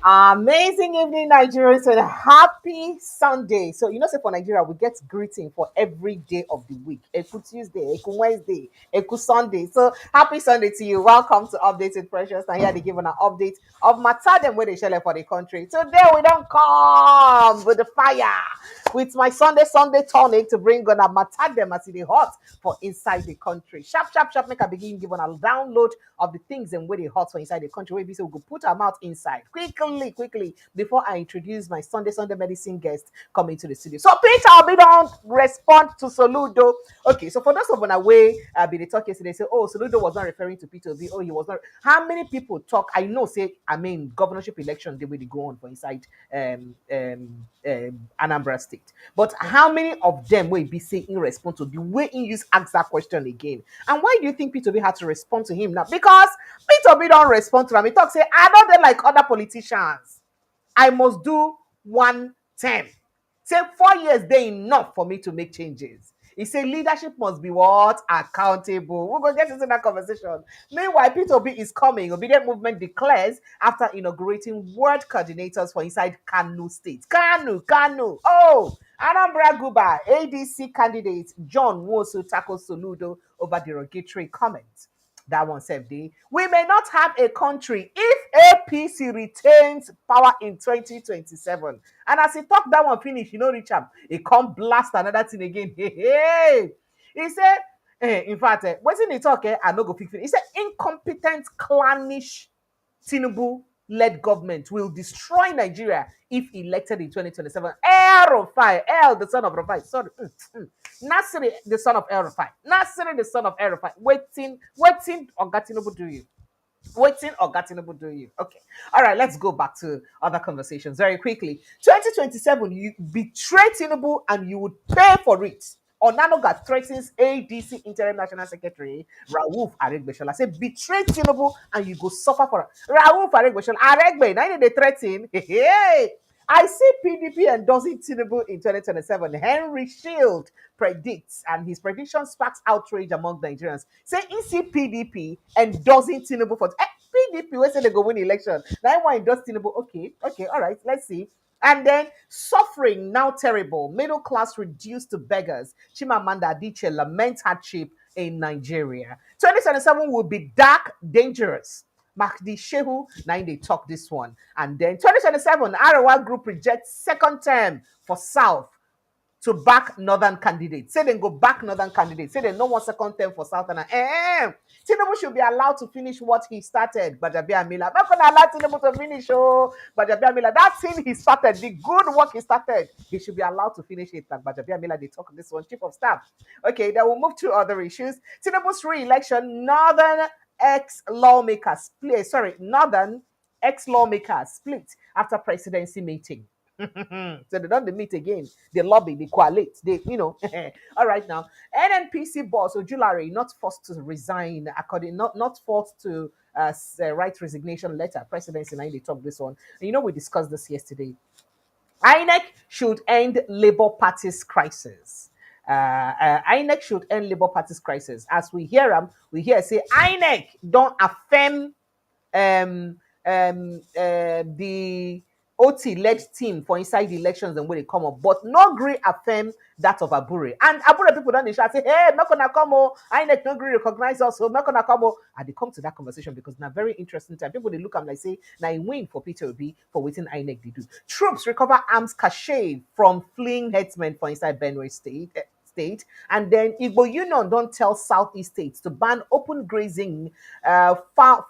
Amazing evening, Nigerians, and happy Sunday. So, say for Nigeria, we get greeting for every day of the week. Eku Tuesday, Eku Wednesday, Eku Sunday. So, happy Sunday to you. Welcome to Updated Precious. And here they give an update of matter them where they share for the country. Today, we don't come with the fire. With my Sunday tonic to bring on a matter them as it hot for inside the country. Sharp, make a begin give on a download of the things and where they hot for inside the country. Where we say we go put our mouth inside quickly before I introduce my Sunday medicine guest coming to the studio. So Peter Obi don't respond to Soludo. Okay, so for those of you away, be the talk yesterday say, oh, Soludo was not referring to Peter Obi. Oh, he was not. How many people talk? I know, governorship election they will go on for inside Anambra State. But how many of them will be saying in response to the way he use ask that question again? And why do you think Peter Obi had to respond to him now? Because Peter Obi don't respond to him. He talk say, I don't dey like other politicians. I must do 1 term. Say 4 years they enough for me to make changes. He said leadership must be what? Accountable. We're going to get into that conversation. Meanwhile, Peter Obi is coming. Obedient Movement declares after inaugurating ward coordinators for inside Kano State. Kano. Oh, Anambra Guba, ADC candidate John Wosu tackles Soludo over derogatory comments. That one said, we may not have a country if APC retains power in 2027. And as he talked that one finish, reach him. He come blast another thing again. Hey. He said, in fact, what's in the talk? I no go fix it. He said, incompetent, clannish Tinubu-led government will destroy Nigeria if elected in 2027. El-Ruffai, the son of Ruffai. Sorry. Nasiri, the son of El-Ruffai. Nasiri, the son of El-Ruffai. Waiting, Oga Tinubu do you. Waiting Oga Tinubu do you. Okay. All right, let's go back to other conversations very quickly. 2027, you betray Tinubu and you would pay for it. Onanoga threatens ADC Interim National Secretary Rauf Aregbesola. Say betray Tinubu and you go suffer for it. Rauf Aregbesola. Aregbe, now they threaten. Hey. I see PDP endorsing Tinubu in 2027. Henry Shield predicts, and his prediction sparks outrage among Nigerians. Say he see PDP endorsing Tinubu for PDP. We say they go win election. Now I want to endorse Tinubu. Okay, all right, let's see. And then suffering now terrible. Middle class reduced to beggars. Chiomanda Adichie laments hardship in Nigeria. 2027 will be dark, dangerous. Mahdi Shehu, now they talk this one. And then 2027, Arawa Group rejects second term for South to back Northern candidates. Say they go back Northern candidates. Say they no want second term for South. And Tinubu should be allowed to finish what he started. Bajabi Amila. Not going to allow Tinubu to finish. Oh, Bajabi Amila. That thing he started, the good work he started, he should be allowed to finish it. Like Bajabi Amila, they talk this one, chief of staff. Okay, then we'll move to other issues. Tinubu's re-election, Northern ex-lawmakers split after presidency meeting. So they don't meet again. They lobby, they coalesce, All right now. NNPC boss Ojulari not forced to resign, not forced to write resignation letter. Presidency now they talk this one. And we discussed this yesterday. INEC should end Labour Party's crisis. INEC should end Labour Party's crisis. As we hear say INEC don't affirm the OT-led team for inside the elections and when they come up, but no agree affirm that of Abure. And Abure people don't shout say, hey, not gonna come on, INEC no agree recognize us, so not gonna come on. And they come to that conversation because now very interesting time. People they look at like say, now a win for Peter Obi for waiting INEC they do. Troops recover arms cache from fleeing headsmen for inside Benue State. And then Igbo Union don't tell Southeast states to ban open grazing,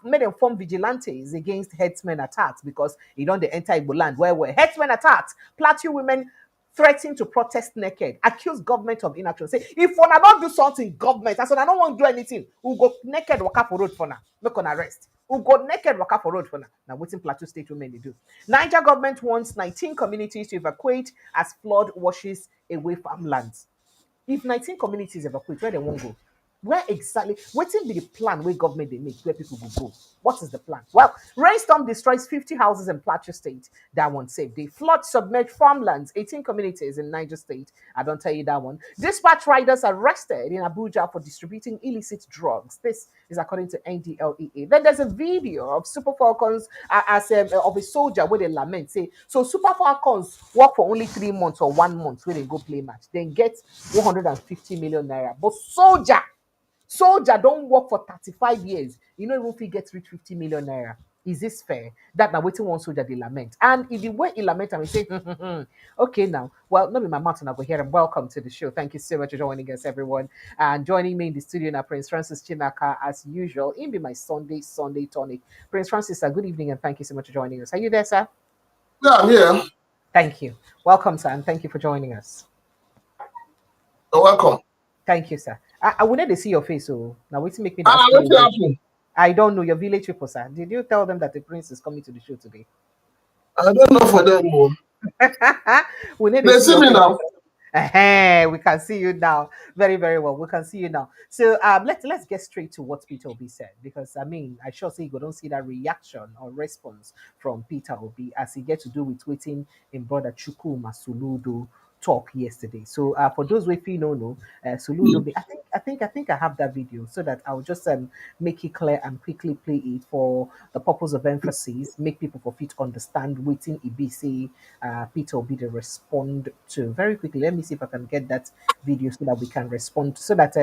made them form vigilantes against herdsmen attacks because you don't enter Igbo land where herdsmen attacks. Plateau women threaten to protest naked, accuse government of inaction. Say, if one don't do something, government, I said I don't want to do anything, we'll go naked, walk up for road for now. Not gonna arrest. We'll go naked, walk up for road for now. Now, waiting Plateau State women they do. Niger government wants 19 communities to evacuate as flood washes away farmlands. If 19 communities evacuate, where they won't go? Where exactly? What will be the plan where government they make where people will go? What is the plan? Well, rainstorm destroys 50 houses in Plateau State. That one saved. The flood submerged farmlands, 18 communities in Niger State. I don't tell you that one. Dispatch riders arrested in Abuja for distributing illicit drugs. This is according to NDLEA. Then there's a video of Super Falcons of a soldier where they lament. Say, so Super Falcons work for only 3 months or 1 month where they go play match. Then get 150 million naira. But soldier don't work for 35 years. You know, even if he gets reach 50 million naira. Is this fair? That now waiting one soldier they lament. And if the way he lament, I will say, okay now. Well, not be my mouth, and I go here and welcome to the show. Thank you so much for joining us, everyone. And joining me in the studio now, Prince Francis Chinaka, as usual. In be my Sunday tonic. Prince Francis, good evening and thank you so much for joining us. Are you there, sir? Yeah, I'm here. Thank you. Welcome, sir, and thank you for joining us. You're welcome. Thank you, sir. I wanted to see your face, so now wait to make me Ah, ask what's you. happening? I don't know your village people, sir. Did you tell them that the prince is coming to the show today? I don't know for them. Oh. We need to They see see your me face. now. We can see you now. Very, very well. We can see you now. So let's get straight to what Peter Obi said, because I mean I sure say you don't see that reaction or response from Peter Obi as he get to do with waiting in brother Chukwuma Soludo talk yesterday. So for those with you know, Soludo, I think I have that video so that I'll just make it clear and quickly play it for the purpose of emphasis, make people for fit understand waiting EBC Peter Obi to respond to very quickly. Let me see if I can get that video so that we can respond, so that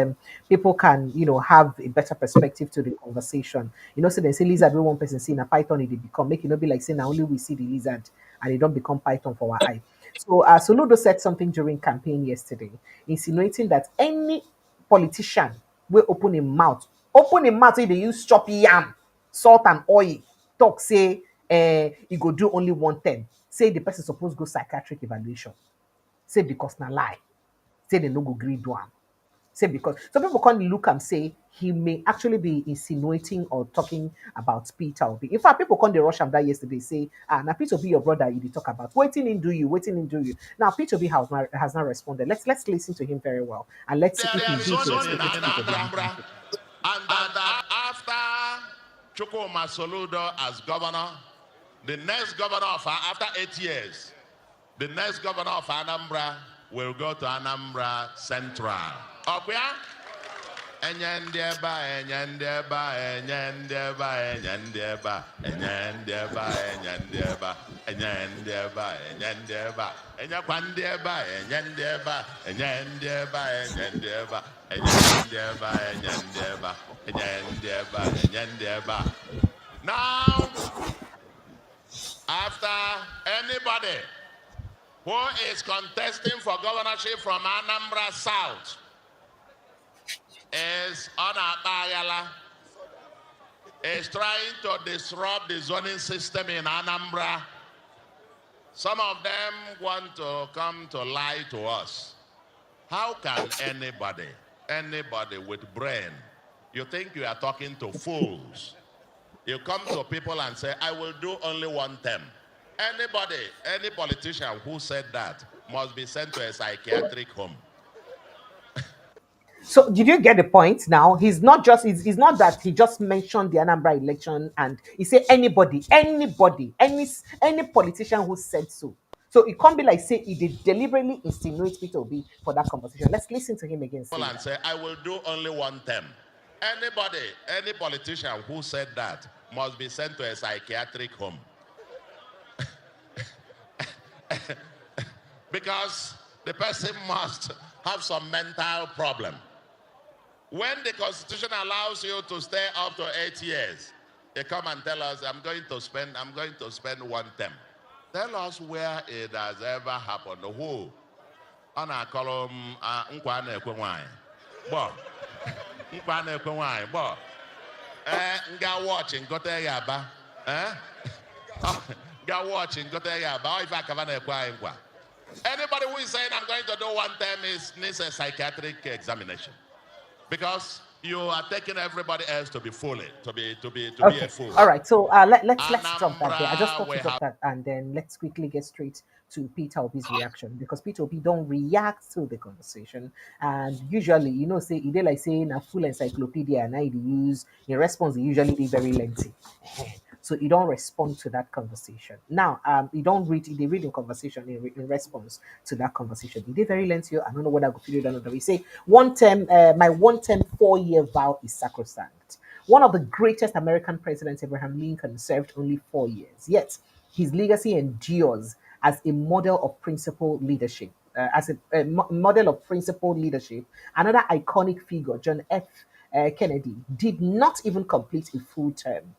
people can have a better perspective to the conversation. So they say lizard, we one person see a python, it become make it not be like saying now only we see the lizard and it don't become python for our eye. So Soludo said something during campaign yesterday, insinuating that any politician will open him mouth, say they use choppy yam, salt and oil, talk say he go do only one thing. Say the person supposed go psychiatric evaluation. Say because na lie. Say they no go gree do am. Say because some people can't look and say he may actually be insinuating or talking about Peter Obi. In fact, people can't rush him that yesterday say, now Peter Obi, your brother, you did talk about waiting in do you. Now Peter Obi has not responded. Let's listen to him very well and let's see if he did respond to Anambra. And that after Chukwuma Soludo as governor, the next governor of after 8 years, the next governor of Anambra will go to Anambra Central. Okay? Enyandeba, enyandeba, enyandeba, enyandeba, enyandeba, enyandeba, enyandeba, enyandeba, enyakwandeba, enyandeba, enyandeba, enyandeba, enyandeba, enyandeba, enyandeba, enyandeba. Now, after anybody who is contesting for governorship from Anambra South is on Akbayala, is trying to disrupt the zoning system in Anambra. Some of them want to come to lie to us. How can anybody with brain, you think you are talking to fools? You come to people and say, I will do only one term. Any politician who said that must be sent to a psychiatric home. So did you get the point now? He's not that he just mentioned the Anambra election and he said any politician who said so. So it can't be like say he did deliberately insinuate Peter Obi for that conversation. Let's listen to him again. And say, I will do only one term. Any politician who said that must be sent to a psychiatric home. Because the person must have some mental problem. When the Constitution allows you to stay up to 8 years, they come and tell us, I'm going to spend one term. Tell us where it has ever happened. Who? On a column, Nkwane Kwenwai. Bo. Nkwane Kwenwai. Bo. Nga watching, go there yaba. Nga watching, go there yaba. If I can anybody who is saying I'm going to do one term needs a psychiatric examination. Because You are taking everybody else to be fully, to be Okay. a fool. All right. So let's drop that there. I just Anambra, want we to drop have that, and then let's quickly get straight to Peter Obi's reaction, because Peter Obi don't react to the conversation, and usually, say they like saying a full encyclopedia, and I use in response. They usually be very lengthy. So you don't respond to that conversation. Now, you don't read. They read in conversation in response to that conversation. It is very lengthy. I don't know what I go feel it another way. Say one term. My 1 term 4 year vow is sacrosanct. One of the greatest American presidents, Abraham Lincoln, served only 4 years. Yet his legacy endures as a model of principled leadership. Model of principled leadership. Another iconic figure, John F. Kennedy, did not even complete a full term.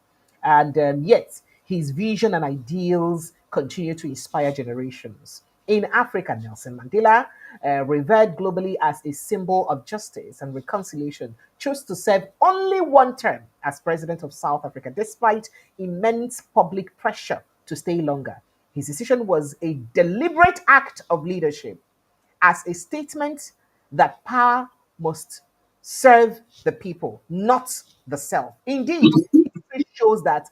And yet, his vision and ideals continue to inspire generations. In Africa, Nelson Mandela, revered globally as a symbol of justice and reconciliation, chose to serve only 1 term as president of South Africa, despite immense public pressure to stay longer. His decision was a deliberate act of leadership, as a statement that power must serve the people, not the self. Indeed, history shows that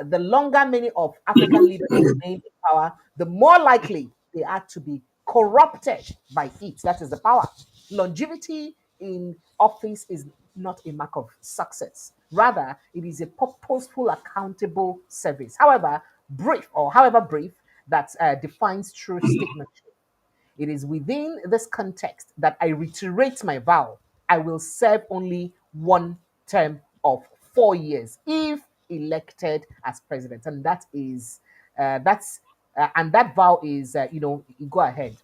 the longer many of African leaders remain in power, the more likely they are to be corrupted by it. That is the power. Longevity in office is not a mark of success. Rather, it is a purposeful, accountable service. However brief, that defines true statement. It is within this context that I reiterate my vow. I will serve only 1 term of 4 years if elected as president, and that vow is you go ahead.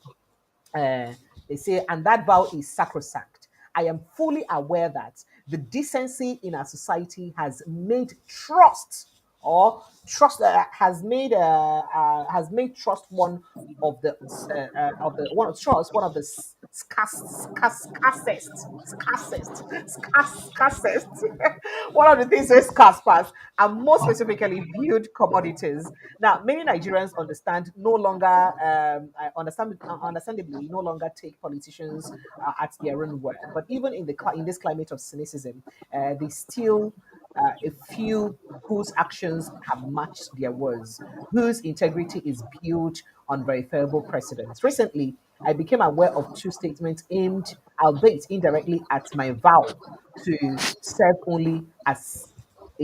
uh, they say, and that vow is sacrosanct. I am fully aware that the decency in our society has made trust or trust has made trust of the of the one of trust one of the scarcest one of the things very scarce parts, and more specifically viewed commodities. Now, many Nigerians understandably no longer take politicians at their own word. But even in this climate of cynicism, they still a few whose actions have matched their words, whose integrity is built on verifiable precedents. Recently, I became aware of 2 statements aimed, albeit indirectly, at my vow to serve only a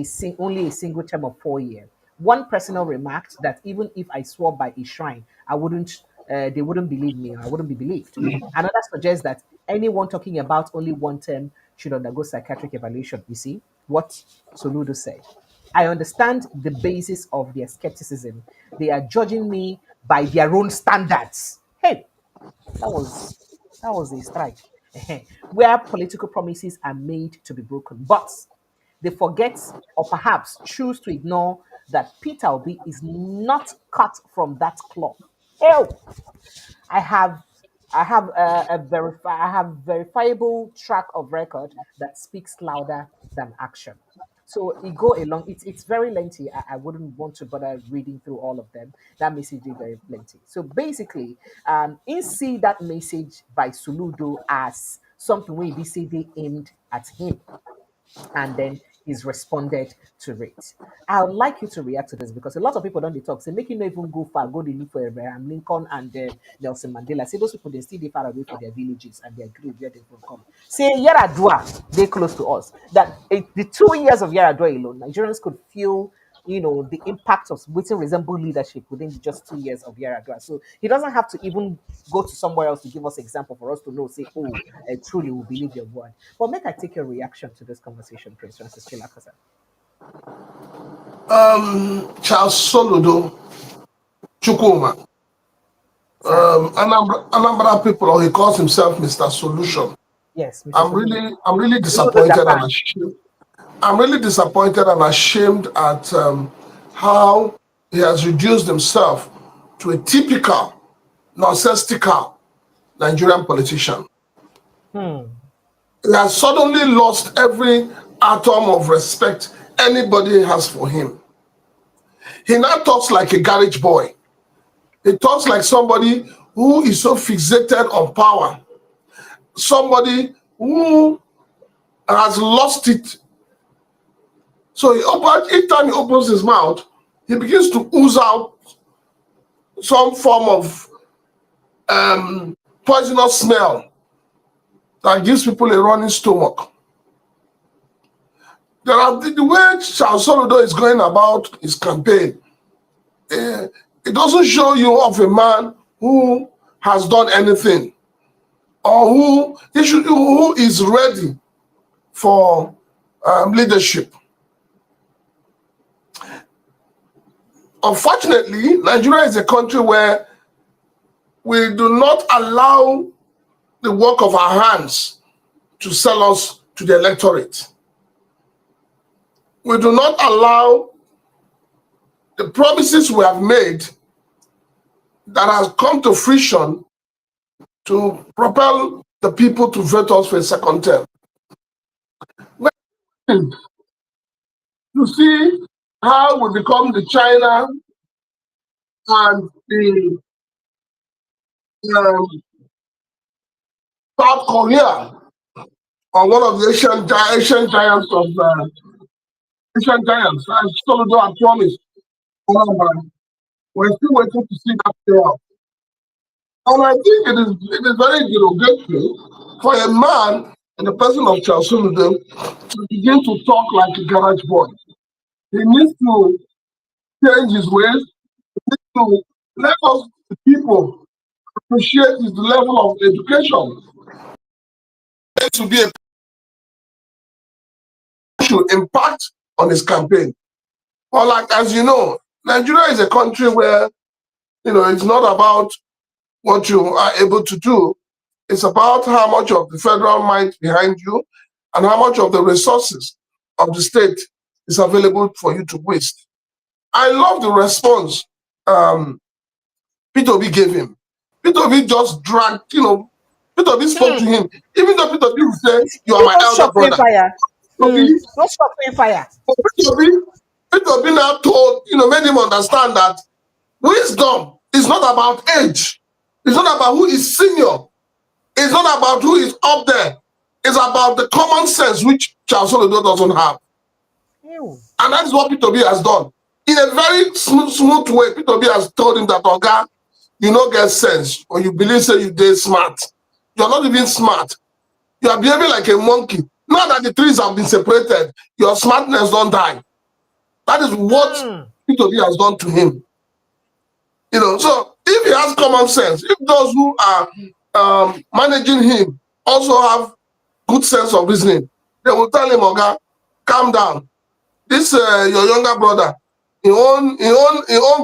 single term of 4 years. One personal remarked that even if I swore by a shrine, they wouldn't believe me, or I wouldn't be believed. Another suggests that anyone talking about only 1 term should undergo psychiatric evaluation. You see what Soludo said. I understand the basis of their skepticism. They are judging me by their own standards. Hey, that was that was a strike. Where political promises are made to be broken. But they forget, or perhaps choose to ignore, that Peter Obi is not cut from that cloth. Oh, I have I have verifiable track of record that speaks louder than action. So it go along. It's very lengthy. I wouldn't want to bother reading through all of them. That message is very lengthy. So basically, in see that message by Soludo as something where they say they aimed at him, and then he's responded to it. I would like you to react to this, because a lot of people don't they talk. Say, make you not even go far, go to look for Abraham Lincoln and Nelson Mandela. Say those people they still they far away for their villages and their grave where they from come. Say Yaradua, they close to us. That the 2 years of Yaradua alone, Nigerians could feel the impact of waiting resemble leadership within just 2 years of Yaradua. So he doesn't have to even go to somewhere else to give us example for us to know, say, oh, truly we believe your word. But make I take your reaction to this conversation, Prince Francis Chilakasa. Charles Soludo, Chukwuma, Sir. Anambra people, or he calls himself Mr. Solution. Yes, Mr. I'm Soludo. really, I'm really Soludo disappointed and Japan. ashamed. I'm really disappointed and ashamed at how he has reduced himself to a typical, nonsensical Nigerian politician. Hmm. He has suddenly lost every atom of respect anybody has for him. He now talks like a garage boy. He talks like somebody who is so fixated on power, somebody who has lost it. So each time he opens his mouth, he begins to ooze out some form of poisonous smell that gives people a running stomach. The way Charles Soludo is going about his campaign, it doesn't show you of a man who has done anything or who is ready for leadership. Unfortunately, Nigeria is a country where we do not allow the work of our hands to sell us to the electorate. We do not allow the promises we have made that has come to fruition to propel the people to vote us for a second term. You see how we become the China and the South Korea, or one of the Asian giants of Asian giants, as Soludo had promised. We're still waiting to see that play out. And I think it is very derogatory for a man in the person of Charles Soludo to begin to talk like a garage boy. He needs to change his ways. He needs to let us, the people, appreciate his level of education. It to be a should impact on his campaign. Or like, as you know, Nigeria is a country where, it's not about what you are able to do. It's about how much of the federal might behind you and how much of the resources of the state is available for you to waste. I love the response Peter Obi gave him. Peter Obi just dragged, Peter Obi spoke to him. Even though Peter Obi said, "You are my elder brother." Not stop fire. Peter Obi now told, made him understand that wisdom is not about age. It's not about who is senior. It's not about who is up there. It's about the common sense which Charles Soludo doesn't have. Ew. And that is what Peter Obi has done. In a very smooth way, Peter Obi has told him that, Oga, you don't get sense, or you believe say you did smart. You're not even smart. You are behaving like a monkey. Now that the trees have been separated, your smartness don't die. That is what Peter Obi has done to him. So if he has common sense, if those who are managing him also have good sense of reasoning, they will tell him, Oga, calm down. This your younger brother, he own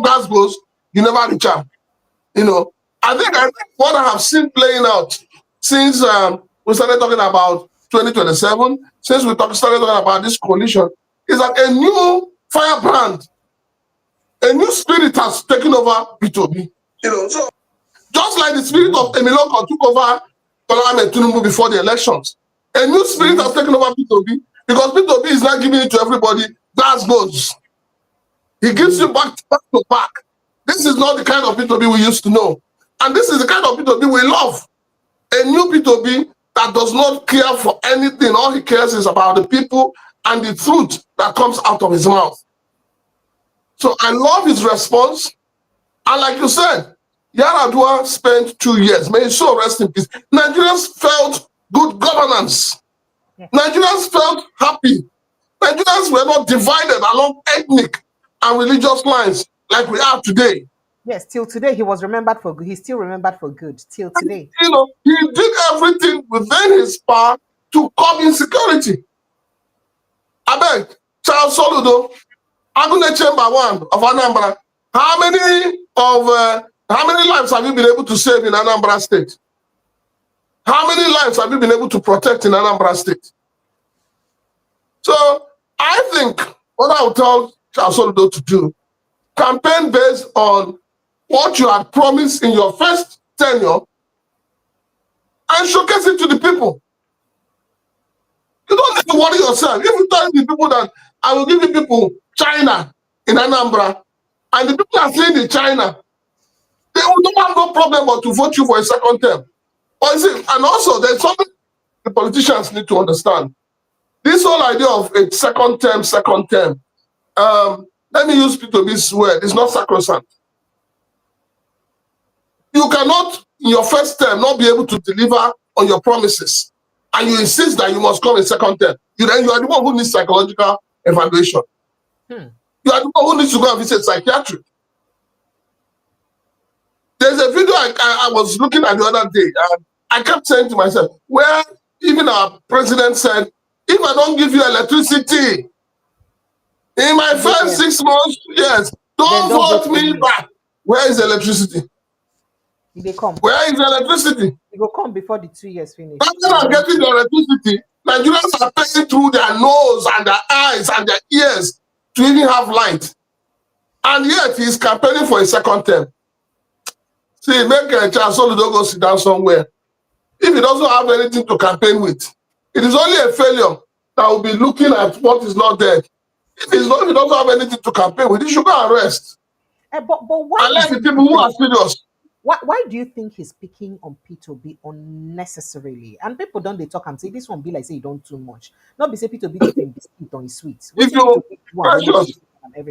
Glasgow, you never reach out. I think what I have seen playing out since we started talking about 2027, since we started talking about this coalition, is that a new firebrand, a new spirit has taken over P2B. So just like the spirit of Emiloko took over Tinubu before the elections, a new spirit has taken over P2B because P2B is not giving it to everybody. That goes. He gives you back to back. This is not the kind of P2B we used to know. And this is the kind of P2B we love. A new P2B that does not care for anything. All he cares is about the people and the truth that comes out of his mouth. So I love his response. And like you said, Yar'Adua spent 2 years. May his soul rest in peace. Nigerians felt good governance. Nigerians felt happy. Nigerians were not divided along ethnic and religious lines like we are today. Yes, till today he was remembered for good. He's still remembered for good till today. He did everything within his power to curb insecurity. I beg, Charles Soludo, Agune Chamber 1 of Anambra, how many lives have you been able to save in Anambra State? How many lives have you been able to protect in Anambra State? So I think what I would tell Charles Soludo to do, campaign based on what you had promised in your first tenure and showcase it to the people. You don't need to worry yourself. If you tell the people that I will give you people China in Anambra, and the people are saying in China, they will not have no problem but to vote you for a second term. And also, there's something the politicians need to understand. This whole idea of a second term, let me use Peter Obi's word, it's not sacrosanct. You cannot, in your first term, not be able to deliver on your promises, and you insist that you must come in second term. You are the one who needs psychological evaluation. You are the one who needs to go and visit psychiatric. There's a video I was looking at the other day, and I kept saying to myself, where even our president said, if I don't give you electricity in my first 6 months, yes, don't vote me back. Where is electricity? They come. Where is electricity? It will come before the 2 years finish. After getting the electricity, Nigerians are paying through their nose and their eyes and their ears to even have light. And yet he's campaigning for a second term. See, make a chance Soludo go sit down somewhere. If he doesn't have anything to campaign with, it is only a failure that will be looking at what is not there. If he doesn't have anything to campaign with, he should go and rest. But why? Unless the people who are serious. Why do you think he's picking on Peter Obi unnecessarily? And people don't they talk and say this one be like say you don't too much. Not be say Peter Obi take biscuit on his sweets. If you precious, if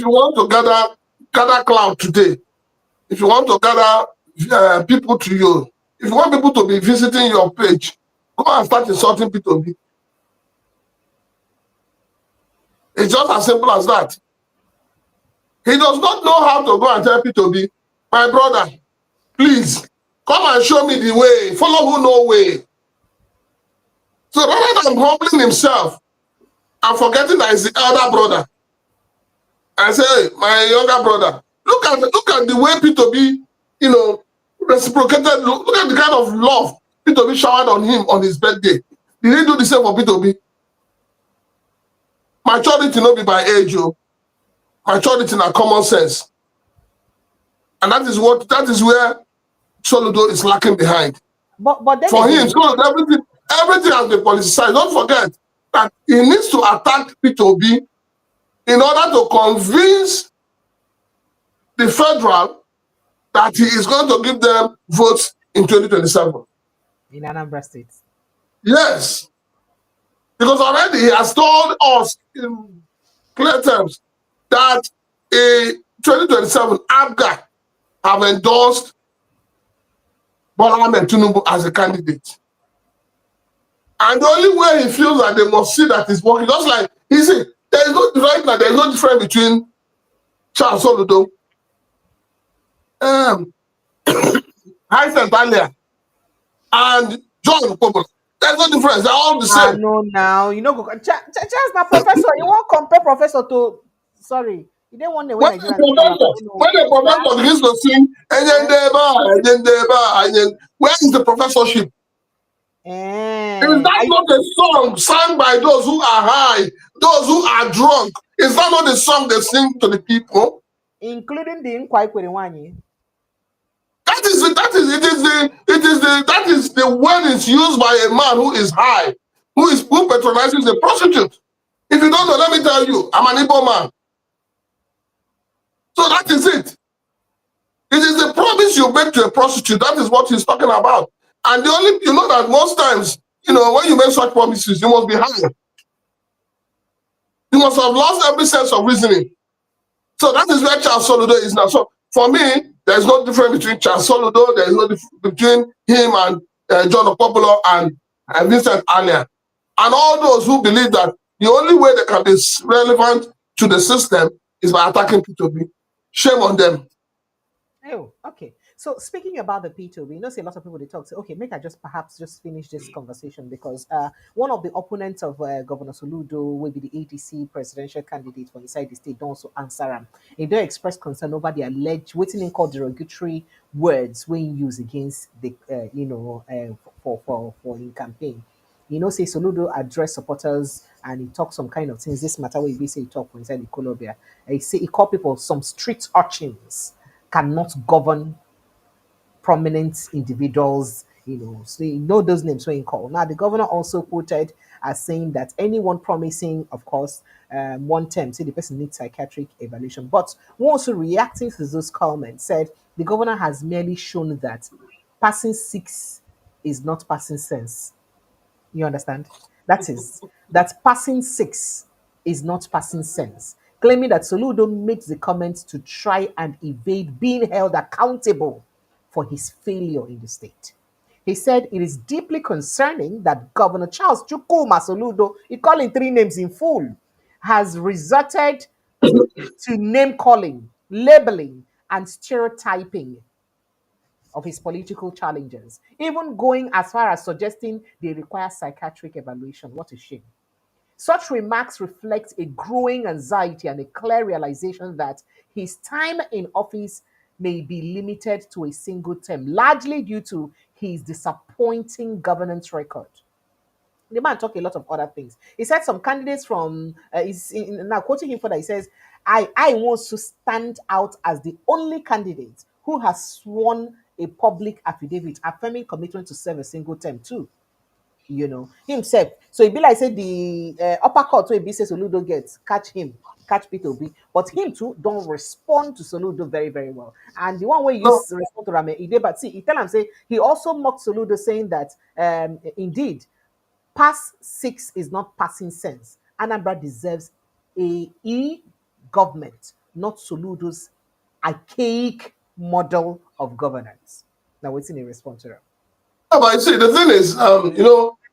you want to gather cloud today, if you want to gather people to you, if you want people to be visiting your page, go and start insulting Peter Obi. It's just as simple as that. He does not know how to go and tell Peter Obi, my brother, please come and show me the way. Follow who no way. So rather than humbling himself and forgetting that he's the elder brother, I say, hey, my younger brother, look at the way Peter Obi, reciprocated. Look at the kind of love Peter Obi showered on him on his birthday. Did he do the same for Peter Obi? Maturity not be by age, maturity in a common sense. And that is where Soludo is lacking behind. But then for him, everything has been politicized. Don't forget that he needs to attack Peter Obi in order to convince the federal that he is going to give them votes in 2027. In Anambra State. Yes. Because already he has told us in clear terms that in 2027, ABGA have endorsed Bola Ahmed Tinubu as a candidate. And the only way he feels that they must see that it's working, just like he said, there is no difference between Charles Soludo, Hyacint earlier, and John Okpobolo. There's no difference. They're all the same. No, now Charles na professor. You won't compare professor to sorry. You don't want the when the professor begins to sing, where is the professorship? Is that not a song sung by those who are high, those who are drunk? Is that not the song they sing to the people? Including the Nkwaikwerewanyi. That is the word is used by a man who is high, who patronizes a prostitute. If you don't know, let me tell you, I'm an Igbo man. So that is it. It is the promise you make to a prostitute. That is what he's talking about. And you know that most times, when you make such promises, you must be high. You must have lost every sense of reasoning. So that is where Charles Soludo is now. So for me, there's no difference between Charles Soludo, there's no difference between him and John Okpobolo and Vincent Alia. And all those who believe that the only way they can be relevant to the system is by attacking Peter Obi. Shame on them. Oh, okay. So speaking about the P2B, see a lot of people they talk. Say, okay, make I perhaps finish this conversation because one of the opponents of Governor Soludo will be the ADC presidential candidate for inside the state. Don't also answer him. They don't express concern over the alleged waiting in called derogatory words when used against the for in campaign. Say Soludo address supporters and he talk some kind of things. This matter where he say he talk inside the Colombia. He say he call people some street urchins cannot govern prominent individuals, so those names were in call. Now, the governor also quoted as saying that anyone promising, of course, one term, say the person needs psychiatric evaluation. But also reacting to those comments, said the governor has merely shown that passing 6 is not passing sense. You understand? That is, that passing six is not passing sense, claiming that Soludo makes the comments to try and evade being held accountable for his failure in the state. He said it is deeply concerning that Governor Charles Chukwuma Soludo, he calling three names in full, has resorted to name calling, labeling, and stereotyping of his political challenges, even going as far as suggesting they require psychiatric evaluation. What a shame. Such remarks reflect a growing anxiety and a clear realization that his time in office may be limited to a single term, largely due to his disappointing governance record. The man talked a lot of other things. He said some candidates from, now quoting him further, he says, I want to stand out as the only candidate who has sworn a public affidavit affirming commitment to serve a single term too. Himself. So it be like say the upper court where be say Soludo gets catch him, catch Peter Obi, but him too don't respond to Soludo very very well. And the one way you No, respond to Rame, he did, but see, he tell him say he also mocked Soludo saying that indeed pass six is not passing sense. Anambra deserves a government, not Soludo's archaic model of governance. Now, what's in a response to that? but you see, the thing is,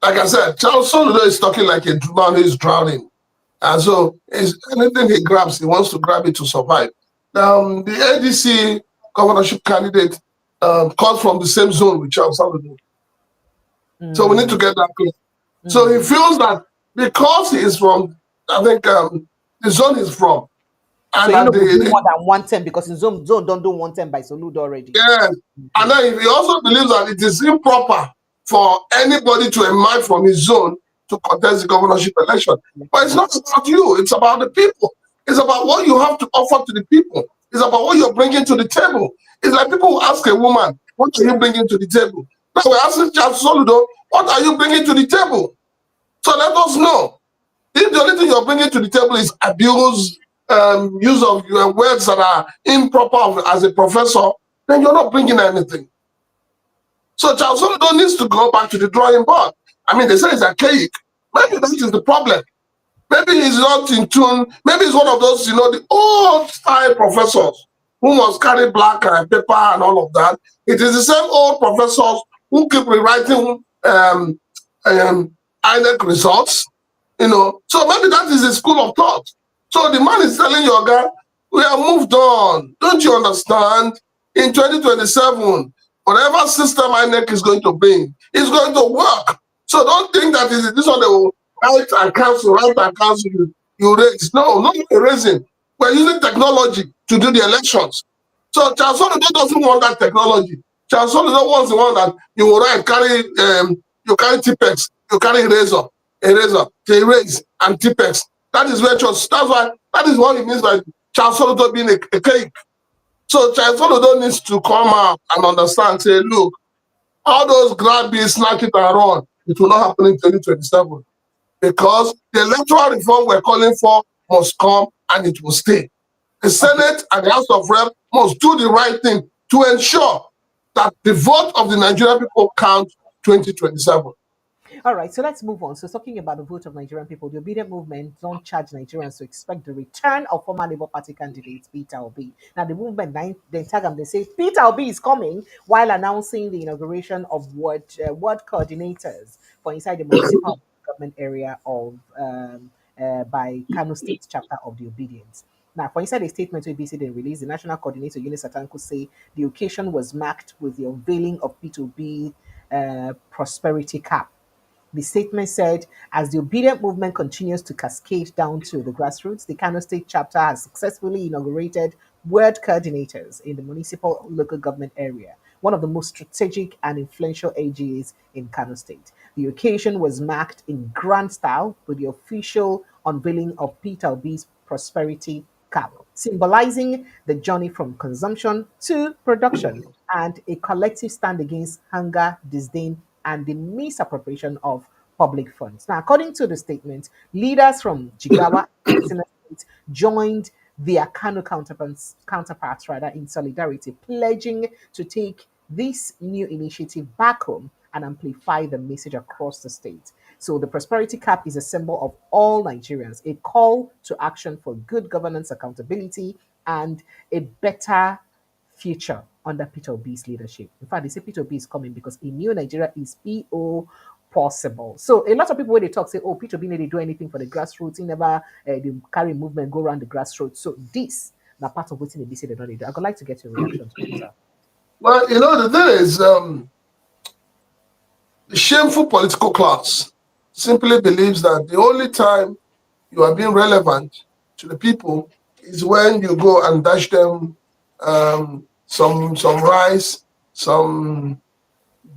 like I said, Charles Soludo is talking like a man who is drowning. And so anything he grabs, he wants to grab it to survive. The ADC governorship candidate comes from the same zone with Charles Soludo. So we need to get that clear. So he feels that because he is from, I think the zone he's from, So and you that know we do more than one term because in zone don't do one term by Soludo already. yeah, and then he also believes that it is improper for anybody to emerge from his zone to contest the governorship election. But it's not about you, it's about the people. It's about what you have to offer to the people. It's about what you're bringing to the table. It's like people who ask a woman, what are you bringing to the table? Now we're asking Charles Soludo, what are you bringing to the table? So let us know. If the only thing you're bringing to the table is abuse, use of your words that are improper as a professor, then you're not bringing anything. So Charles Soludo needs to go back to the drawing board. I mean, they say it's archaic. Maybe that is the problem. Maybe he's not in tune. Maybe he's one of those, the old style professors who must carry black paper and all of that. It is the same old professors who keep rewriting INEC results, So maybe that is a school of thought. So the man is telling your guy, we have moved on. Don't you understand? In 2027, whatever system INEC is going to bring is going to work. So don't think that this one they will write and cancel, you raise. No, not erasing. We're using technology to do the elections. So Charles Soludo doesn't want that technology. Charles Soludo wants the one that you will write, you carry Tipex, you carry eraser, to erase and Tipex. That is virtuous. That is what it means by Charles Soludo being a cake. So Charles Soludo needs to come out and understand, say, look, all those grab it, snatch it and run, it will not happen in 2027. Because the electoral reform we're calling for must come and it will stay. The Senate and the House of Rep must do the right thing to ensure that the vote of the Nigerian people counts 2027. All right, so let's move on. So, talking about the vote of Nigerian people, the obedient movement don't charge Nigerians to expect the return of former Labour Party candidate Peter Obi. Now, the movement they tag him, they say Peter Obi is coming while announcing the inauguration of ward coordinators for inside the municipal government area of by Kano State chapter of the Obedience. Now, for inside a statement to ABC they released, the national coordinator Eunice Atanku say the occasion was marked with the unveiling of Peter Obi prosperity cap. The statement said, as the obedient movement continues to cascade down to the grassroots, the Kano State chapter has successfully inaugurated ward coordinators in the municipal local government area, one of the most strategic and influential AGAs in Kano State. The occasion was marked in grand style with the official unveiling of Peter Obi's prosperity cap, symbolizing the journey from consumption to production and a collective stand against hunger, disdain, and the misappropriation of public funds. Now, according to the statement, leaders from Jigawa and Katsina State joined their Kano counterparts rather in solidarity, pledging to take this new initiative back home and amplify the message across the state. So the prosperity cap is a symbol of all Nigerians, a call to action for good governance, accountability, and a better future under Peter Obi's leadership. In fact, they say Peter Obi is coming because a new Nigeria is PO possible. So a lot of people when they talk say, "Oh, Peter Obi didn't do anything for the grassroots. He never they carry movement go around the grassroots." So this now part of what they say they don't do. I would like to get your reaction to it, sir. Well, the thing is, the shameful political class simply believes that the only time you are being relevant to the people is when you go and dash them some rice, some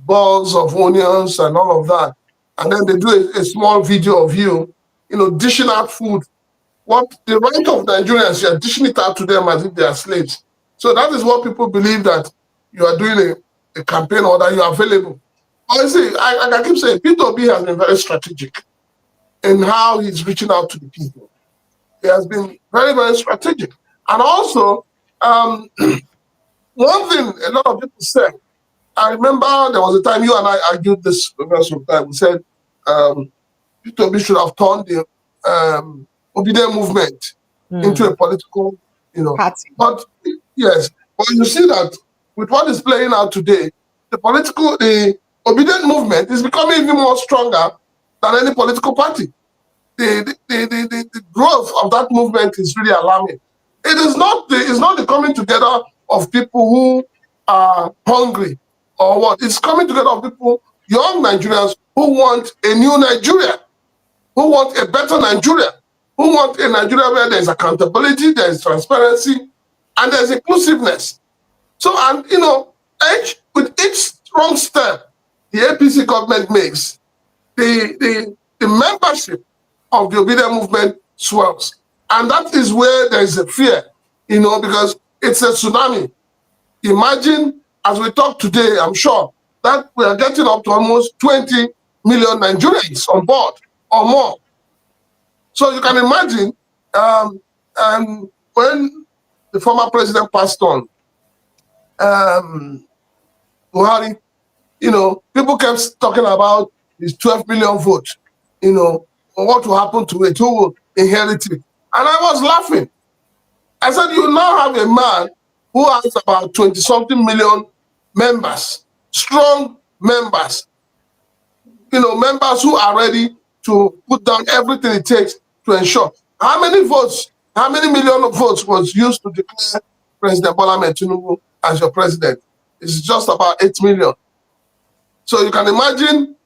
balls of onions, and all of that, and then they do a small video of you, dishing out food. What the right of Nigerians, you are dishing it out to them as if they are slaves. So that is what people believe, that you are doing a campaign, or that you are available. But you see, I keep saying, Peter Obi has been very strategic in how he's reaching out to the people. He has been very, very strategic. And also, one thing a lot of people said, I remember there was a time you and I argued this for some time. We said Peter Obi should have turned the obedient movement into a political, Party. But yes, but you see that with what is playing out today, the obedient movement is becoming even more stronger than any political party. The growth of that movement is really alarming. It's not the coming together of people who are hungry or what. It's coming together of people, young Nigerians, who want a new Nigeria, who want a better Nigeria, who want a Nigeria where there's accountability, there's transparency, and there's inclusiveness. So, and with each strong step the APC government makes, the membership of the obedient movement swells. And that is where there is a fear, because it's a tsunami. Imagine, as we talk today, I'm sure that we are getting up to almost 20 million Nigerians on board or more. So you can imagine, and when the former president passed on, Buhari, people kept talking about his 12 million votes, what will happen to it, who will inherit it. And I was laughing. I said, you now have a man who has about 20-something million members, strong members, members who are ready to put down everything it takes to ensure. How many million of votes was used to declare President Bola Ahmed Tinubu as your president? It's just about 8 million. So you can imagine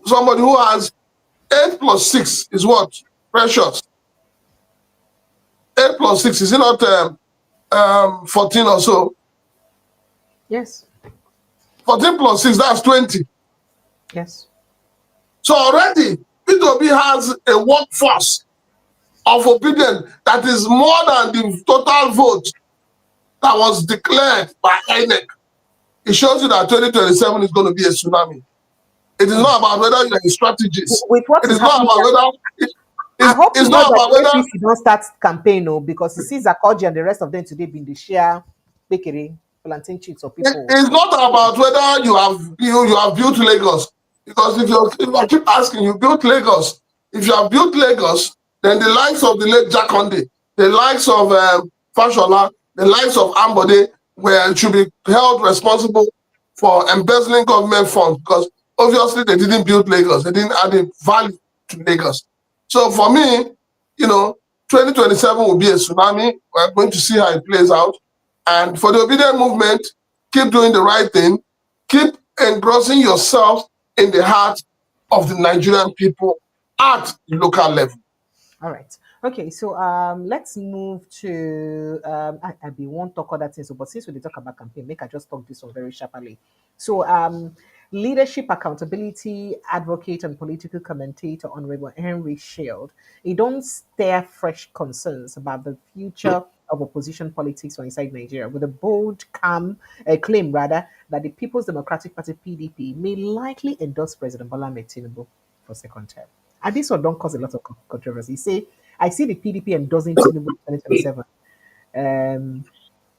somebody who has 8 plus 6 is what? Precious. 8 plus 6, is it not 14 or so? Yes. 14 plus 6, that's 20. Yes. So already, Peter Obi has a workforce of obedience that is more than the total vote that was declared by INEC. It shows you that 2027 is going to be a tsunami. It is not about whether you're a strategist. With what It is is not happening, about whether... I hope It's you know not that about the whether... APC don't start campaign, no, because you see Zakoji and the rest of them today been the share bakery, plantain chips or people. It's not about whether you have built Lagos. Because if I keep asking, you built Lagos. If you have built Lagos, then the likes of the late Jakonde, the likes of Fashola, the likes of Ambode should be held responsible for embezzling government funds, because obviously they didn't build Lagos. They didn't add a value to Lagos. So for me, 2027 will be a tsunami. We're going to see how it plays out. And for the obedient movement, keep doing the right thing. Keep engrossing yourself in the heart of the Nigerian people at the local level. All right. Okay, so let's move to I be won't talk other things, but since we talk about campaign, make I just talk this one very sharply. So leadership accountability advocate and political commentator Honorable Henry Shield, he don't stir fresh concerns about the future of opposition politics on inside Nigeria with a bold claim rather that the People's Democratic Party PDP may likely endorse President Bola Ahmed Tinubu for second term. And this one don't cause a lot of controversy. Say, I see the PDP endorsing Tinubu in 2027.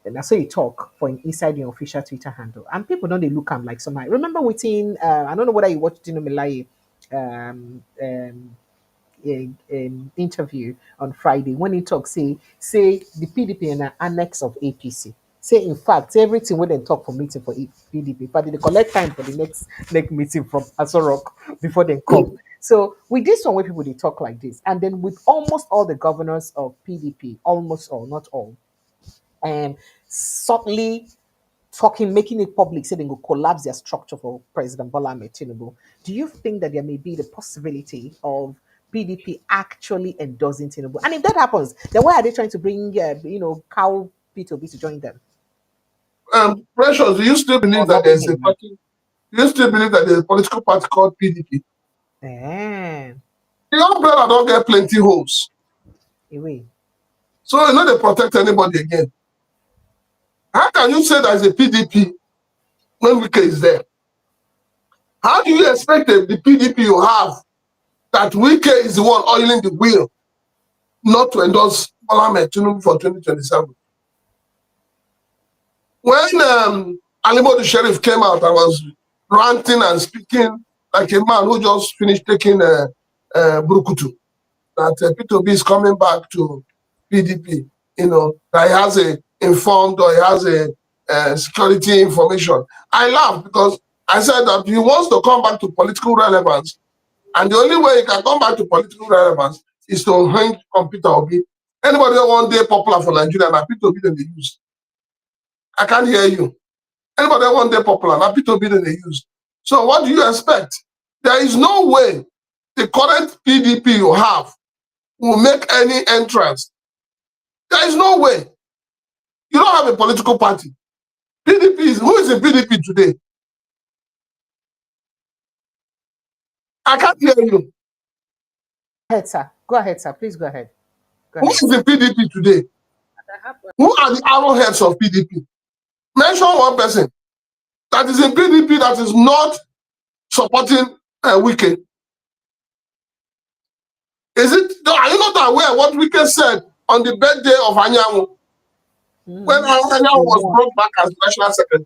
And that's how you talk for inside your official Twitter handle. And people don't they look am like somebody. Remember within I don't know whether you watched Tinubu um interview on Friday when he talk say the PDP and an annex of APC. Say in fact everything when they talk for meeting for PDP, but they collect time for the next meeting from Asorok before they come. So with this one where people they talk like this, and then with almost all the governors of PDP, almost all, not all, certainly talking, making it public, saying they will collapse their structure for President Bola Ahmed Tinubu. Do you think that there may be the possibility of PDP actually endorsing Tinubu? And if that happens, then why are they trying to bring, cow Peter Obi to join them Precious, do you still or believe that lobbying there's a him now? party? Do you still believe that there's a political party called PDP? Eh, The umbrella don't get plenty holes. away. So you know they protect anybody again. How can you say there's a PDP when Wike is there? How do you expect the PDP you have that Wike is the one oiling the wheel not to endorse Bola Ahmed Tinubu for 2027? When Alimo the sheriff came out, I was ranting and speaking like a man who just finished taking Brukutu. That Peter Obi is coming back to PDP, that he has a informed or he has a security information. I laughed because I said that he wants to come back to political relevance. And the only way he can come back to political relevance is to hang on Peter Obi. Anybody that one day popular for Nigeria, now Peter Obi they use. I can't hear you. Anybody that one day popular, now Peter Obi they use. So what do you expect? There is no way the current PDP you have will make any entrance. There is no way. You don't have a political party. PDP who is in PDP today? I can't hear you. Go ahead, sir. Go ahead, sir. Please go ahead. Go Who ahead. is in PDP today? Who are the arrowheads of PDP? Mention one person that is in PDP that is not supporting Wike. Are you not aware what Wike said on the birthday of Anyanwu when Anyanwu was brought back as national secretary?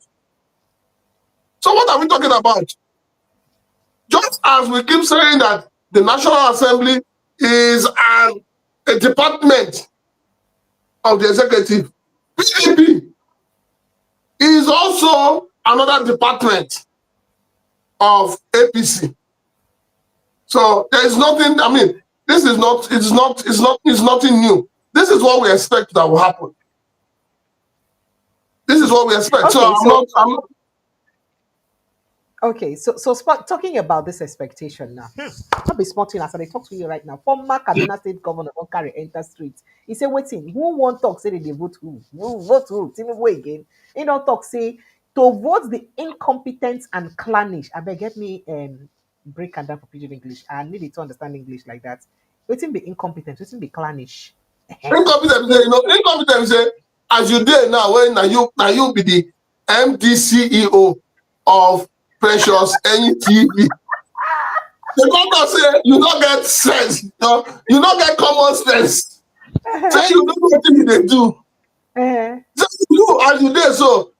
So what are we talking about? Just as we keep saying that the National Assembly is a department of the executive, PDP is also another department of APC. So there is nothing, I mean, this is nothing new. This is what we expect that will happen. This is what we expect. Okay, so I'm not Okay, so talking about this expectation now, not be small thing as I talk to you right now. Former Kaduna State Governor don carry enter street. He say, "Waiting, who won't talk? Say they vote who? Who vote who? Tinubu again." He don't talk say to vote the incompetent and clannish. I beg get me break and down for pidgin English. I need it to understand English like that. Waiting be incompetent. Waiting be clannish. incompetent. Incompetent say as you did now when now you be the MD CEO of Precious NTV. The governor say you don't get sense, you don't get common sense. Say you don't know what they do. Say you as you did so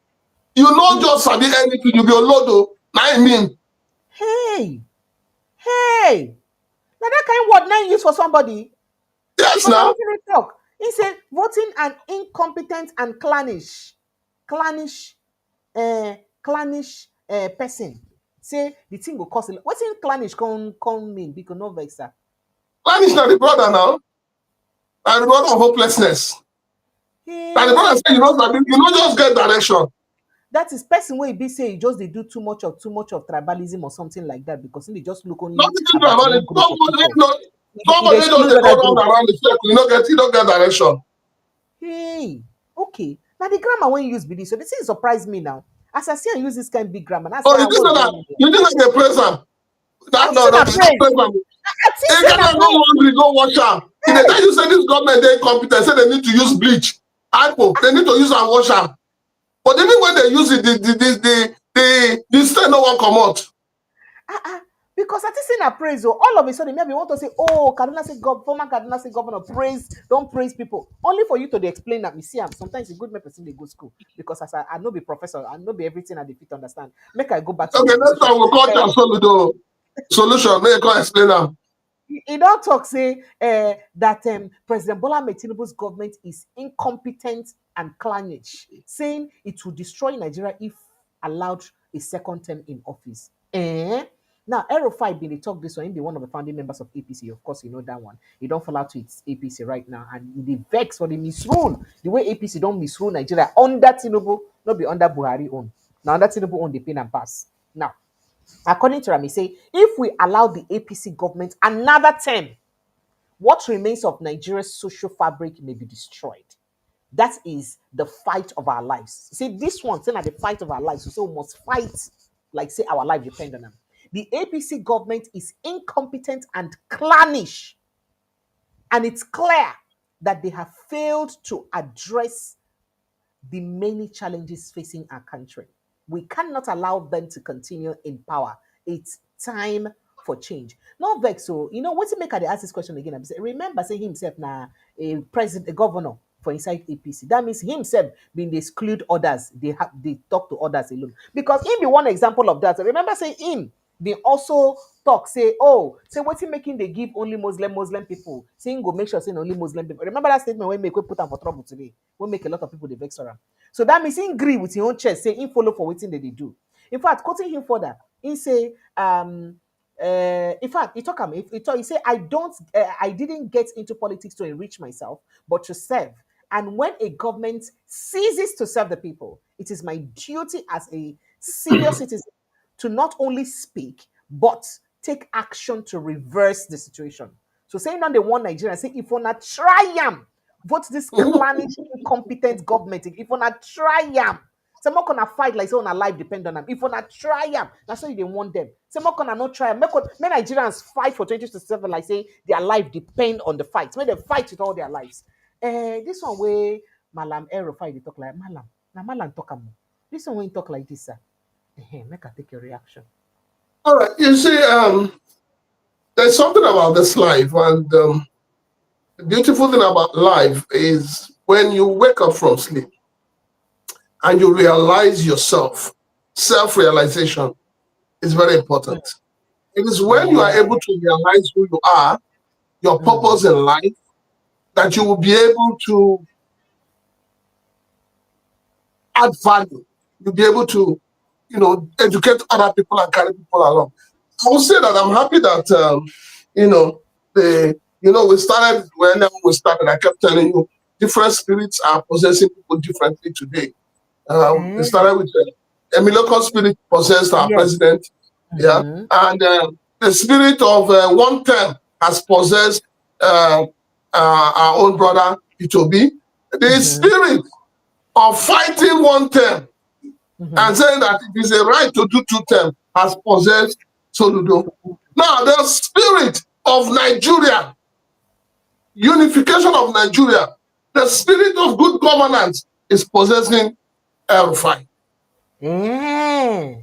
you not just sabi anything, you be Olodo. I mean. Hey, now that kind of word now use for somebody. Yes But now now. what can they talk? He said voting an incompetent and clannish, person. Say the thing will cost a lot. What's in clannish can mean? Because no vexer. Man is not the brother now. And the brother of hopelessness. And the brother say you don't just get direction. That is person where be say you just they do too much of tribalism or something like that because they just look only Nothing to do about about it. one group of people. Somebody just Exclude go other round group. around the circle. You don't get direction. Hey, okay. Now the grammar when you use BD, so this thing surprise me now. As I see and use this kind of big grammar, that's Oh, why I was you think that they praise him? I That think no, say no, na they don't praise. praise him. I think They say na cannot go praise. laundry, go wash am. If they tell you say this government they incompetent, say they need to use bleach. Hypo, they need to use and wash am. But even when they use it, the stain no one come out. Because Because I think saying a praise, oh, all of a sudden, maybe you want to say, oh, former Kaduna State Governor, don't praise people. Only for you to explain that, me see, sometimes a good person, they go school. Because as I know be professor, I know be everything I fit understand. Make I go back to Okay, the next solution. time we'll call that Soludo solution. Make you explain them. He don't talk say that President Bola Ahmed Tinubu's government is incompetent and clannish, saying it will destroy Nigeria if allowed a second term in office. Now, El-Ruffai been talk this one, he be one of the founding members of APC. Of course, you know that one. He don't fall out to its APC right now, and he vex for the misrule. The way APC don't misrule Nigeria under Tinubu, not be under Buhari own. Now under Tinubu own the pin and pass. Now, according to Rami, say if we allow the APC government another term, what remains of Nigeria's social fabric may be destroyed. That is the fight of our lives. See, this one, saying at the fight of our lives, so we must fight like say our life depends on them. The APC government is incompetent and clannish, and it's clear that they have failed to address the many challenges facing our country. We cannot allow them to continue in power. It's time for change. No vex. So, you know, what's it make I ask this question again? Remember, say himself now a governor for inside APC. That means himself being they exclude others. They talk to others alone. Because him be one example of that. Remember, say him they also talk, say, oh, say what's he making they give only Muslim people. Saying go make sure saying only Muslim people. Remember that statement when make we put them for trouble today. We make a lot of people the vex around. So that means he agree with his own chest, say he follow for waiting that they do. In fact, quoting him further, he say, in fact, he say, I didn't get into politics to enrich myself, but to serve. And when a government ceases to serve the people, it is my duty as a senior citizen to not only speak, but take action to reverse the situation. So saying on the one Nigeria, say if we not try vote this clannish, incompetent government, if we not try some more gonna fight like so on a life depend on them. If we not try that's why you didn't want them. Some more gonna not try Make Nigerians fight for 2027 like say their life depend on the fight. When they fight with all their lives. This one way Malam El-Ruffai they talk like Malam. Now Malam talk am. This one when you talk like this, sir. Make I take your reaction. All right, you see, there's something about this life, and the beautiful thing about life is when you wake up from sleep and you realize yourself. Self-realization is very important. It is when you are able to realize who you are, your purpose in life, that you will be able to add value. You'll be able to, you know, educate other people and carry people along. I would say that I'm happy that, you know, we started, whenever we started, I kept telling you, different spirits are possessing people differently today. They started with the Emilioco spirit possessed our president, and the spirit of one term has possessed our own brother, Peter Obi. The spirit of fighting one term and saying that it is a right to do two terms has possessed Soludo. Now, the spirit of Nigeria, unification of Nigeria, the spirit of good governance is possessing El-Ruffai. So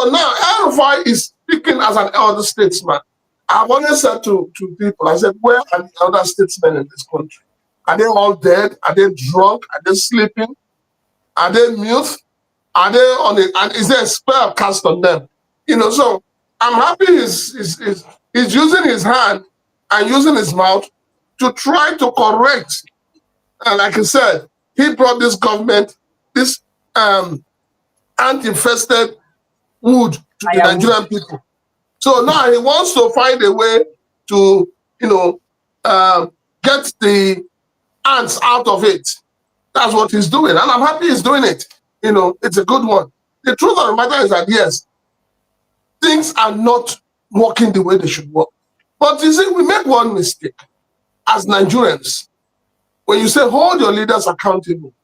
now El-Ruffai is speaking as an elder statesman. I've always said to people, I said, where are the elder statesmen in this country? Are they all dead? Are they drunk? Are they sleeping? Are they mute? Are they on it? And is there a spell cast on them? You know, so I'm happy he's using his hand and using his mouth to try to correct. And like I said, he brought this government, this ant-infested wood to the Nigerian people. So now he wants to find a way to, you know, get the ants out of it. That's what he's doing. And I'm happy he's doing it. You know, it's a good one. The truth of the matter is that, yes, things are not working the way they should work. But you see, we make one mistake as Nigerians. When you say, hold your leaders accountable,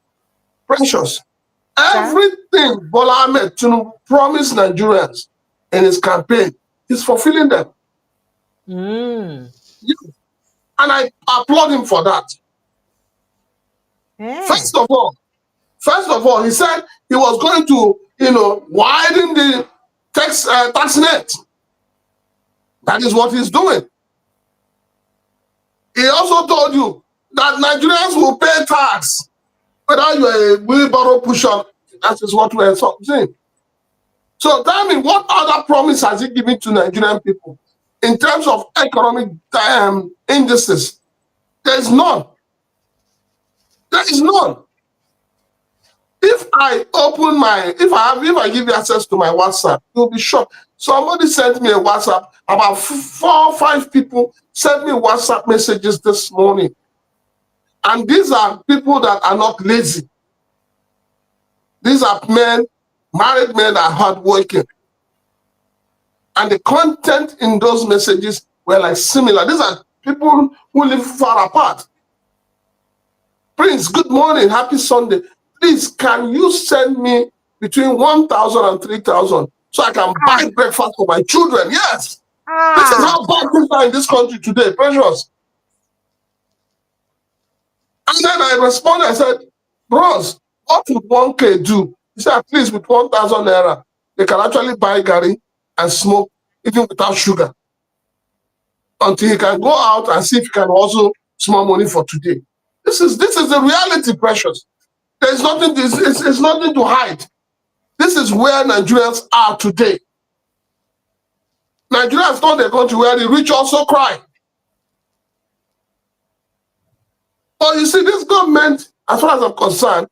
precious, everything Bola Ahmed Tinubu promised Nigerians in his campaign, he's fulfilling them. Yeah. And I applaud him for that. First of all, he said he was going to, you know, widen the tax net. That is what he's doing. He also told you that Nigerians will pay tax, whether you're a wheelbarrow pusher. That is what we're saying. So tell me, what other promise has he given to Nigerian people in terms of economic indices? There is none. There is none. If I open if I give you access to my WhatsApp, you'll be shocked. Somebody sent me a WhatsApp. About 4 or 5 people sent me WhatsApp messages this morning. And these are people that are not lazy. These are men, married men that are hardworking. And the content in those messages were like similar. These are people who live far apart. Prince, good morning, happy Sunday. Please, can you send me between 1,000 and 3,000 so I can buy breakfast for my children? Yes. This is how bad things are in this country today, precious. And then I responded, I said, bros, what would 1K do? He said, please, with 1,000 naira, they can actually buy gari and smoke, even without sugar, until he can go out and see if he can also small money for today. This is the reality, precious. There's nothing, it's nothing to hide. This is where Nigerians are today. Nigeria is not a country where the rich also cry. But you see, this government, as far as I'm concerned,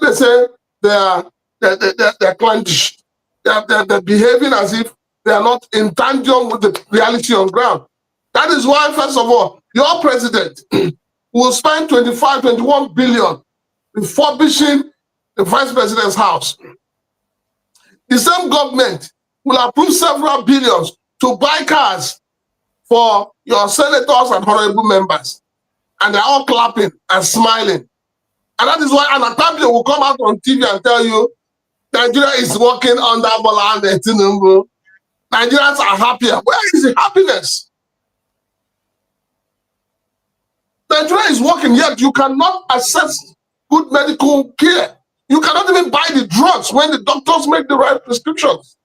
they say they're clannish. They're behaving as if they are not in tandem with the reality on ground. That is why, first of all, your president will spend 25, 21 billion refurbishing the vice president's house. The same government will approve several billions to buy cars for your senators and honorable members. And they're all clapping and smiling. And that is why Anatabio will come out on TV and tell you, Nigeria is working under Bola and Tinubu. Nigerians are happier. Where is the happiness? Nigeria is working, yet you cannot access good medical care. You cannot even buy the drugs when the doctors make the right prescriptions.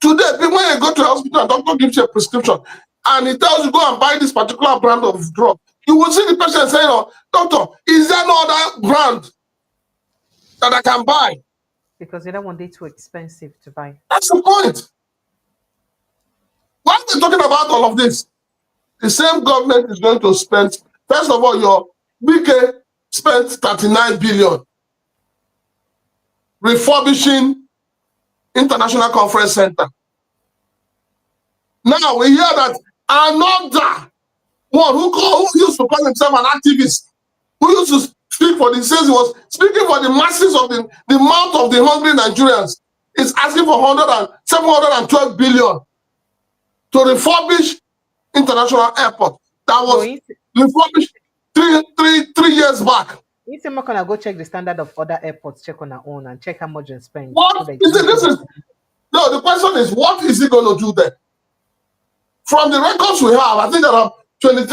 Today, when you go to the hospital, a doctor gives you a prescription and he tells you go and buy this particular brand of drug. You will see the patient saying, oh, doctor, is there no other brand that I can buy? Because they don't want it too expensive to buy. That's the point. Why are they talking about all of this? The same government is going to spend, first of all, your BK spent 39 billion refurbishing International Conference Center. Now we hear that another one who used to call himself an activist, who used to speak for the, says he was speaking for the masses of the mouth of the hungry Nigerians, is asking for 712 billion to refurbish International Airport. That was refurbished three years back. If you're not gonna go check the standard of other airports, check on our own and check how much you spend. What no, the question is, what is he going to do there? From the records we have, I think there are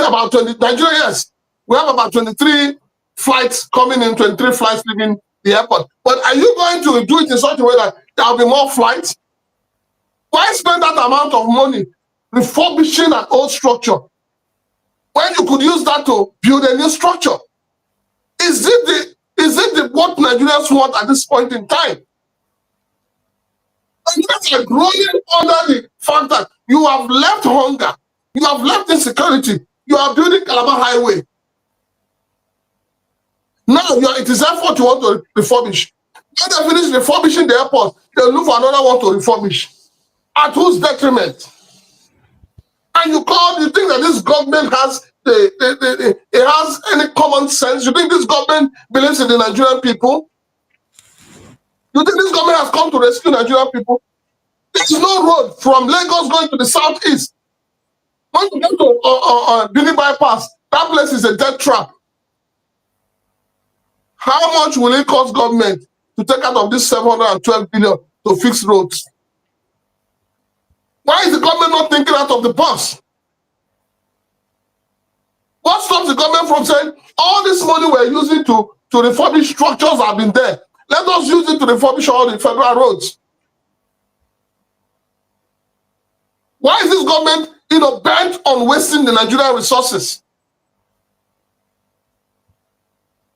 about 20 Nigerians. We have about 23 flights coming in, 23 flights leaving the airport. But are you going to do it in such a way that there will be more flights? Why spend that amount of money refurbishing an old structure when you could use that to build a new structure? Is it what Nigerians want at this point in time? Nigerians are growing under the fact that you have left hunger, you have left insecurity, you are building Calabar Highway. Now it is effort you want to refurbish. When they finish refurbishing the airport, they'll look for another one to refurbish. At whose detriment? And you think that this government has it has any common sense? You think this government believes in the Nigerian people? You think this government has come to rescue Nigerian people? There's no road from Lagos going to the southeast. When you get to Benue bypass, that place is a death trap. How much will it cost government to take out of this 712 billion to fix roads? Why is the government not thinking out of the box? What stops the government from saying, all this money we're using to refurbish structures have been there. Let us use it to refurbish all the federal roads. Why is this government, bent on wasting the Nigerian resources.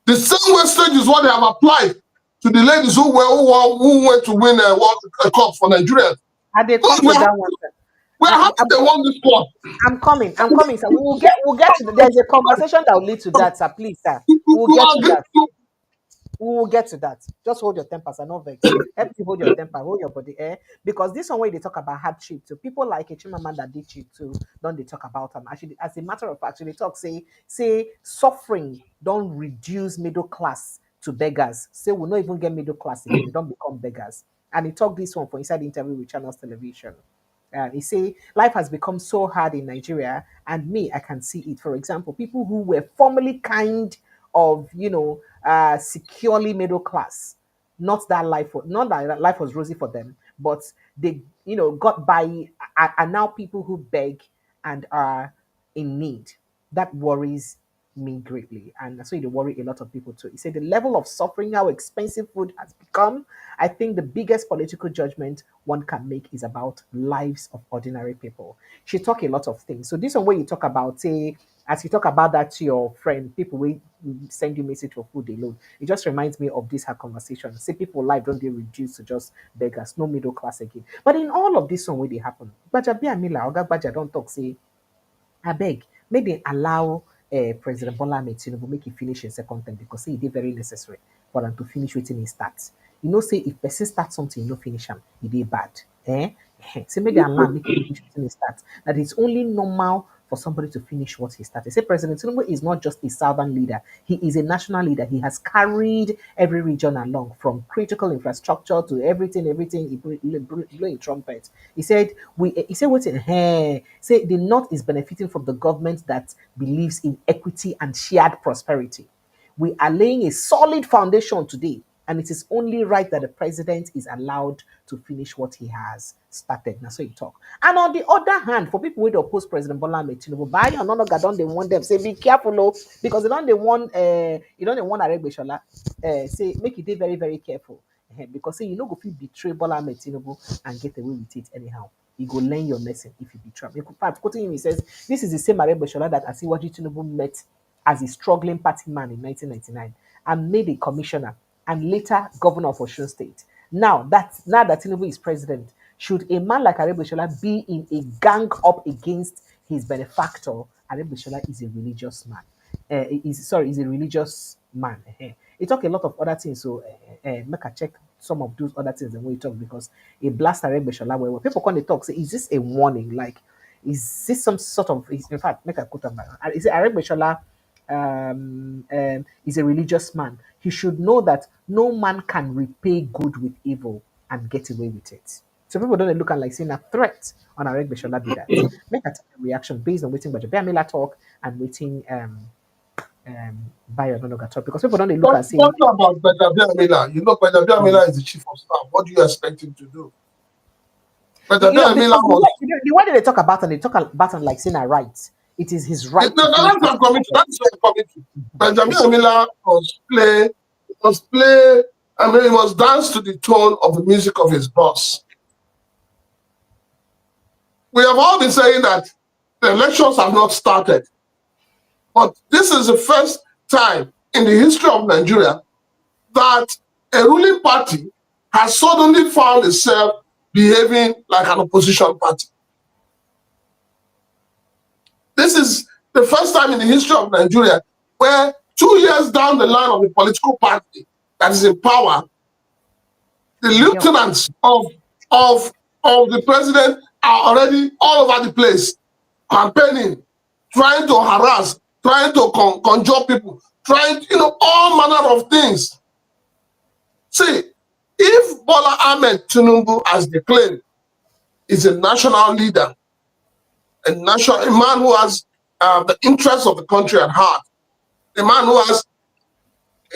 The same wastage is what they have applied to the ladies who went to win a World Cup for Nigeria. And they come to that one. We're happy they won this sport. I'm coming, sir. We'll get to there's a conversation that will lead to that, sir. Please, sir. We'll get to that. We will get to that. Just hold your temper, sir. No vex. Help you hold your temper, hold your body air. Because this one way they talk about hardship too. People like Chiomanda did cheat too. Don't they talk about them? Actually, as a matter of fact, they talk say suffering don't reduce middle class to beggars. Say we'll not even get middle class again. They don't become beggars. And he talked this one for inside the interview with Channels Television. And he say life has become so hard in Nigeria, and me, I can see it. For example, people who were formerly kind of, securely middle class, not that life was rosy for them, but they, got by, are now people who beg and are in need. That worries me greatly, and so it worry a lot of people too. He said the level of suffering, how expensive food has become. I think the biggest political judgment one can make is about lives of ordinary people. She talk a lot of things. So this one where you talk about, say, as you talk about that to your friend, people will send you message for food alone. It just reminds me of this her conversation. Say people life don't they reduce to just beggars, no middle class again. But in all of this one where they happen, Baja Biamila, Oga Baja don't talk say I beg, make they allow President Bola Ahmed Tinubu make he finish in second term because say it very necessary for them to finish waiting he starts. You know, say if person start something, you no finish him, it be bad. Eh? Say make they allow make he finish waiting he starts. That it's only normal for somebody to finish what he started. Say President Tinubu is not just a southern leader; he is a national leader. He has carried every region along, from critical infrastructure to everything. He blowing trumpet. He said what's in here. Say the North is benefiting from the government that believes in equity and shared prosperity. We are laying a solid foundation today, and it is only right that the president is allowed to finish what he has started. Now, so you talk. And on the other hand, for people who oppose President Bola Ahmed Tinubu, by and none of don't they want them say be careful, oh, because they don't they want Aregbesola say make it very very careful. Because say you know go fit betray Bola Ahmed Tinubu and get away with it anyhow. You go learn your lesson if you betray. In fact, quoting him, he says, this is the same Aregbesola that Asiwaju Tinubu met as a struggling party man in 1999 and made a commissioner and later governor of Osun State. Now that Tinubu is president, should a man like Aregbesola be in a gang up against his benefactor? Aregbesola is a religious man. Is a religious man. He talk a lot of other things, so make a check some of those other things and when you talk because a blast Aregbesola where people come they talk say is this a warning? Like is this some sort of in fact make a quote about is it Aregbesola is a religious man. He should know that no man can repay good with evil and get away with it. So people don't look at like saying a threat on a Beshola be that. Make a reaction based on waiting Baja Miller talk and waiting Bayo Nonoga talk because people don't look and say talking about Baja Miller. You know Baja Miller is the chief of staff. What do you expect him to do? Baja Miller the way they talk about and they talk about and like saying a right. It is his right. No, that's what I'm coming to. That's what I'm coming to. Benjamin Miller must play, I mean, he must dance to the tone of the music of his boss. We have all been saying that the elections have not started. But this is the first time in the history of Nigeria that a ruling party has suddenly found itself behaving like an opposition party. This is the first time in the history of Nigeria where 2 years down the line of the political party that is in power, the lieutenants of the president are already all over the place, campaigning, trying to harass, trying to conjure people, trying, all manner of things. See, if Bola Ahmed Tinubu, as they claim, is a national leader, a man who has the interests of the country at heart, a man who has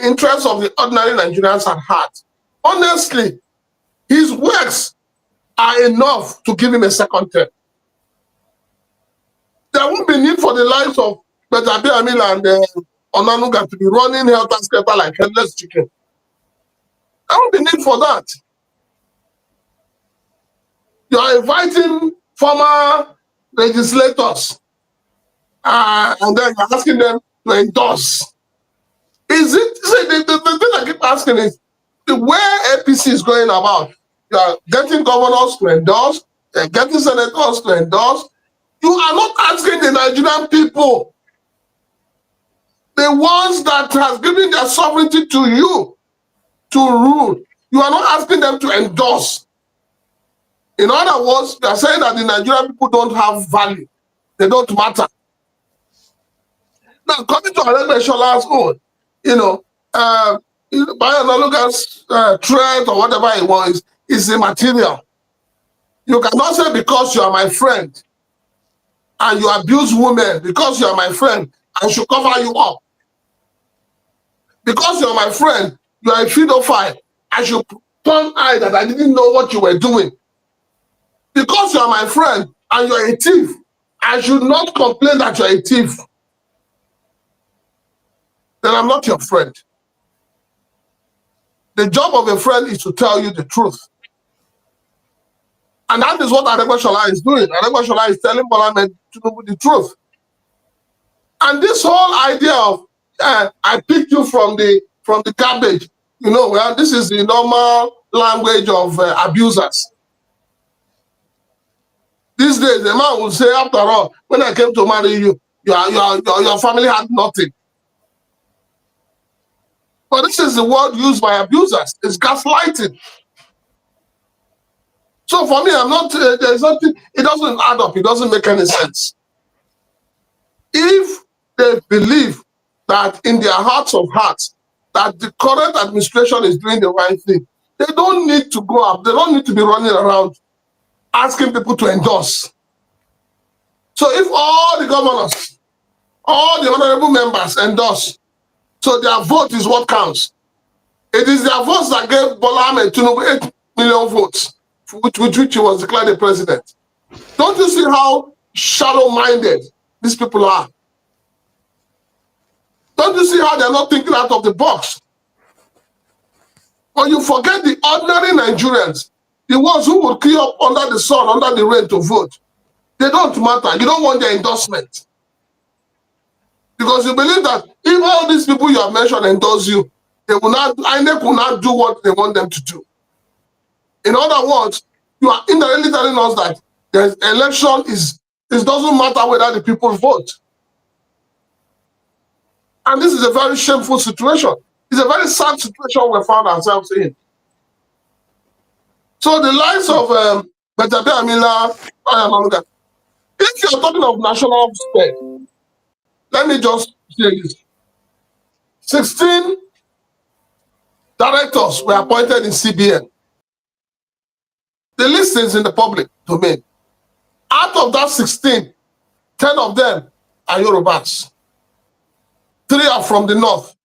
interests of the ordinary Nigerians at heart. Honestly, his works are enough to give him a second term. There won't be need for the likes of Betabi Amila and Onanuga to be running helter-skelter like headless chicken. There won't be need for that. You are inviting former legislators, and then you're asking them to endorse. Is it, the thing I keep asking is, the way APC is going about, you are getting governors to endorse, getting senators to endorse. You are not asking the Nigerian people, the ones that has given their sovereignty to you to rule. You are not asking them to endorse. In other words, you are saying that the Nigerian people don't have value. They don't matter. Now, coming to Anambra Shola's own, by analogous threat or whatever it was, is immaterial. You cannot say because you are my friend and you abuse women, because you are my friend, I should cover you up. Because you are my friend, you are a pedophile, I should turn eye that I didn't know what you were doing. Because you are my friend and you are a thief, I should not complain that you are a thief. Then I'm not your friend. The job of a friend is to tell you the truth. And that is what Anambra Shola is doing. Anambra Shola is telling Bola Tinubu the truth. And this whole idea of I picked you from the garbage, well, this is the normal language of abusers. These days, the man will say, after all, when I came to marry you, your family had nothing. But this is the word used by abusers. It's gaslighting. So for me, I'm not, there's nothing, it doesn't add up. It doesn't make any sense. If they believe that in their hearts of hearts, that the current administration is doing the right thing, they don't need to go up. They don't need to be running around asking people to endorse. So if all the governors, all the honorable members endorse, so their vote is what counts. It is their votes that gave Bola Ahmed Tinubu 8 million votes, with which he was declared the president. Don't you see how shallow-minded these people are? Don't you see how they're not thinking out of the box? But you forget the ordinary Nigerians, the ones who would queue up under the sun, under the rain to vote. They don't matter. You don't want their endorsement. Because you believe that if all these people you have mentioned endorse you, they will not, INEC will not do what they want them to do. In other words, you are indirectly telling us that the election it doesn't matter whether the people vote. And this is a very shameful situation. It's a very sad situation we found ourselves in. So the likes of Betrayal, if you're talking of national spread, let me just say this. 16 directors were appointed in CBN. The list is in the public domain. Out of that 16, 10 of them are Yorubas. 3 are from the north.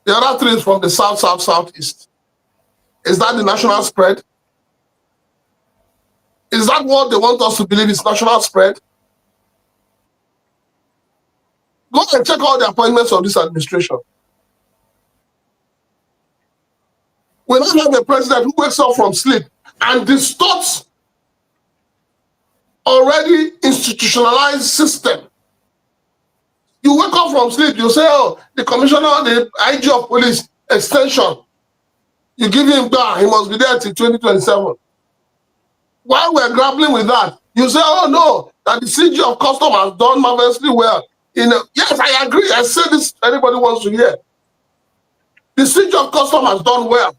The other 3 is from the south, southeast. Is that the national spread? Is that what they want us to believe is national spread? Go and check all the appointments of this administration. We now have a president who wakes up from sleep and distorts already institutionalized system. You wake up from sleep, you say, oh, the commissioner, the IG of police extension, you give him back, he must be there till 2027. While we're grappling with that, you say, oh no, that the CG of custom has done marvelously well. Yes, I agree. I say this, anybody wants to hear. The CG of custom has done well.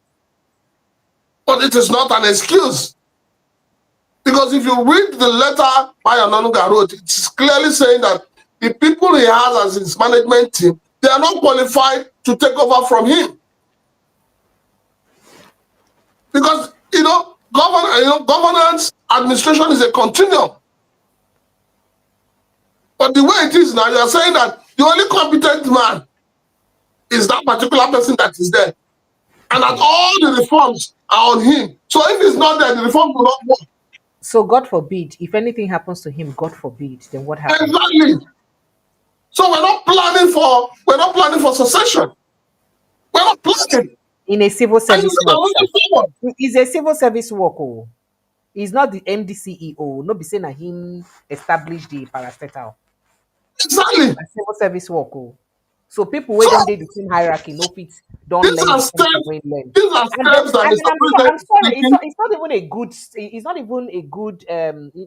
But it is not an excuse. Because if you read the letter Maya Nanuga wrote, it's clearly saying that the people he has as his management team, they are not qualified to take over from him. Because, governance, administration is a continuum. But the way it is now, you are saying that the only competent man is that particular person that is there. And that all the reforms are on him. So if he's not there, the reforms will not work. So God forbid, if anything happens to him, God forbid, then what happens? Exactly. So we're not planning for secession. We're not planning. In a civil service work. It's a civil service work. Oh. He's not the MD CEO. No be saying that him established the parastatal. Exactly. Na civil service work. Oh. So people where So don't do the same hierarchy, no fit don't these learn are the same thing steps, when learn. these are steps that And then Mr. I'm President is sorry, taking. it's not even a good it's not even a good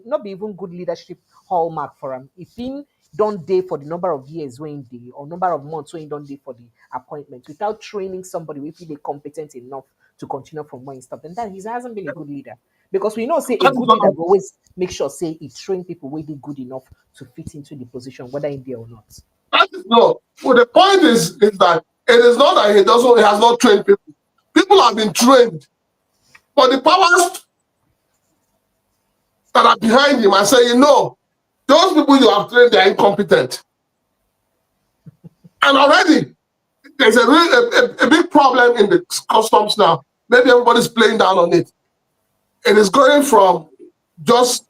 not be even good leadership hallmark for him. If him don't day for the number of years when day or number of months when don't day for the appointment without training somebody if they competent enough to continue from where he stopped, then that he hasn't been a good leader. Because we know say a That is good what leader will always make sure say he train people where they good enough to fit into the position, whether in there or not. that is not. Well, the point is that it is not that he has not trained people. People have been trained, but the powers that are behind him are saying, no, those people you have trained, they are incompetent. And already there's a big problem in the customs now. Maybe everybody's playing down on it. It is going from just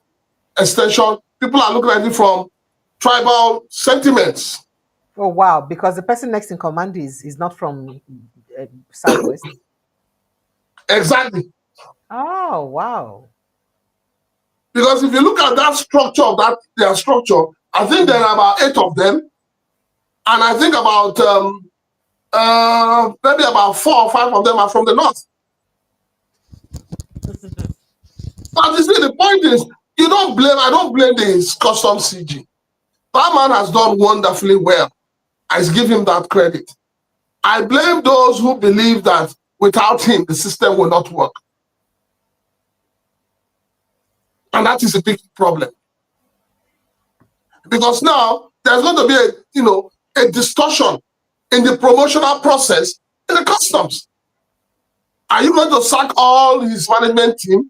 extension. People are looking at it from tribal sentiments. Oh wow! Because the person next in command is not from Southwest. Exactly. Oh wow! Because if you look at that structure of that their structure, I think there Mm. are about 8 of them, and I think about maybe about 4 or 5 of them are from the north. But you see, the point is, I don't blame the custom CG. That man has done wonderfully well. I give him that credit. I blame those who believe that without him, the system will not work. And that is a big problem. Because now there's going to be a distortion in the promotional process in the customs. Are you going to sack all his management team?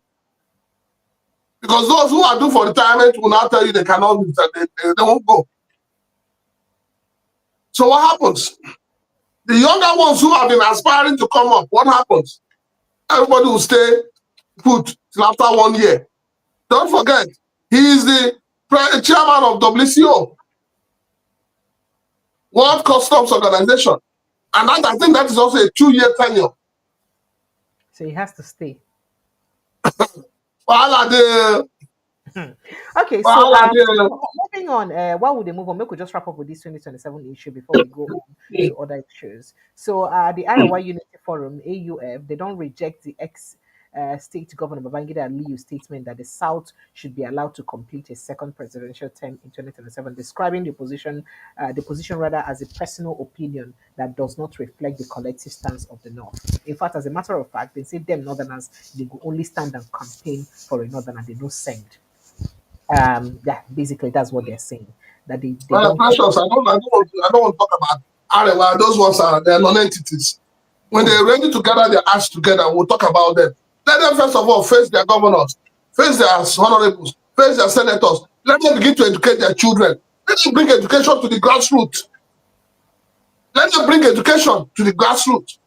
Because those who are due for retirement will now tell you they cannot, they won't go. So what happens? The younger ones who have been aspiring to come up, what happens? Everybody will stay put till after 1 year. Don't forget, he is the chairman of WCO, World Customs Organization. And I think that is also a 2-year tenure. So he has to stay. Wahala dey, Okay, so wahala dey. moving on, why would they move on? Maybe we just wrap up with this 2027 issue before we go on to other issues. So the Iowa Unity Forum, AUF, they don't reject the ex state governor Babangida Aliyu statement that the South should be allowed to complete a second presidential term in 2027, describing the position rather as a personal opinion that does not reflect the collective stance of the North. In fact, as a matter of fact, they say them Northerners they go only stand and campaign for a Northerner, they don't send. Yeah, basically that's what they're saying. That they Well, don't precious, I don't want to talk about Arewa. Those ones are they're non-entities. When mm, they're ready to gather their acts together, we'll talk about them. Let them first of all face their governors, face their honorables, face their senators. Let them begin to educate their children. Let them bring education to the grassroots. Let them bring education to the grassroots.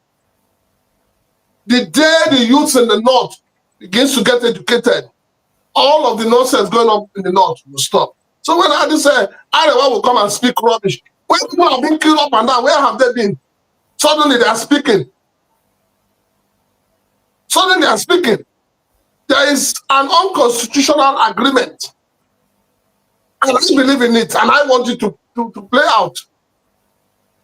The day the youths in the north begins to get educated, all of the nonsense going on in the north will stop. So when I say Arewa will come and speak rubbish, when people have been killed up and down, where have they been? Suddenly they are speaking. Suddenly they are speaking. There is an unconstitutional agreement, and I believe in it, and I want it to play out.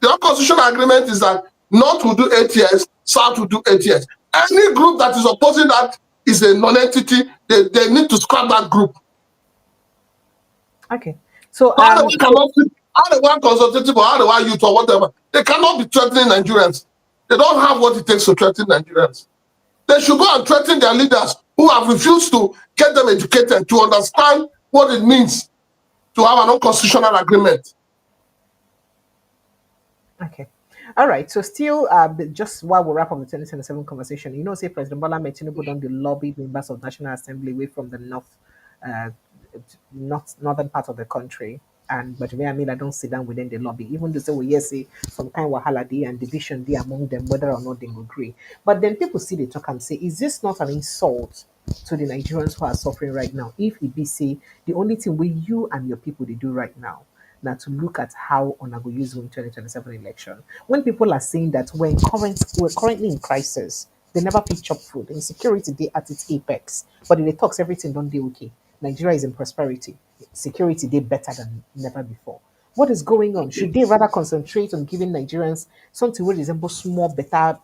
The unconstitutional agreement is that North will do 8 years, South will do 8 years. Any group that is opposing that is a non-entity. They need to scrap that group. okay. So So Arewa cannot, Arewa consultative or Arewa youth or whatever, they cannot be threatening Nigerians. They don't have what it takes to threaten Nigerians. They should go and threaten their leaders who have refused to get them educated to understand what it means to have an unconstitutional agreement. okay. All right. So still, just while we wrap up the 2027 conversation, say President Bola Ahmed Tinubu done the lobby members of National Assembly away from the north, uh, northern part of the country. And but I mean, I don't sit down within the lobby, even though say we yes say some kind of wahala dey and division dey among them, whether or not they will agree. But then people see the talk and say, is this not an insult to the Nigerians who are suffering right now? If it be say the only thing we you and your people they do right now to look at how on go use in 2027 election. When people are saying that we're currently in crisis, They never fit chop food. Insecurity they at its apex. But in the talks, everything don't do okay. Nigeria is in prosperity. Security they better than never before. What is going on? Should they rather concentrate on giving Nigerians something where resemble small, better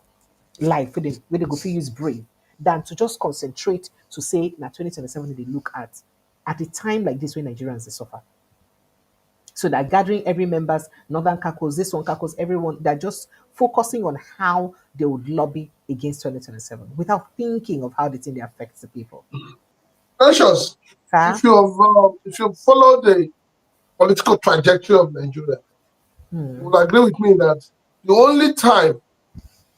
life where they go fit use brain than to just concentrate to say now 2027 they look at a time like this when Nigerians they suffer. So they're gathering every members, Northern Caucus, this one Caucus, everyone. They're just focusing on how they would lobby against 2027 without thinking of how the thing they affects the people. Precious, Sir? if you follow the political trajectory of Nigeria, you will agree with me that the only time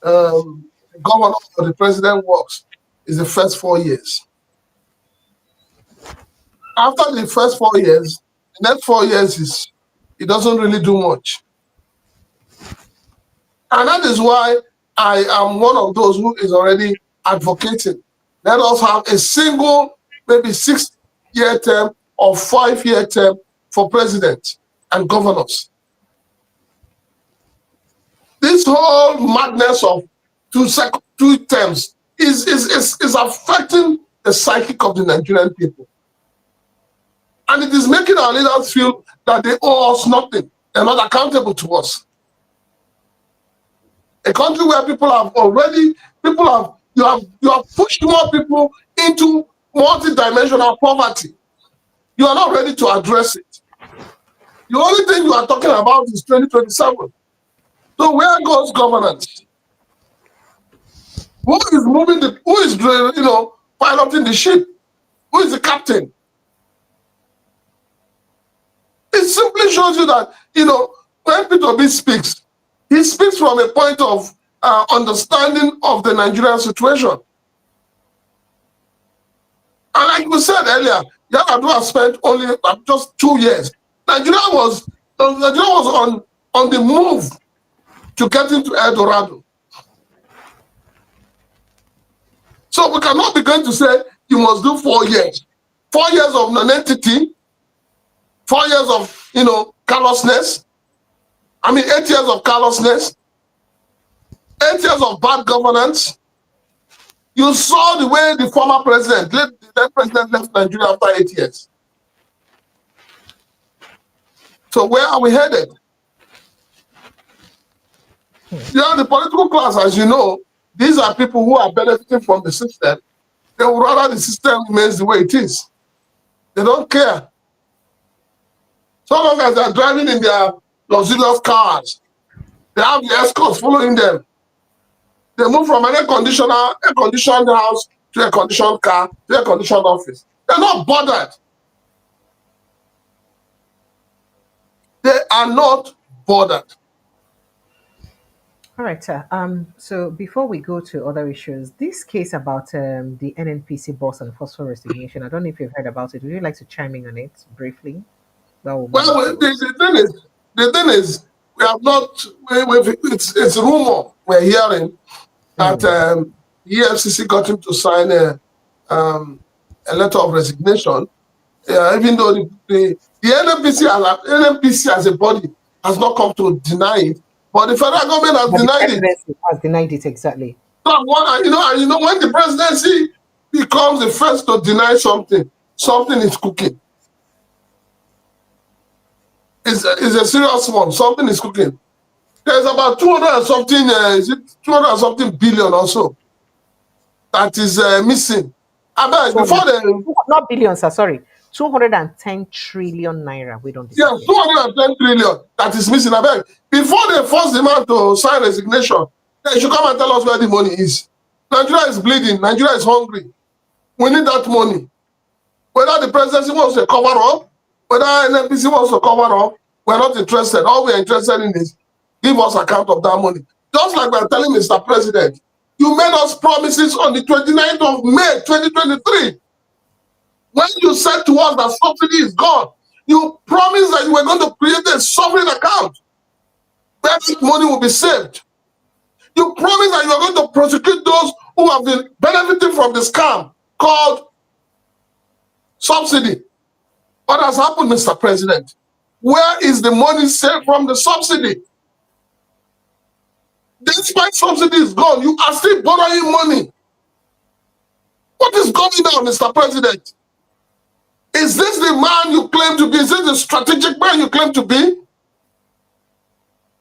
the governor or the president works is the first 4 years. After the first 4 years, the next 4 years it doesn't really do much. And that is why I am one of those who is already advocating. Let us have a single, maybe 6-year term or 5-year term for president and governors. This whole madness of two terms is affecting the psychic of the Nigerian people. And it is making our leaders feel that they owe us nothing. They're not accountable to us. A country where you have pushed more people into multidimensional poverty. You are not ready to address it. The only thing you are talking about is 2027. So where goes governance? Who is piloting the ship? Who is the captain? It simply shows you that, when Peter Obi speaks, he speaks from a point of understanding of the Nigerian situation. And like we said earlier, Yar'Adua spent only just 2 years. Nigeria was on the move to get into El Dorado. So we cannot be going to say you must do 4 years. 4 years of non-entity, 4 years of callousness. 8 years of callousness, 8 years of bad governance. You saw the way the former president, the president left Nigeria after 8 years. So where are we headed? The political class, as you know, these are people who are benefiting from the system. They would rather the system remains the way it is. They don't care. So long as they're driving in their luxurious cars, they have the escorts following them. They move from an air-conditioned house to a conditioned car to a conditioned office. They're not bothered. They are not bothered. All right, sir. So before we go to other issues, this case about the NNPC boss and forceful resignation, I don't know if you've heard about it. Would you like to chime in on it briefly? Well, the thing is, we have not. It's rumor we're hearing that EFCC got him to sign a letter of resignation, even though the NNPC as a body has not come to deny it, but the federal government has denied it. Has denied it, exactly. So when the presidency becomes the first to deny something, something is cooking. It's a serious one. Something is cooking. There's about 200 and something billion or so that is missing. Not billions, sir, sorry. 210 trillion naira. We don't. Yes, 210 trillion that is missing. Before they force the man to sign resignation, they should come and tell us where the money is. Nigeria is bleeding. Nigeria is hungry. We need that money. Whether the presidency wants to cover up, whether NNPC wants to cover up, we're not interested. All we're interested in is give us account of that money. Just like we're telling Mr. President, you made us promises on the 29th of May 2023. When you said to us that subsidy is gone, you promised that you were going to create a sovereign account where that money will be saved. You promised that you are going to prosecute those who have been benefiting from the scam called subsidy. What has happened, Mr. President? Where is the money saved from the subsidy? Despite subsidy is gone, you are still borrowing money. What is going on, Mr. President? Is this the man you claim to be? Is this the strategic man you claim to be?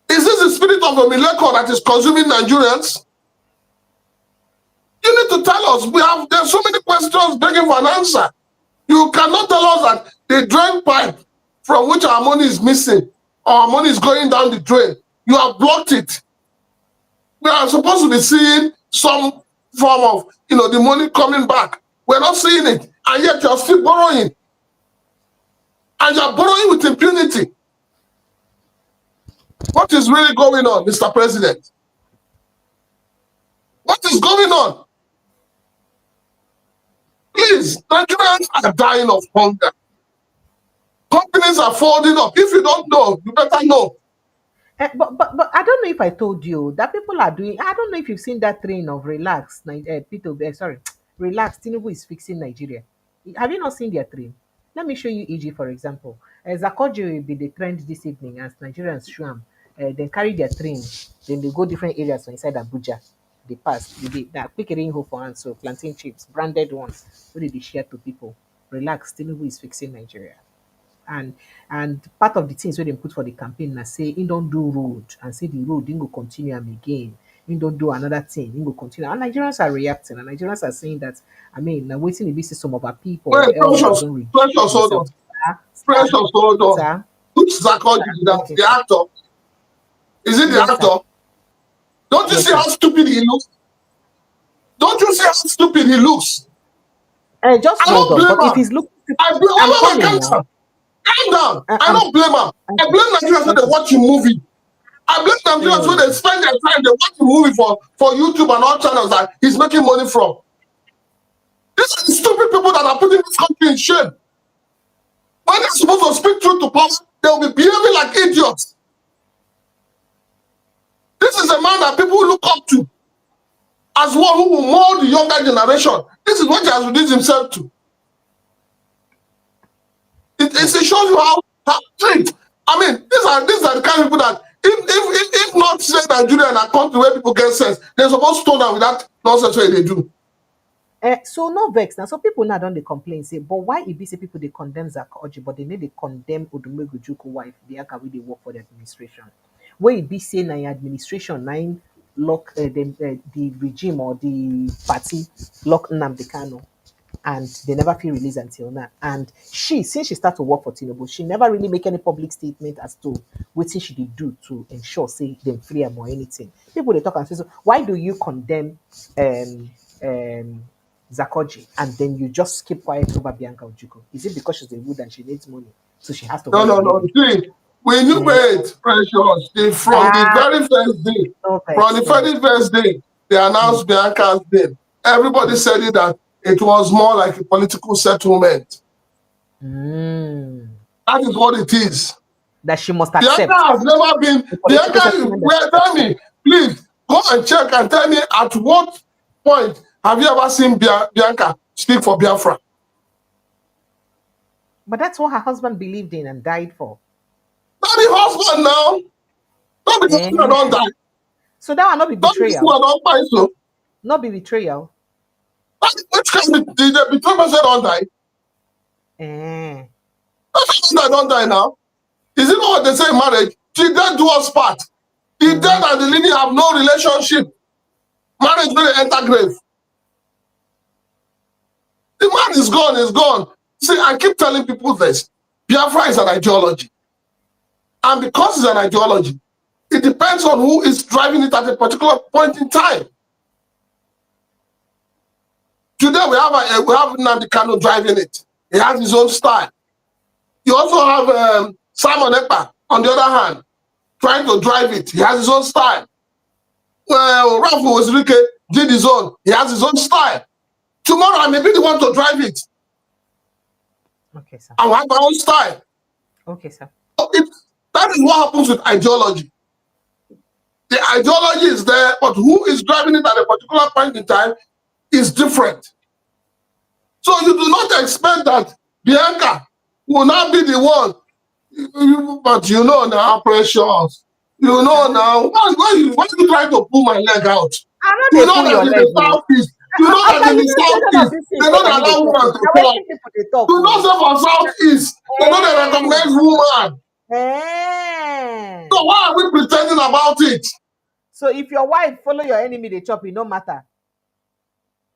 Is this the spirit of a miracle that is consuming Nigerians? You need to tell us. There's so many questions begging for an answer. You cannot tell us that the drain pipe from which our money is missing, or our money is going down the drain, you have blocked it. We are supposed to be seeing some form of, the money coming back. We're not seeing it, and yet you're still borrowing. And you're borrowing with impunity. What is really going on, Mr. President? What is going on? Please, Nigerians are dying of hunger. Companies are folding up. If you don't know, you better know. But I don't know if I told you that people are doing. I don't know if you've seen that train of relax. Peter, relax. Tinubu is fixing Nigeria. Have you not seen their train? Let me show you EG for example. Zakoji will be the trend this evening as Nigerians swam. They carry their train. Then they go different areas inside Abuja. They pass. They that quick rain for and so plantain chips, branded ones. What did they share to people? Relax. Tinubu is fixing Nigeria. And part of the things wey dem put for the campaign na say im don do road and say the road im go continue am again, im don do another thing, im go continue, and Nigerians are reacting, and Nigerians are saying that, I mean, na wetin e be say some of our people or Wait, elders don reduce hold on. themselves. Precious, hold on. Sir, Who's Zakoji? okay, The actor? Is it the yes, sir. actor? Don't you Yes, see sir. how stupid he looks? Don't you see how stupid he looks? Just I hold don't on, blame but if him. he's looking, I blame. I'm Wait, coming calm now. down. Calm down. I I'm don't blame him. I okay. blame Nigerians when they Okay. watch a movie. I blame Nigerians when they spend their time, they watch a movie for YouTube and all channels that he's making money from. These are the stupid people that are putting this country in shame. When they're supposed to speak truth to power, they'll be behaving like idiots. This is a man that people look up to as one who will mold the younger generation. This is what he has reduced himself to. It shows you how strict. I mean, these are the kind of people that if not say Nigeria and a country where people get sense, they're supposed to stone down with that nonsense way they do. So no vex now. So people now don't they complain say, but why it be say people they condemn Zakoji, but they need they condemn Odumegu Juku wife, the Aka they work for the administration. Where it be say na administration nine lock the regime or the party lock Nnamdi Kanu, and they never feel released until now. And since she started to work for Tinubu, she never really make any public statement as to what she did do to ensure say them free or anything. People they talk and say, so why do you condemn um um Zakoji and then you just keep quiet over Bianca Ojukwu? Is it because she's a wood and she needs money, so she has to No, hide no, the no. money? See, we knew it, Precious. From the Ah, very first day, no from the vex, very first day, they announced Bianca's name. Everybody said it that it was more like a political settlement. That is what it is. that she must Bianca accept has never been. the political Bianca, settlement well, tell me, please go and check and tell me at what point have you ever seen Bianca speak for Biafra? but that's what her husband believed in and died for. Not the husband now. Not the husband don't die. So that will not be Not this betrayal. one don't die so. Not be betrayal. Which kind of the betrayal person don't die? That don't die now. Is it not what they say in marriage? The dead do us part. The dead and the living have no relationship. Marriage will enter grave. The man is gone, is gone. See, I keep telling people this. Biafra is an ideology. And because it's an ideology, it depends on who is driving it at a particular point in time. Today we have Nnamdi Kanu driving it. He has his own style. You also have Simon Ekpa, on the other hand, trying to drive it. He has his own style. Well, Rafu Ozrike did his own. He has his own style. Tomorrow I may be the one to drive it. Okay, sir. I will have my own style. Okay, sir. That is what happens with ideology. The ideology is there, but who is driving it at a particular point in time is different. So you do not expect that Bianca will not be the one. But you know now, Precious, You know now, why you try to pull my leg out? I'm not You dey know pull that your in leg the o. southeast, you know that Oga, in you the know say none of southeast, dis things they wey don't na me dey allow talk women o. to Na talk. wetin pipu dey talk You know, o. say for southeast, they don't Eh, recognize woman. eh. So why are we pretending about it? So if your wife follow your enemy dey chop, e no matter.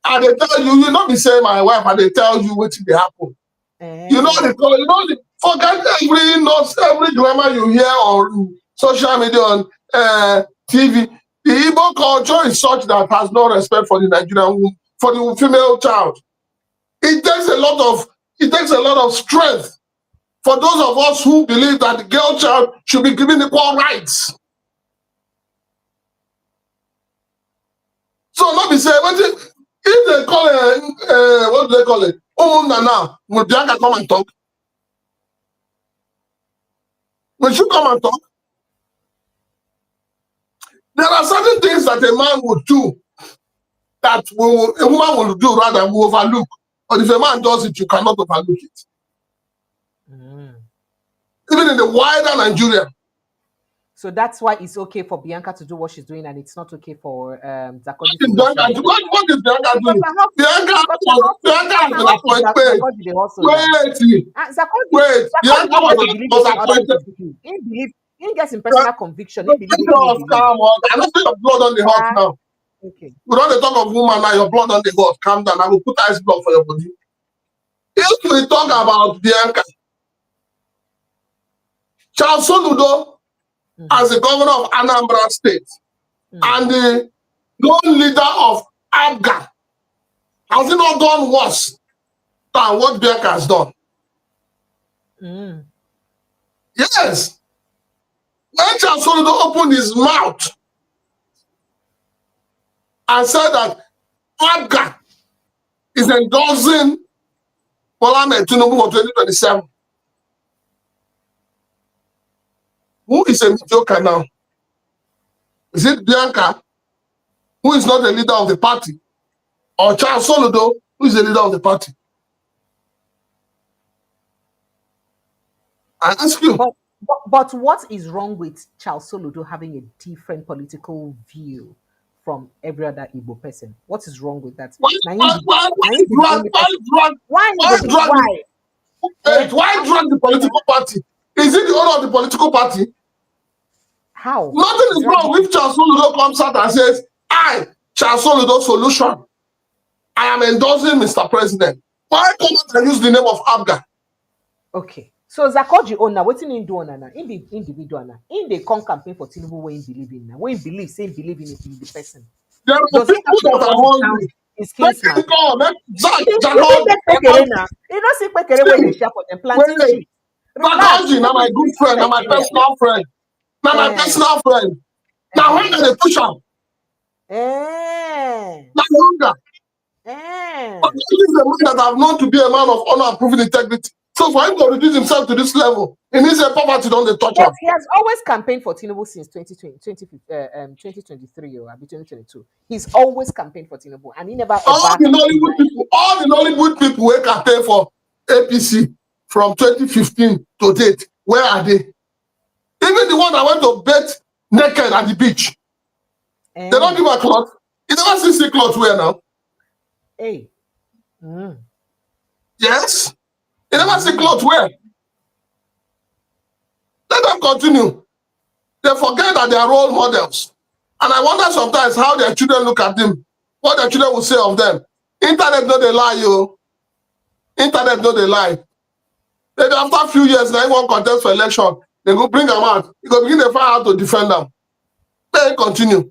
And they tell you, you not be saying my wife, and they tell you what they happen. You know Eh. the color, you know the forget every not every grammar you hear on social media on TV. The Igbo culture is such that has no respect for the Nigerian woman, for the female child. It takes a lot of strength for those of us who believe that the girl child should be given equal rights. So not be saying if they call it what do they call it? Nana, will Bianca come and talk? Will she come and talk? There are certain things that a man would do that a woman will do rather than overlook. But if a man does it, you cannot overlook it. Mm. Even in the wider Nigeria. So that's why it's okay for Bianca to do what she's doing, and it's not okay for Zakoji to what she's doing. What is Bianca Because doing? her hustle, Bianca has been because appointed. Zakoji the hustle now. Wait, And Zakoji Bianca ain't get to believe was wetin other appointed. people believe. He gets in personal conviction. He believe wetin he Calm believe. on. I don't see your blood on the hot Ah, now. okay. We don't talk of woman now, your blood on the hot. Calm down. I will put ice block for your body. If we talk about Bianca, Charles Soludo as the governor of Anambra State and the known leader of ABGA, has he not done worse than what Bianca has done? Mm. Yes. When Charles Soludo opened his mouth and said that ABGA is endorsing Bola Ahmed Tinubu for 2027, who is a mediocre now? Is it Bianca, who is not the leader of the party, or Charles Soludo, who is the leader of the party? I ask you. But what is wrong with Charles Soludo having a different political view from every other Igbo person? What is wrong with that? Why Naim be the only person. Why he go be why? drag the political party? Is it the owner of the political party? How? Nothing is Drag wrong if Charles Soludo comes out and says, I, Charles Soludo Solution, I am endorsing Mr. President. Why come out and use the name of ABGA? Okay. So Zakoji owner, wetin him do now? Him be individual now. Him dey come campaign for Tinubu wey him believe in now. Wey him believe, say him believe in the person. There are Does he have people to that come are out to sound hungry. his Let kinsman? him go. Let Even get Pekere now. You don't see Pekere when they share for them planting wait. shit. Relax. Zagoji, now Tinubu my is good doing friend, now my Nigeria. personal friend. Now my Eh, personal friend. Now when eh, they push am, eh, na hunger. But eh. this is a man that I've known to be a man of honor and proven integrity. So for him to reduce himself to this level, he needs a poverty don't they touch But him. he has always campaigned for Tinubu since 2023 or 2022. He's always campaigned for Tinubu and he never ever All the Nollywood people who campaign for APC from 2015 to date, where are they? Even the one that went to bet naked at the beach, they don't give a cloth. You never see cloth wear now. Hey. Mm. Yes. You never see cloth wear. Let them continue. They forget that they are role models. And I wonder sometimes how their children look at them, what their children will say of them. Internet no they lie, you. Internet no they lie. Maybe after a few years, now one contest for election, they go bring them out. You go begin to find out to defend them. Then continue.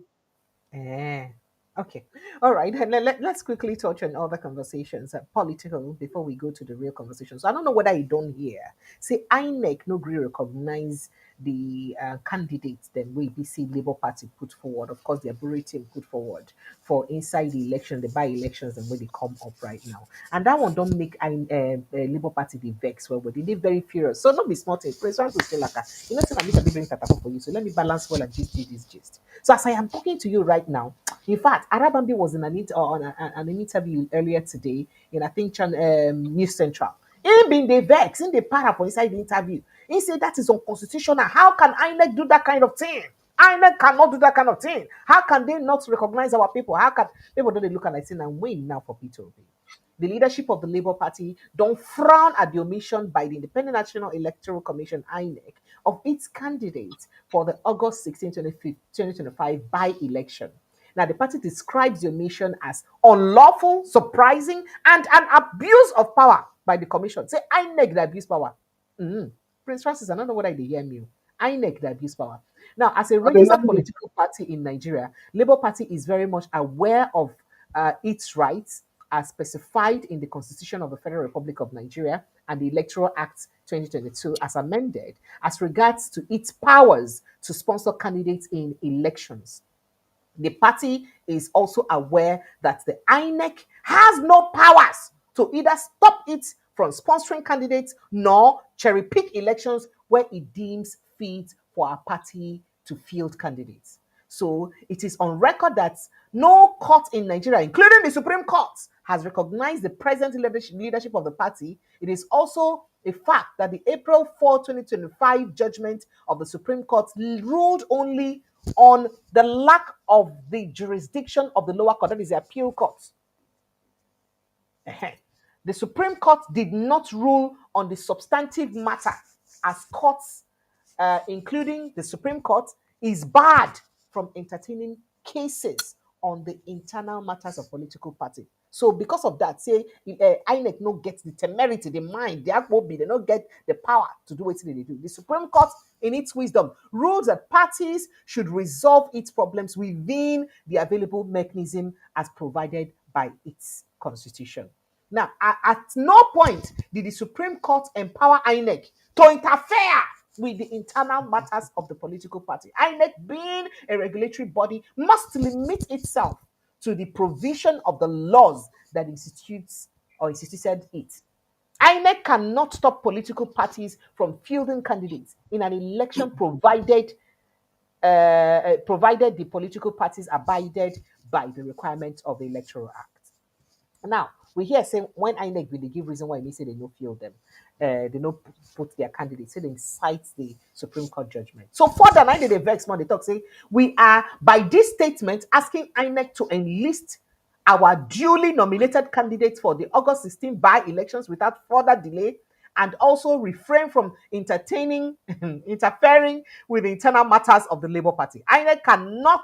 Okay. All right. Let's quickly touch on other conversations, political, before we go to the real conversation. So I don't know whether you don't hear. Say INEC no agree recognize the candidates then we BC Labour Party put forward. Of course, the Aburi team put forward for inside the election, the by-elections, and when they come up right now. And that one don't make Labour Party the vex well, but they very furious. So not be smart. President to say like, you know, say I'm be bring that for you. So let me balance well and this gist. So as I am talking to you right now, in fact, Arabambi was in an interview earlier today in I think News Central. He been the vex, in the para for inside the interview. He said that is unconstitutional. How can INEC do that kind of thing? INEC cannot do that kind of thing. How can they not recognize our people? How can people don't look at like saying and win now for Peter Obi? The leadership of the Labour Party don't frown at the omission by the Independent National Electoral Commission (INEC) of its candidates for the August 16, 2025 by-election. Now, the party describes the omission as unlawful, surprising, and an abuse of power by the commission. Say INEC that abuse power. Prince Francis, I don't know whether they hear me. INEC that abuse power. Now, as a registered political party in Nigeria, Labour Party is very much aware of its rights as specified in the Constitution of the Federal Republic of Nigeria and the Electoral Act 2022 as amended as regards to its powers to sponsor candidates in elections. The party is also aware that the INEC has no powers to either stop it from sponsoring candidates nor cherry pick elections where it deems fit for our party to field candidates. So it is on record that no court in Nigeria, including the Supreme Court, has recognized the present leadership of the party. It is also a fact that the April 4, 2025 judgment of the Supreme Court ruled only on the lack of the jurisdiction of the lower court, that is the appeal court. The Supreme Court did not rule on the substantive matter as courts, including the Supreme Court, is barred from entertaining cases on the internal matters of political party. So because of that, say INEC no get the temerity, the mind, the akwobi, they don't get the power to do what they do. The Supreme Court, in its wisdom, rules that parties should resolve its problems within the available mechanism as provided by its constitution. Now, at no point did the Supreme Court empower INEC to interfere with the internal matters of the political party. INEC, being a regulatory body, must limit itself to the provision of the laws that institutes or instituted it. INEC cannot stop political parties from fielding candidates in an election provided the political parties abided by the requirements of the Electoral Act. Now, we hear saying when INEC will give reason why they say they no field them, they no put their candidates, say they cite the Supreme Court judgment. So further, I did a vex man, they talk say we are by this statement asking INEC to enlist our duly nominated candidates for the August 16 by-elections without further delay, and also refrain from interfering with the internal matters of the Labour Party. INEC cannot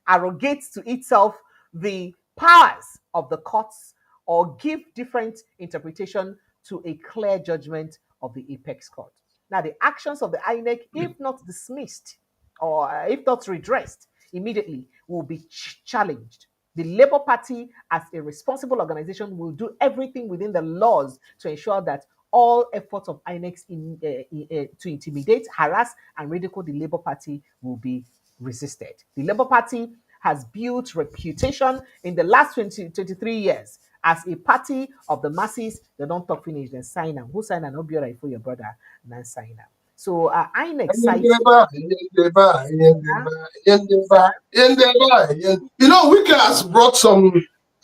arrogate to itself the powers of the courts or give different interpretation to a clear judgment of the apex court. Now, the actions of the INEC, if not dismissed or if not redressed immediately, will be challenged. The Labour Party, as a responsible organization, will do everything within the laws to ensure that all efforts of INEC to intimidate, harass, and ridicule the Labour Party will be resisted. The Labour Party has built reputation in the last 23 years as a party of the masses. They don't talk finish, then sign them. Who sign an obiora for your brother? Then sign them. So INEC cites. You know, Wiki has brought some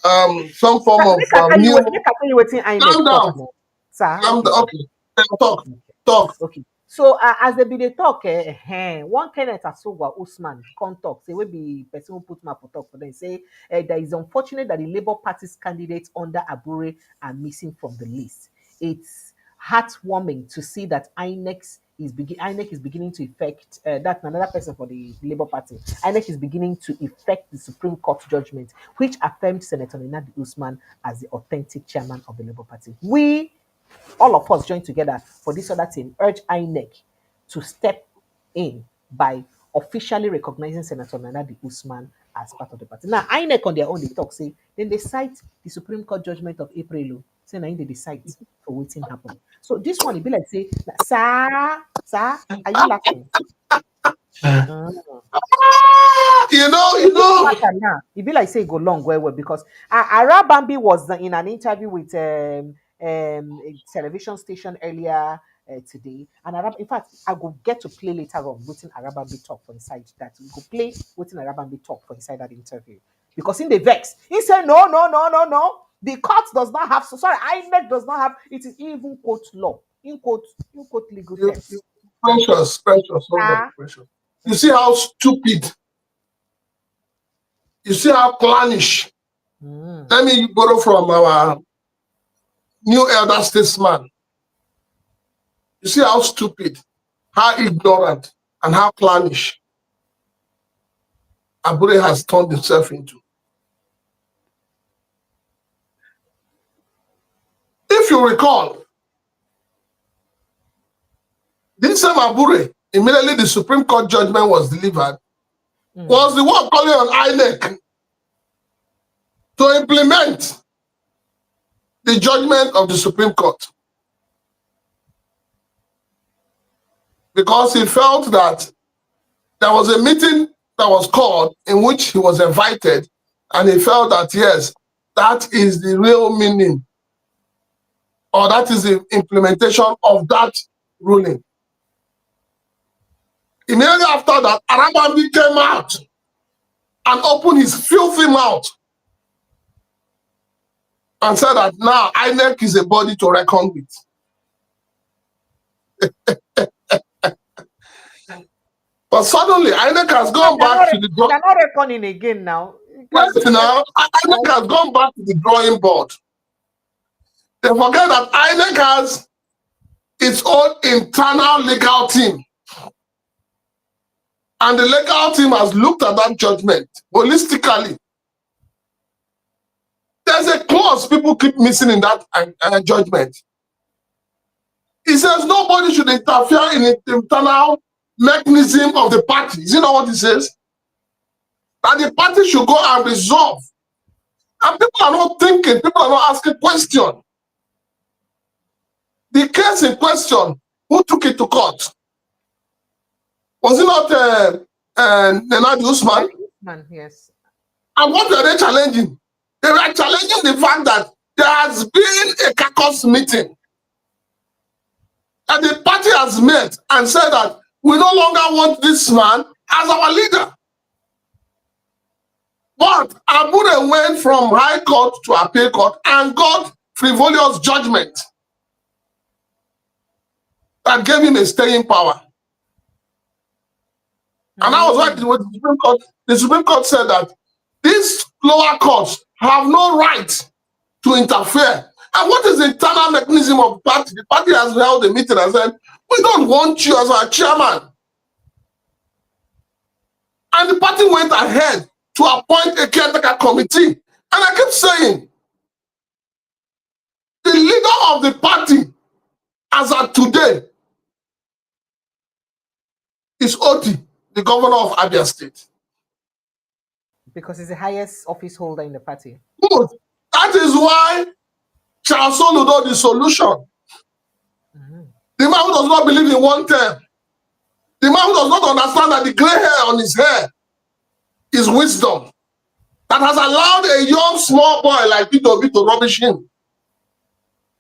form of new. Make I tell you what INEC talk now. Sir, Okay. Talk. Okay. So as they be the talk, one Kenneth Asogwa Usman come talk. Say we be person who put map for talk for them. Say that it's unfortunate that the Labour Party's candidates under Abure are missing from the list. It's heartwarming to see that INEC is beginning to effect that's another person for the Labour Party. INEC is beginning to effect the Supreme Court judgment, which affirmed Senator Nenadi Usman as the authentic chairman of the Labour Party. We all of us join together for this other thing, urge INEC to step in by officially recognizing Senator Nenadi Usman as part of the party. Now, INEC on their own, they talk, say, then they cite the Supreme Court judgment of April, say, now they decide for what's happening. So this one, it be like, say, sir, are you laughing? You know. It be like say it go long well because Arabambi was in an interview with a television station earlier today, and in fact, I will get to play later on waiting Arabambi talk for inside that. We go play waiting Arabambi talk for inside that interview because in the vex, he said no. The court does not have. So sorry, INEC does not have. It is even quote law. In quote legal terms. Precious. You see how stupid. You see how clannish. Let me borrow from our new elder statesman. You see how stupid, how ignorant, and how clannish Abure has turned himself into. If you recall, this same Abure, immediately the Supreme Court judgment was delivered, was the one calling on INEC to implement the judgment of the Supreme Court. Because he felt that there was a meeting that was called in which he was invited, and he felt that, yes, that is the real meaning, or that is the implementation of that ruling. Immediately after that, Arabambi came out and opened his filthy mouth and said that now INEC is a body to reckon with. But suddenly, INEC has gone back to the drawing board. They're not reckoning again now. Yes, now, INEC has gone back to the drawing board. They forget that INEC has its own internal legal team. And the legal team has looked at that judgment holistically. There's a clause people keep missing in that judgment. It says nobody should interfere in the internal mechanism of the party. You know what it says? That the party should go and resolve. And people are not thinking, people are not asking questions. The case in question, who took it to court? Was it not Nenadi Usman? Yes. And what were they challenging? They were challenging the fact that there has been a caucus meeting. And the party has met and said that we no longer want this man as our leader. But Abure went from High Court to Appeal Court and got frivolous judgment that gave him a staying power. And that was why the Supreme Court said that these lower courts have no right to interfere. And what is the internal mechanism of the party? The party has held a meeting and said, we don't want you as our chairman. And the party went ahead to appoint a caretaker committee. And I keep saying, the leader of the party, as of today, is Oti, the governor of Abia State. Because he's the highest office holder in the party. Good. That is why Charles Soludo, the solution. The man who does not believe in one term. The man who does not understand that the gray hair on his hair is wisdom. That has allowed a young small boy like Peter Obi to rubbish him.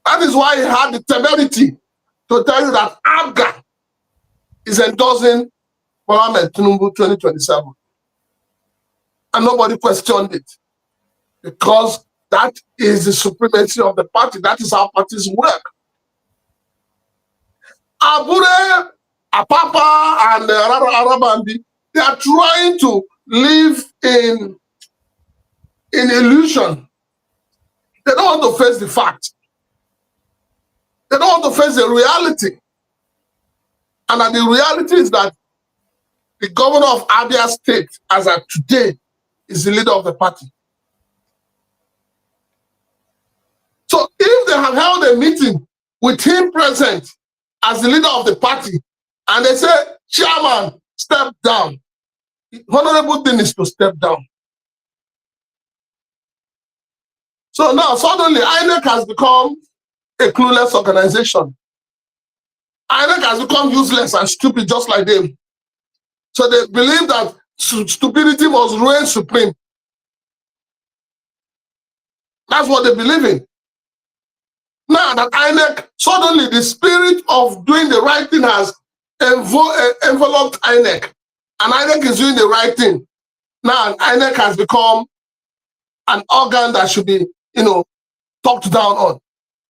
That is why he had the temerity to tell you that ABGA is endorsing Mohammed Tinubu 2027. And nobody questioned it. Because that is the supremacy of the party. That is how parties work. Abure, Apapa, and Arabandi, they are trying to live in illusion. They don't want to face the fact. They don't want to face the reality. And that the reality is that the governor of Abia State, as of today, is the leader of the party. So if they have held a meeting with him present as the leader of the party, and they say, chairman, step down, the honorable thing is to step down. So now suddenly INEC has become a clueless organization. INEC has become useless and stupid just like them. So they believe that stupidity must reign supreme. That's what they believe in. Now that INEC, suddenly the spirit of doing the right thing has enveloped INEC. And INEC is doing the right thing. Now INEC has become an organ that should be, talked down on.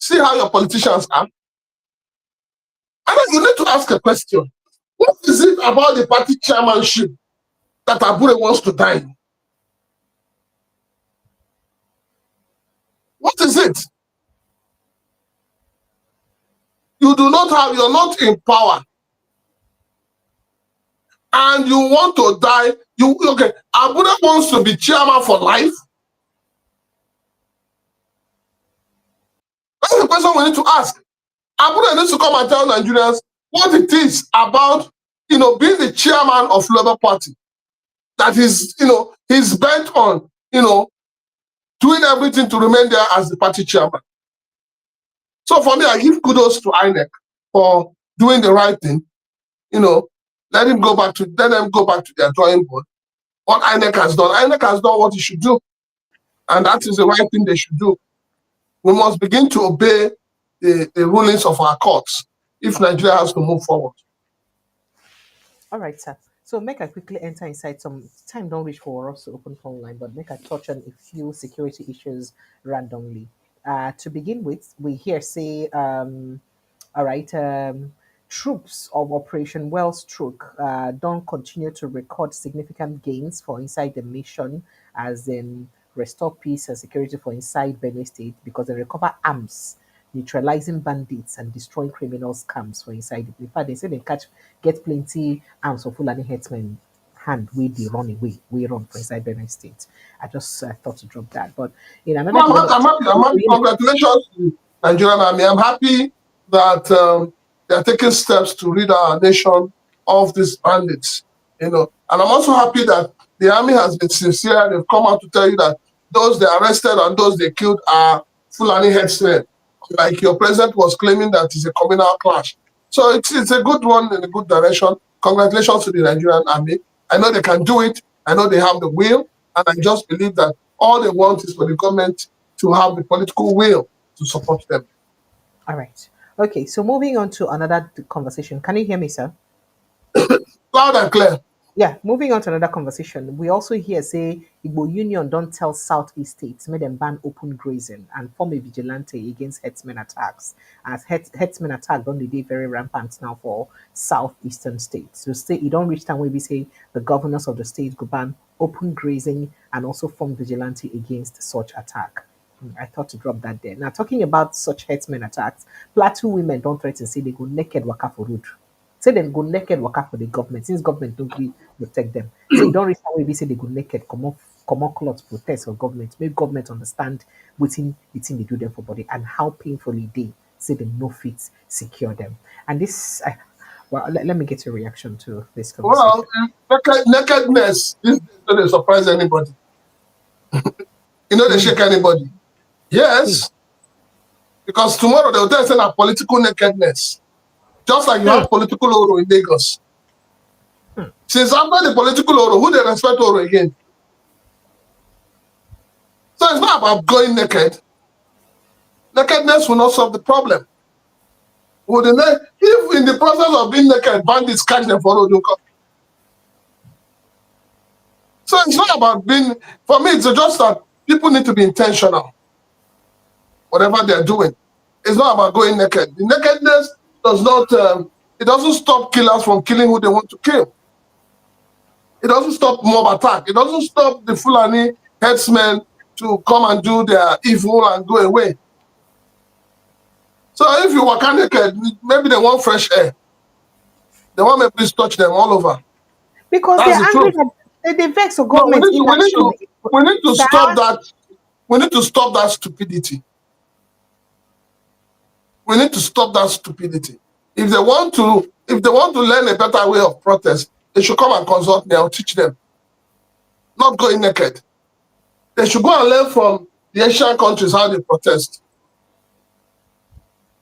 See how your politicians are? And then you need to ask a question. What is it about the party chairmanship that Abure wants to die? What is it? You're not in power, and you want to die. Okay, Abure wants to be chairman for life. That's the question we need to ask. Abure needs to come and tell Nigerians what it is about, being the chairman of Labour Party. That is, he's bent on, doing everything to remain there as the party chairman. So for me, I give kudos to INEC for doing the right thing. Let them go back to their drawing board. What INEC has done what it should do, and that is the right thing they should do. We must begin to obey the rulings of our courts if Nigeria has to move forward. All right, sir. So make I quickly enter inside. Some time don't reach for us to open phone line, but make I touch on a few security issues randomly. To begin with, we here say, all right, troops of Operation Wellstroke don't continue to record significant gains for inside the mission, as in restore peace and security for inside Benue State, because they recover arms, neutralizing bandits and destroying criminal scams for inside. In fact, they say they get plenty arms for Fulani headsmen hand way they run away, we run for inside Benue State. I just thought to drop that. But in another I'm happy. Congratulations to Nigerian Army. I'm happy that they are taking steps to rid our nation of these bandits. And I'm also happy that the army has been sincere. They've come out to tell you that those they arrested and those they killed are Fulani headsmen. Like your president was claiming that it's a communal clash. So it's a good one in a good direction. Congratulations to the Nigerian Army. I know they can do it. I know they have the will. And I just believe that all they want is for the government to have the political will to support them. All right. Okay, so moving on to another conversation. Can you hear me, sir? Loud and clear. Yeah, moving on to another conversation. We also hear say Igbo Union don't tell Southeast states, make them ban open grazing and form a vigilante against herdsmen attacks. As herdsmen attack don't they very rampant now for Southeastern states. So state you don't reach time where we say the governors of the states go ban open grazing and also form vigilante against such attack. I thought to drop that there. Now talking about such herdsmen attacks, Plateau women don't threaten say they go naked waka for road. Say them go naked waka for the government since government don't really protect them. Say you don't reach time where we say they go naked, come off cloth protest for government. Make government understand within the thing they do them for body and how painfully they say they no fit secure them. And this well, let me get your reaction to this conversation. Well, nakedness this doesn't surprise anybody. They shake anybody. Yes, because tomorrow they'll tell us a political nakedness. Just like you have political oro in Lagos. Since after the political oro, who they respect oro again? So it's not about going naked. Nakedness will not solve the problem. If in the process of being naked, bandits catch them for road, so it's not about being, for me, it's just that people need to be intentional. Whatever they're doing. It's not about going naked. The nakedness does not, it doesn't stop killers from killing who they want to kill. It doesn't stop mob attack. It doesn't stop the Fulani headsmen to come and do their evil and go away. So if you walk naked, maybe they want fresh air. They want me please touch them all over. Because that's they're angry that they vex for government. We need to stop that. We need to stop that stupidity. We need to stop that stupidity. If they want to learn a better way of protest, they should come and consult me. I'll teach them. Not going naked. They should go and learn from the Asian countries how they protest.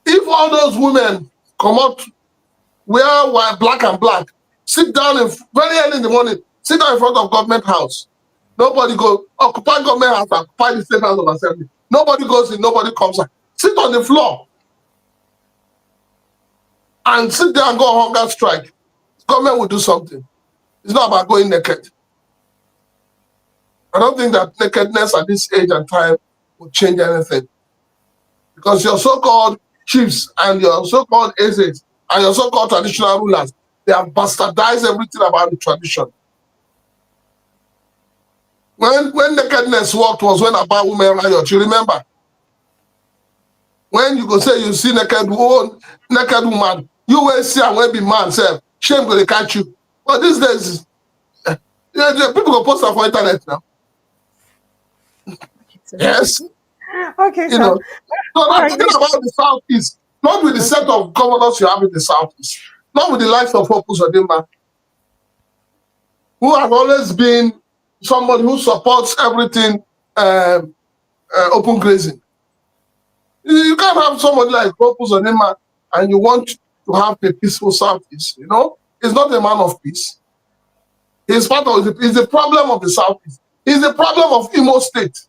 If all those women come out, wear white, black and black, sit down very early in the morning, sit down in front of government house. Nobody goes, occupy government house, occupy the state house of assembly. Nobody goes in, nobody comes out. Sit on the floor and sit there and go on hunger strike. Government will do something. It's not about going naked. I don't think that nakedness at this age and time will change anything. Because your so-called chiefs and your so-called essays and your so-called traditional rulers, They have bastardized everything about the tradition. When nakedness walked was when about women riot. You remember? When you go say you see naked woman, you will see and will be man, say, shame going to catch you. But these days, people go post stuff on internet now. Yes. Okay, You sir. know. So All I'm right. talking about the Southeast, not with the set of governors you have in the Southeast, not with the likes of Opus Odimba, who have always been somebody who supports everything open grazing. You can't have somebody like Opus Odimba and you want to have a peaceful Southeast, you know? He's not a man of peace. He's part of he's the problem of the Southeast. He's the problem of Imo State.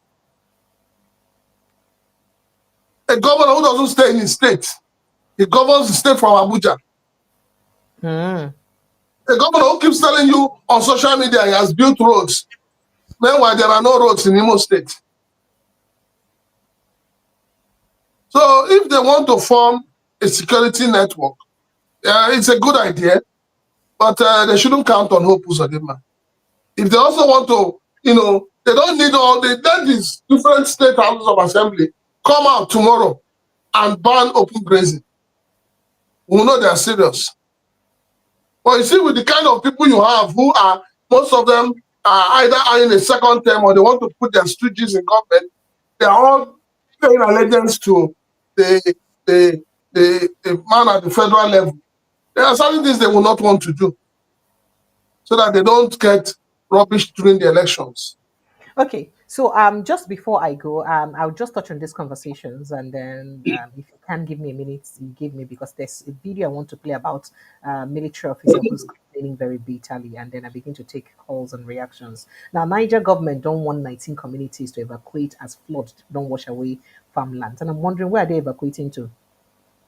A governor who doesn't stay in his state. He governs the state from Abuja. A governor who keeps telling you on social media he has built roads. Meanwhile, there are no roads in Imo State. So if they want to form a security network, it's a good idea, but they shouldn't count on Hope Uzodinma. If they also want to, you know, they don't need all the, then these different state houses of assembly come out tomorrow and ban open grazing. We know they are serious. But you see, with the kind of people you have who are, most of them are either in a second term or they want to put their stooges in government, they are all paying allegiance to the man at the federal level. There are certain things they will not want to do so that they don't get rubbish during the elections. Okay, so just before I go, I'll just touch on these conversations, and then if you can give me a minute, you give me, because there's a video I want to play about military officer who's complaining very bitterly, and then I begin to take calls and reactions. Now, Niger government don't want 19 communities to evacuate as flood don't wash away farmlands, and I'm wondering where are they evacuating to?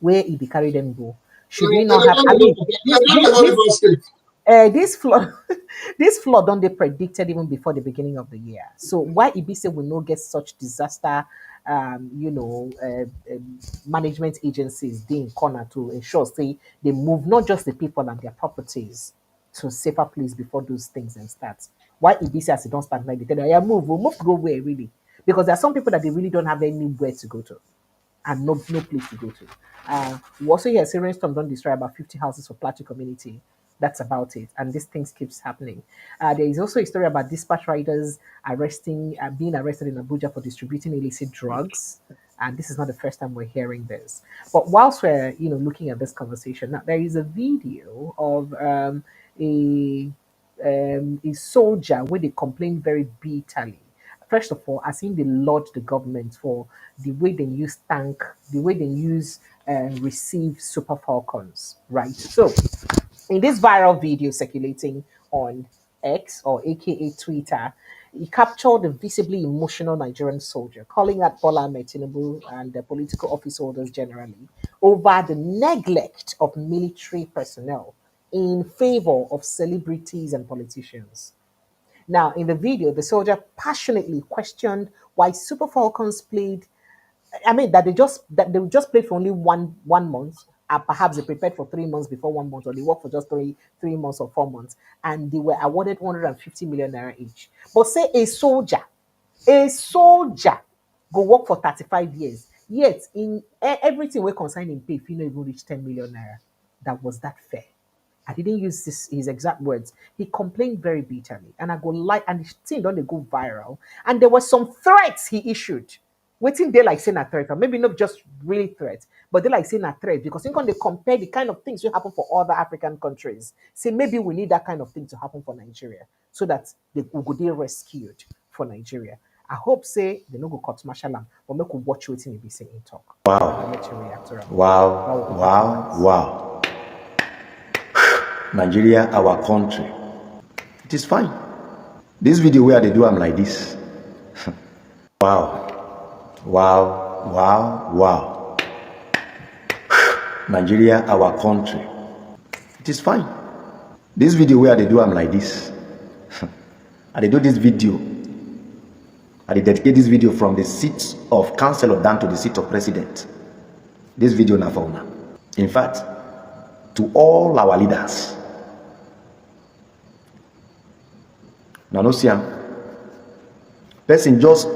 Where if they carry them go? Should we not have? I mean, this flood, this flood don't they predicted even before the beginning of the year. So why Ibise will not get such disaster, management agencies in corner to ensure say they move not just the people and their properties to a safer place before those things and start. Why Ibise as it don't start like they tell them, yeah, we'll move to go where really? Because there are some people that they really don't have anywhere to go to and no place to go to. We also hear say rainstorm don't destroy about 50 houses for Plateau community. That's about it. And these things keeps happening. There is also a story about dispatch riders being arrested in Abuja for distributing illicit drugs. And this is not the first time we're hearing this. But whilst we're looking at this conversation, now there is a video of a soldier where they complain very bitterly. First of all, I think they laud the government for the way they use tank, the way they use receive super falcons, right? So, in this viral video circulating on X or AKA Twitter, he captured a visibly emotional Nigerian soldier calling out Bola Ahmed Tinubu and the political office holders generally over the neglect of military personnel in favor of celebrities and politicians. Now, in the video, the soldier passionately questioned why Super Falcons played. I mean, that they just played for only one month. Perhaps they prepared for 3 months before 1 month, or they worked for just three months or 4 months, and they were awarded 150 million naira each. But say a soldier go work for 35 years, yet in everything we're concerned in pay, if you know even reach 10 million naira, that was that fair? I didn't use his exact words. He complained very bitterly, and I go like, and the thing don't they go viral. And there were some threats he issued. Waiting they like saying a threat, or maybe not just really threats, but they like saying a threat because you can they compare the kind of things that happen for other African countries. Say maybe we need that kind of thing to happen for Nigeria so that they could be rescued for Nigeria. I hope say they no go cut Mashalam, but make we watch waiting if be saying talk. I'll let you react to that. Wow. Nigeria, our country. It is fine. This video where they do I'm like this. Wow. Nigeria, our country. It is fine. This video where they do I'm like this. I they do this video. I dedicate this video from the seat of councillor down to the seat of president. This video na fauna. In fact, to all our leaders, Now no see am. Person just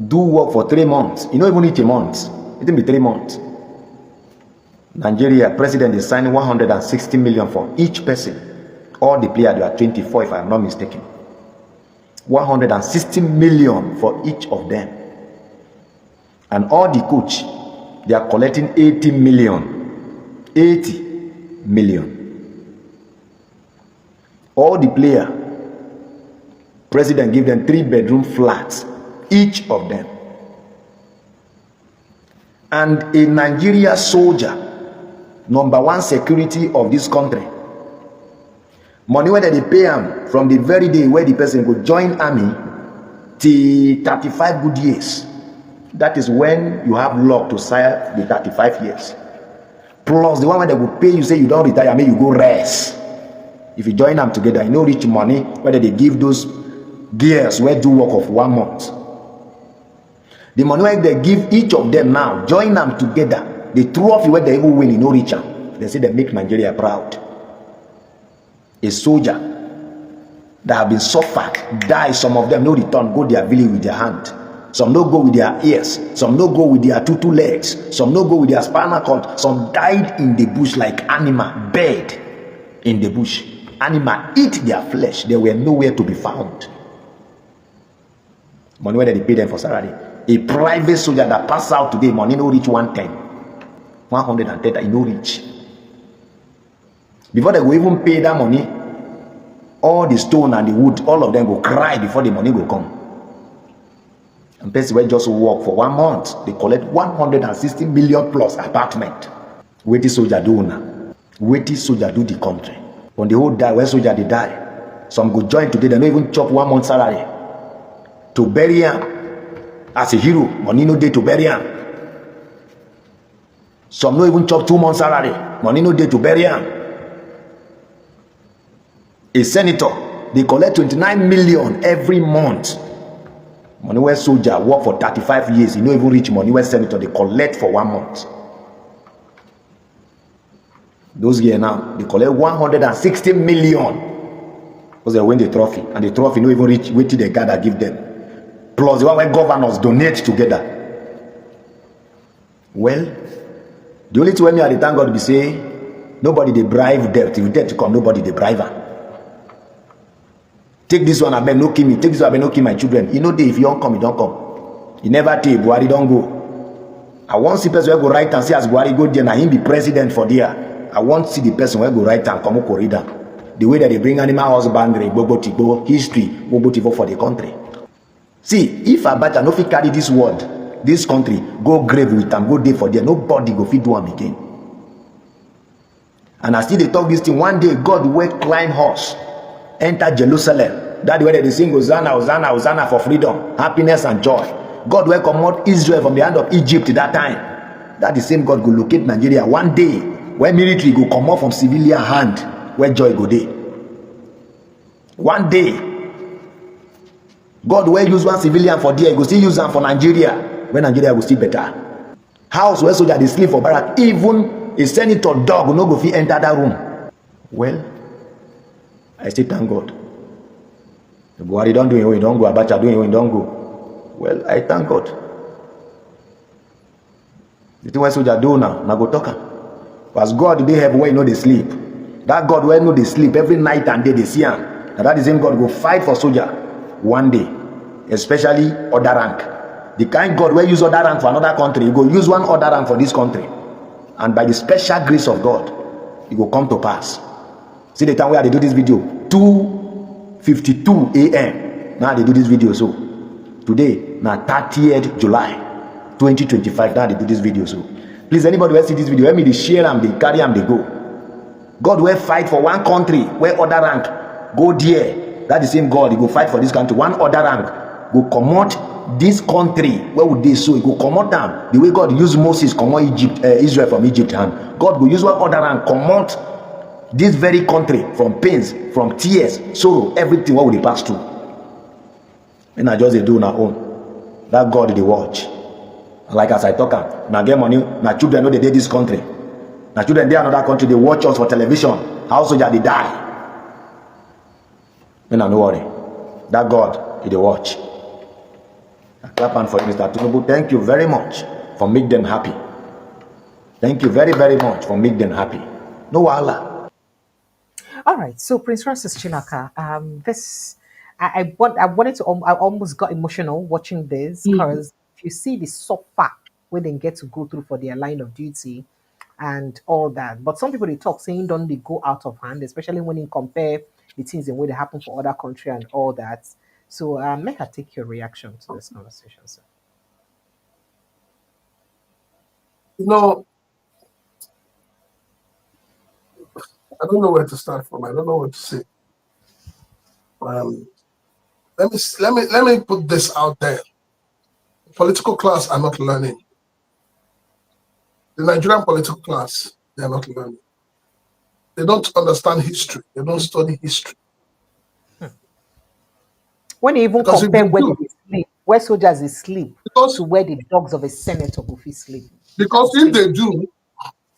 do work for 3 months. You know even reach a month. It will be 3 months. Nigeria president is signing 160 million for each person. All the players, they are 24 if I am not mistaken. 160 million for each of them. And all the coach, they are collecting 80 million. 80 million. All the player, president give them 3-bedroom flats, each of them. And a Nigeria soldier, #1 security of this country, money where they pay him from the very day where the person go join army till 35 good years. That is when you have luck to serve the 35 years. Plus the one where they will pay you, say you don't retire, may you go rest. If you join them together, you know rich money, whether they give those gears where do work of 1 month. The money where they give each of them now, join them together. They throw off where they even win, you know richer. They say they make Nigeria proud. A soldier that have been suffered, die, some of them no return, go their village with their hand. Some no go with their ears, some no go with their two legs, some no go with their spinal cord, some died in the bush like animal, bed in the bush. Animal eat their flesh, they were nowhere to be found. Money where they pay them for salary. A private soldier that pass out today, money no reach 110, 130, he no reach. Before they go even pay that money, all the stone and the wood, all of them go cry before the money go come. And person will just work for 1 month, they collect 160 million plus apartment. Wetin soldier do now? Wetin soldier do the country? When the whole die, when soldier they die, some go join today, they don't even chop 1 month salary to bury him as a hero. Money no day to bury him. Some no even chop 2 months salary. Money no day to bury him. A senator, they collect 29 million every month. Money where soldier work for 35 years, you know even rich money where senator they collect for 1 month. Those years now, they collect 160 million. Because they win the trophy. And the trophy no even reach, wait till the guy that give them. Plus the one where governors donate together. Well, the only thing when me at the thank God be say, nobody they bribe debt. If debt come, nobody they bribe her. Take this one, I bet no kill me. Take this one, I bet no kill my children. You know, if you don't come, you don't come. You never take Buhari, don't go. I want to see person who go right and see as Buhari go there, now him be president for there. I want to see the person who go right and come corridor. The way that they bring animal husbandry, Bobo history, Bobo for the country. See, if Abacha no fit carry this word, this country, go grave with them, go there for there, nobody go fit do them again. And I still they talk this thing, one day God will climb horse, enter Jerusalem. That way they sing Hosanna, Hosanna, Hosanna for freedom, happiness and joy. God will come out Israel from the hand of Egypt that time. That the same God will locate Nigeria one day, where military go come out from civilian hand, where joy go there. One day, God will use one civilian for there, he go still use them for Nigeria, when Nigeria will still better. House where soldier they sleep for barrack, even a senator dog will not go fit enter that room. Well, I say thank God. The Buhari don't do it when you don't go, Abacha do it when you don't go. Well, I thank God. The thing when soldier do now go talk. Because God they have where you know they sleep. That God where you know they sleep every night and day they see him. And that is him God go fight for soldier one day, especially other rank. The kind God where use other rank for another country, you go use one other rank for this country. And by the special grace of God, it will come to pass. See the time where they do this video, 2:52 a.m. Now they do this video. So today, now 30th July 2025. Now they do this video. So please, anybody who see this video, let me they share them, they carry them, they go. God will fight for one country where other rank go there. That the same God, he go fight for this country. One other rank go come out this country. Where would they so? He go come out them. The way God used Moses come out Israel from Egypt hand. God will use one other rank come out this very country from pains, from tears, sorrow, everything. What would they pass through? And I just they do on our own. That God they watch. Like as I talk, now get money. Now children know they did this country. Now children they another country. They watch us for television. How soldier they die. And I no worry. That God, he dey watch. Clap hand for you, Mr. Tinubu. Thank you very much for make them happy. Thank you very, very much for make them happy. No wahala. All right, so Prince Francis Chinaka, I wanted to, I almost got emotional watching this because if you see the suffer where they get to go through for their line of duty and all that, but some people they talk saying don't they go out of hand, especially when you compare the things and way they happen for other country and all that. So make her take your reaction to this conversation, sir. You know, I don't know where to start from. I don't know what to say. Um, let me put this out there. The political class are not learning. The Nigerian political class, they are not learning. They don't understand history. They don't study history. When you even Because if compare they where do, they sleep, where soldiers is sleep because to where the dogs of a senator go fit sleep. because It's changed.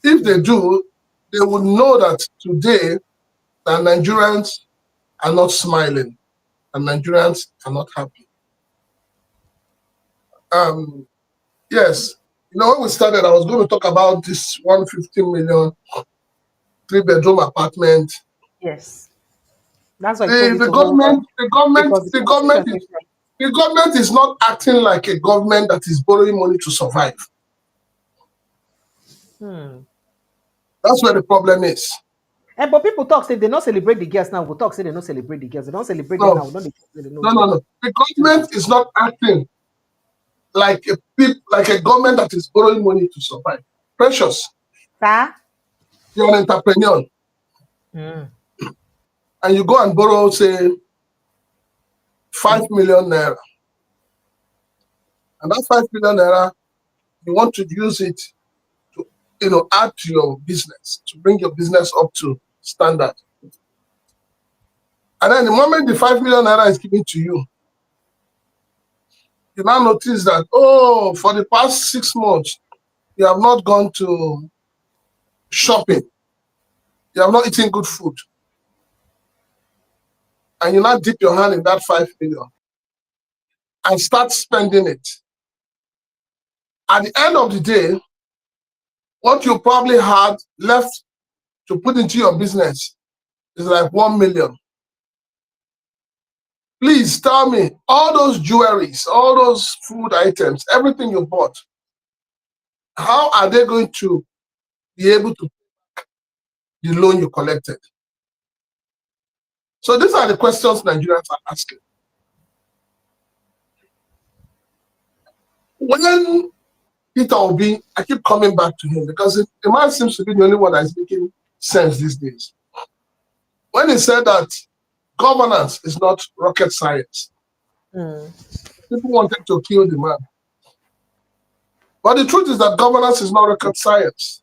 if they do, they would know that today that Nigerians are not smiling and Nigerians are not happy. Yes, you know, when we started, I was going to talk about this 150 million 3-bedroom apartment. Yes. That's why I told The, you the to hold on government, the government, because the the conversation government is takes time. the government is not acting like a government that is borrowing money to survive. That's where the problem is. And but people talk say they don't celebrate the girls now. We'll talk say they don't celebrate the girls. They don't celebrate them No, now. We don't say they don't no, no, do. no. The government is not acting like a government that is borrowing money to survive. Precious, Sir? you're an entrepreneur and you go and borrow, say, 5 million naira. And that 5 million naira, you want to use it to, add to your business, to bring your business up to standard. And then the moment the 5 million naira is given to you, you now notice that, oh, for the past 6 months, you have not gone to shopping. You have not eaten good food. And you now dip your hand in that 5 million and start spending it. At the end of the day, what you probably had left to put into your business is like 1 million. Please tell me, all those jewelries, all those food items, everything you bought, how are they going to be able to pay the loan you collected? So these are the questions Nigerians are asking. When Peter Obi, I keep coming back to him because the man seems to be the only one that is making sense these days. When he said that governance is not rocket science, people wanted to kill the man. But the truth is that governance is not rocket science.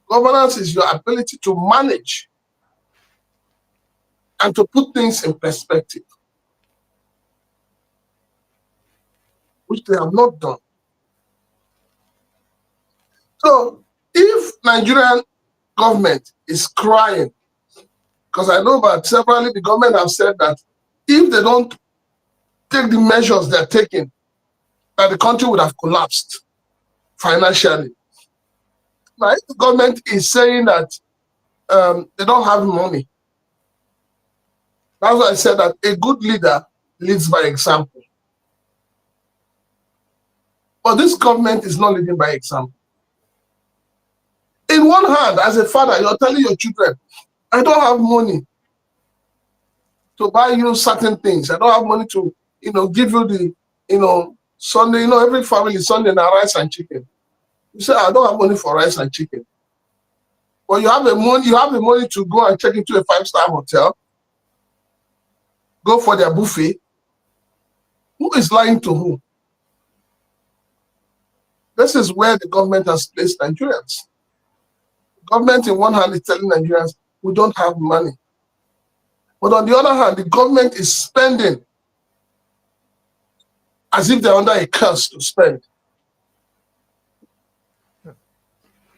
Governance is your ability to manage and to put things in perspective, which they have not done. So if Nigerian government is crying, because I know that severally the government have said that if they don't take the measures they're taking, that the country would have collapsed financially. Now, if the government is saying that they don't have money, that's why I said that a good leader leads by example. But this government is not leading by example. In one hand, as a father, you're telling your children, I don't have money to buy you certain things. I don't have money to, give you the, Sunday, every family Sunday now rice and chicken. You say, I don't have money for rice and chicken. But you have the money to go and check into a 5-star hotel, go for their buffet. Who is lying to who? This is where the government has placed Nigerians. The government, in one hand, is telling Nigerians, we don't have money. But on the other hand, the government is spending as if they're under a curse to spend.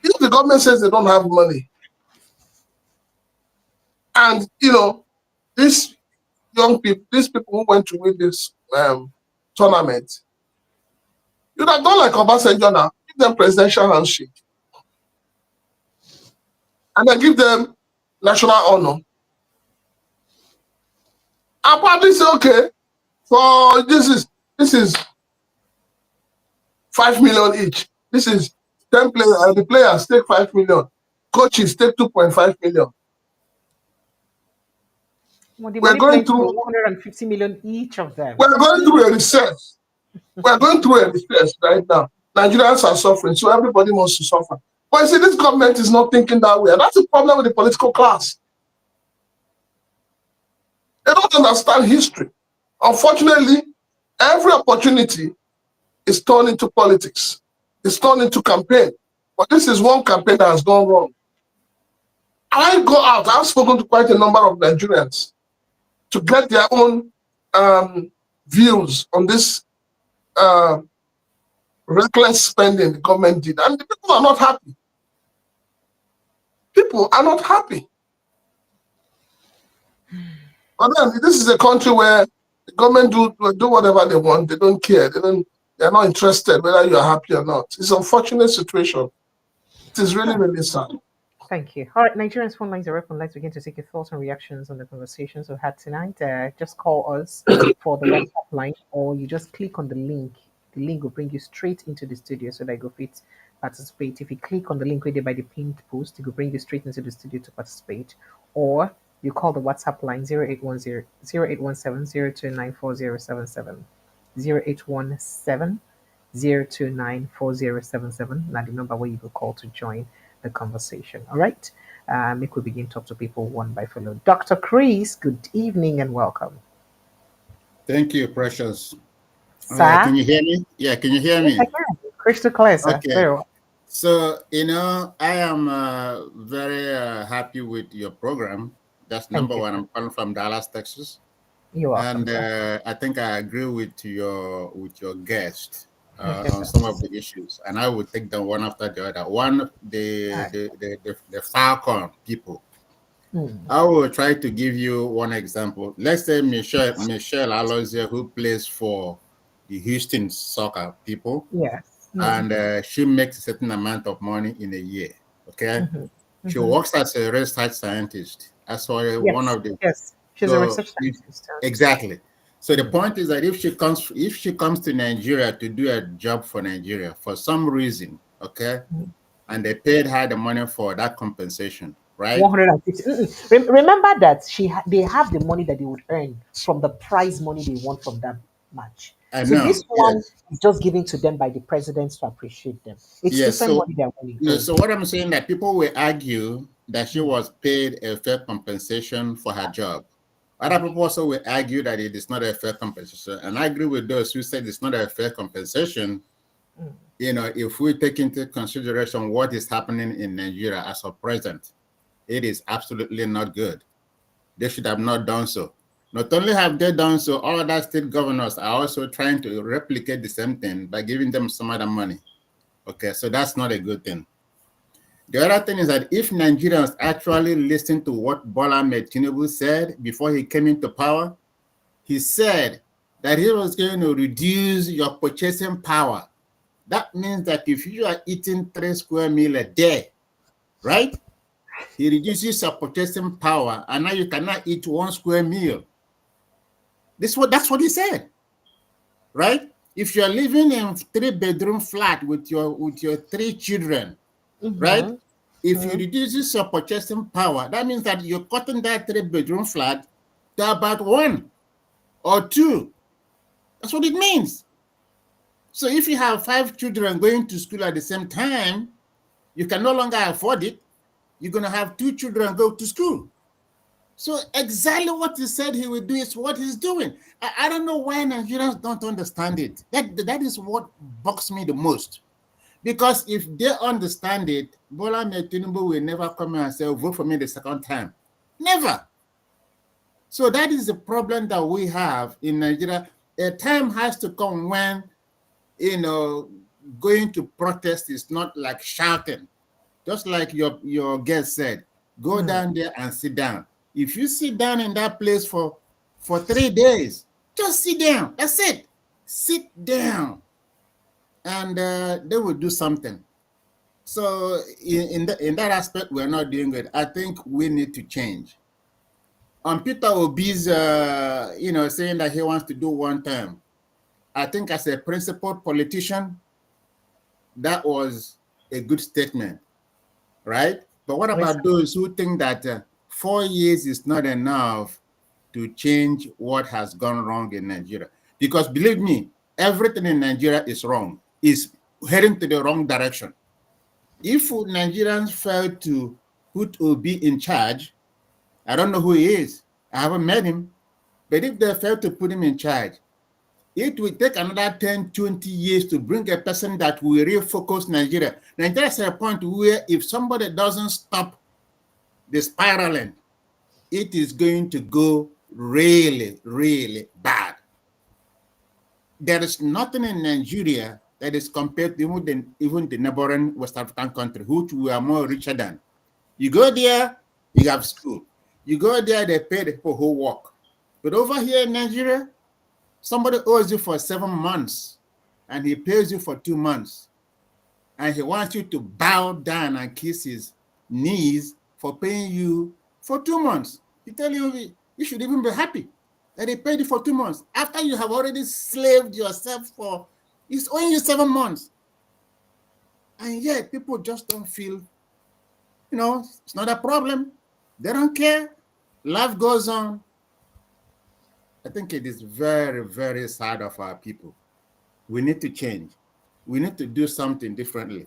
If the government says they don't have money, and, this young people, these people who went to win this tournament, you'd have done like Obasanjo now, give them presidential handshake, and then give them national honor. And probably say, okay, for this is 5 million each. This is 10 players, the players take 5 million, coaches take 2.5 million. Well, the We're money going plenty through for 150 million each of them. we're going through a research. We're going through a research right now. Nigerians are suffering, so everybody wants to suffer. But you see, this government is not thinking that way. And that's the problem with the political class. They don't understand history. Unfortunately, every opportunity is turned into politics. It's turned into campaign. But this is one campaign that has gone wrong. I go out, I've spoken to quite a number of Nigerians to get their own views on this reckless spending the government did. And the people are not happy. People are not happy. But then this is a country where the government do whatever they want. They don't care. They're not interested whether you are happy or not. It's an unfortunate situation. It is really, really sad. Thank you. All right, Nigerians phone lines are open. Let's begin to take your thoughts and reactions on the conversations we've had tonight. Just call us for the WhatsApp line, or you just click on the link. The link will bring you straight into the studio so that you go fit participate. If you click on the link where by the pinned post, it will bring you straight into the studio to participate. Or you call the WhatsApp line 0810 0817 0294077. 0817 0294077. Now the number where you will call to join the conversation. All right. We could begin to talk to people one by follow. Dr. Chris, good evening and welcome. Thank you, Precious. Sir? Can you hear me? Yeah, can you hear me? Yes, I can. Crystal clear, sir. Okay. Very well. So, I am very happy with your program. That's number one. I'm calling from Dallas, Texas. You're welcome. And I think I agree with your guest on some of the issues, and I will take them one after the other. One, the Falcon people. I will try to give you one example. Let's say Michelle Alozie, who plays for the Houston soccer people. Yes. And she makes a certain amount of money in a year. Okay. She works as a research scientist. That's why one of the she's a research scientist. Exactly. So the point is that if she comes to Nigeria to do a job for Nigeria for some reason, okay, and they paid her the money for that compensation, right? 150. Remember that they have the money that they would earn from the prize money they want from that match. So this one is just given to them by the presidents to appreciate them. It's different money they're winning. So what I'm saying that people will argue that she was paid a fair compensation for her job. Other people also will argue that it is not a fair compensation. And I agree with those who said it's not a fair compensation. If we take into consideration what is happening in Nigeria as of present, it is absolutely not good. They should have not done so. Not only have they done so, all other state governors are also trying to replicate the same thing by giving them some other money. Okay, so that's not a good thing. The other thing is that if Nigerians actually listen to what Bola Ahmed Tinubu said before he came into power, he said that he was going to reduce your purchasing power. That means that if you are eating 3 square meals a day, right? He reduces your purchasing power, and now you cannot eat 1 square meal. That's what he said, right? If you're living in a 3-bedroom flat with your 3 children, right? If you reduce your purchasing power, that means that you're cutting that 3-bedroom flat to about 1 or 2. That's what it means. So if you have 5 children going to school at the same time, you can no longer afford it. You're going to have 2 children go to school. So exactly what he said he would do is what he's doing. I don't know why Nigerians don't understand it. That is what bugs me the most. Because if they understand it, Bola Ahmed Tinubu will never come and say, vote for me the second time. Never. So that is the problem that we have in Nigeria. A time has to come when, going to protest is not like shouting. Just like your guest said, go down there and sit down. If you sit down in that place for for 3 days. Just sit down. That's it. Sit down. And they will do something. So in that aspect, we're not doing good. I think we need to change. On Peter Obi's, saying that he wants to do 1 term, I think as a principled politician, that was a good statement, right? But what about those who think that 4 years is not enough to change what has gone wrong in Nigeria? Because believe me, everything in Nigeria is wrong, is heading to the wrong direction. If Nigerians fail to put Obi in charge, I don't know who he is, I haven't met him, but if they fail to put him in charge, it will take another 10, 20 years to bring a person that will refocus Nigeria. Nigeria is at a point where if somebody doesn't stop the spiraling, it is going to go really, really bad. There is nothing in Nigeria that is compared to even the neighboring West African country, which we are more richer than. You go there, you have school. You go there, they pay the people who work. But over here in Nigeria, somebody owes you for 7 months, and he pays you for 2 months. And he wants you to bow down and kiss his knees for paying you for 2 months. He tell you, you should even be happy that he paid you for 2 months. After you have already slaved yourself for, it's only 7 months. And yet people just don't feel, it's not a problem. They don't care. Life goes on. I think it is very, very sad of our people. We need to change. We need to do something differently.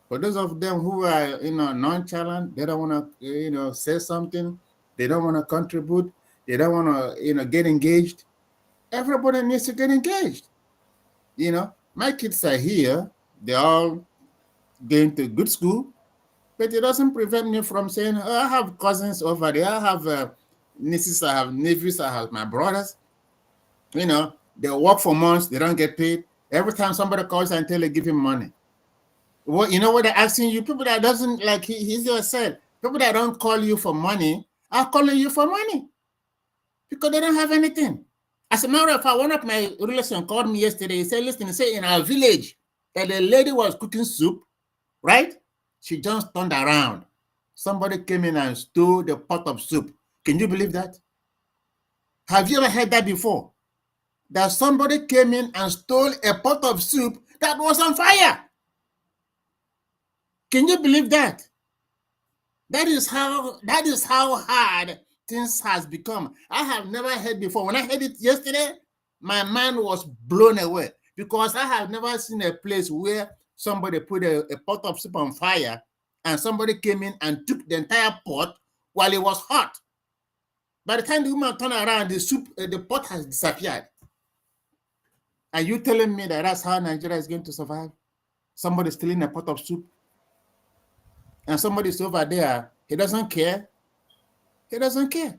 For those of them who are, nonchalant, they don't want to, say something. They don't want to contribute. They don't want to, get engaged. Everybody needs to get engaged. My kids are here. They're all going to good school, but it doesn't prevent me from saying, oh, I have cousins over there. I have nieces. I have nephews. I have my brothers. They work for months. They don't get paid. Every time somebody calls until they give him money. Well, you know what they're asking you? People that doesn't, like he just said, people that don't call you for money are calling you for money because they don't have anything. As a matter of fact, one of my relations called me yesterday. He said, listen, he said in our village that the lady was cooking soup, right? She just turned around. Somebody came in and stole the pot of soup. Can you believe that? Have you ever heard that before? That somebody came in and stole a pot of soup that was on fire. Can you believe that? That is how hard things has become. I have never heard before. When I heard it yesterday, my mind was blown away because I have never seen a place where somebody put a pot of soup on fire and somebody came in and took the entire pot while it was hot. By the time the woman turned around, the pot has disappeared. Are you telling me that that's how Nigeria is going to survive? Somebody stealing a pot of soup? And somebody's over there, he doesn't care. He doesn't care.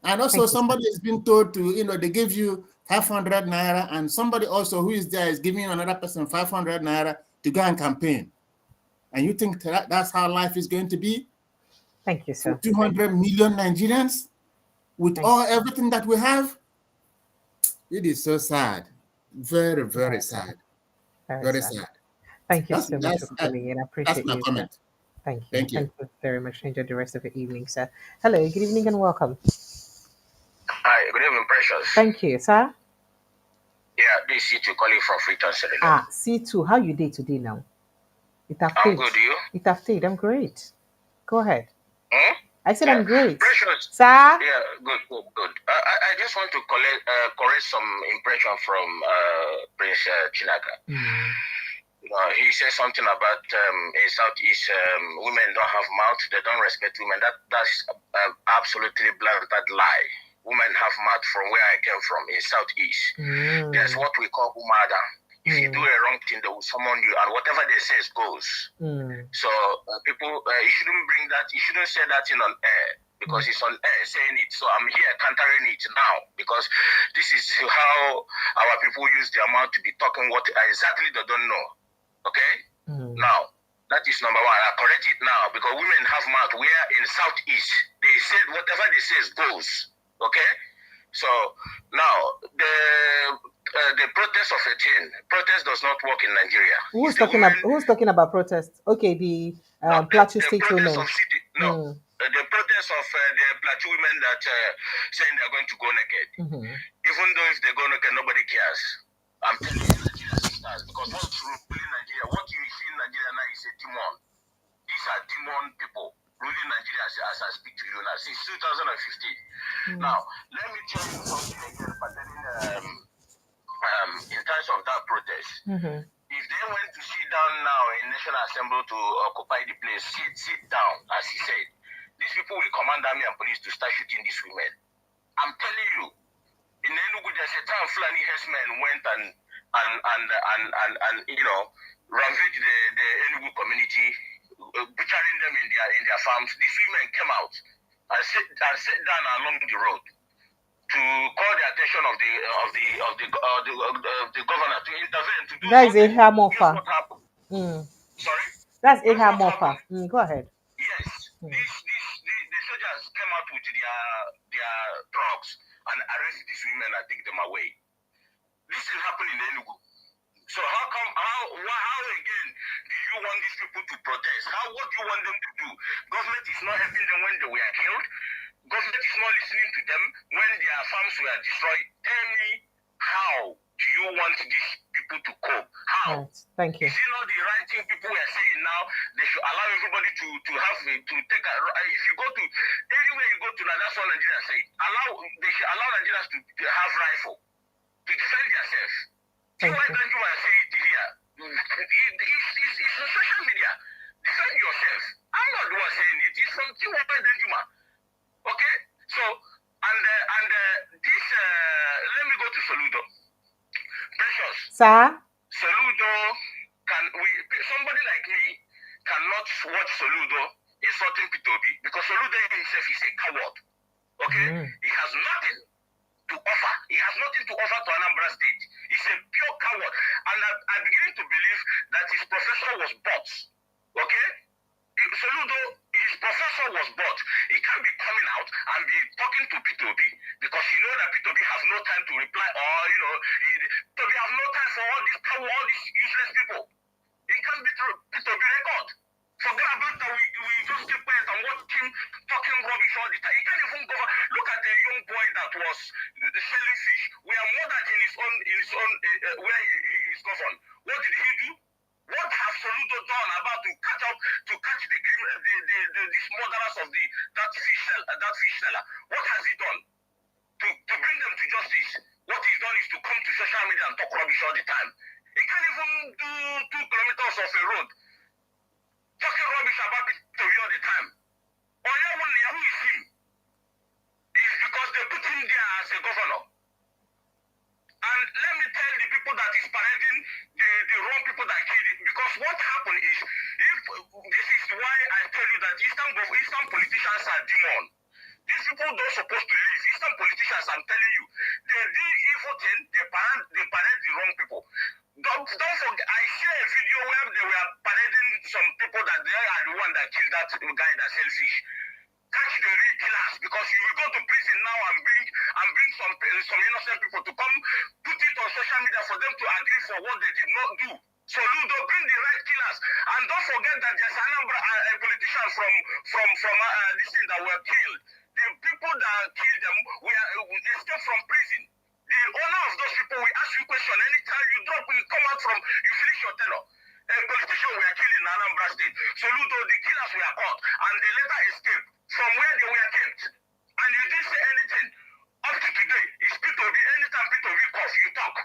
And also somebody is being told to, they give you 500 naira, and somebody also who is there is giving another person 500 naira to go and campaign. And you think that's how life is going to be? Thank you, sir. For 200 million Nigerians with everything that we have? It is so sad. Very, very sad. Very sad. Thank you so much for coming in. I appreciate that's my you. comment. Sir. Thank you. Thank you. Thank you very much. Enjoy the rest of your evening, sir. Hello, good evening and welcome. Hi, good evening, Precious. Thank you, sir. Yeah, this is C2 calling from Freetown, Senegal. C2, how you day today now? I'm good, you? It have stayed. I'm great. Go ahead. I said I'm great. Precious. Sir? Yeah, good. I just want to correct some impression from Prince Chinaka. He said something about in Southeast, women don't have mouth, they don't respect women. That's absolutely blatant lie. Women have mouth from where I came from in Southeast. There's what we call umada. If you do a wrong thing, they will summon you, and whatever they say goes. So people, you shouldn't bring that. You shouldn't say that on air because it's on air saying it. So I'm here countering it now because this is how our people use their mouth to be talking what exactly they don't know. Okay. Now that is number one. I correct it now because women have mouth. Where in Southeast they said whatever they say goes. Okay. So now the protest of 18, protest does not work in Nigeria. Who's talking about protest? Okay, the Plateau State women. The protest of the Plateau women that saying they're going to go naked. Even though if they go naked, nobody cares. I'm telling you, Nigeria sisters, because what's ruling Nigeria, what you see in Nigeria now is a demon. These are demon people ruling Nigeria as I speak to you now since 2015. Now, let me tell you something again pertaining in terms of that protest. If they went to sit down now in National Assembly to occupy the place, sit down, as he said, these people will command army and police to start shooting these women. I'm telling you, in Enugu, there's a time Fulani herdsmen went and you know, ravaged the Enugu community, butchering them in their farms. These women came out and sat down along the road to call the attention of the governor to intervene to do that is a something. Hamofa. Sorry? That's a Hamofa. Go ahead. Yes. The soldiers came out with their drugs and arrested these women and take them away. This will happen in Enugu. So how again do you want these people to protest? What do you want them to do? Government is not helping them when they were killed. Government is not listening to them when their farms were destroyed. Tell me, how do you want these people to cope? How? Right. Thank you. Is it not the right thing people are saying now? They should allow everybody to take a. If you go to anywhere you go to, that's what Nigeria say. They should allow Nigerians to have rifle to defend themselves. See why don't you want to say it here? It's on social media. Defend yourself. I'm not the one saying it. It's from Chiomanda. Okay? So, and this, let me go to Soludo. Precious. Sir? Soludo, somebody like me cannot watch Soludo insulting Peter Obi because Soludo himself is a coward. Okay? He has nothing to offer. He has nothing to offer to Anambra State. He's a pure coward. And I begin to believe that his professor was bought. Okay? Soludo, his professor was bought. He can't be coming out and be talking to Peter Obi because he knows that Peter Obi has no time to reply or, you know, Peter Obi has no time for all these useless people. It can't be Peter Obi record. Forget about that. We just keep quiet and watch him talking rubbish all the time. He can't even go. Look at the young boy that was selling fish. We are more than in his own where he is governed. What did he do? What has Soludo done about to catch these murderers of that fish seller? What has he done to bring them to justice? What he's done is to come to social media and talk rubbish all the time. He can't even do 2 kilometers of a road talking rubbish about Peter Obi all the time. Who is him? It's because they put him there as a governor. And let me tell the people that is parading the wrong people that killed it. Because what happened is, this is why I tell you that Eastern politicians are demon. These people don't supposed to live. Eastern politicians, I'm telling you, they do evil thing, they parade the wrong people. Don't forget, I share a video where they were parading some people that they are the one that killed that guy that sells fish. Catch the real killers, because you will go to prison now and bring some innocent people to come put it on social media for them to agree for what they did not do. So Ludo, bring the right killers, and don't forget that there's a politician from this thing that were killed. The people that killed them escaped from prison. The owner of those people will ask you question anytime you come out from, you finish your tenure. A politician were killed in Anambra State. So Ludo, the killers were caught, and they later escaped from where they were kept. And you didn't say anything. Up to today, it's Peter Obi. Anytime Peter Obi calls, you talk.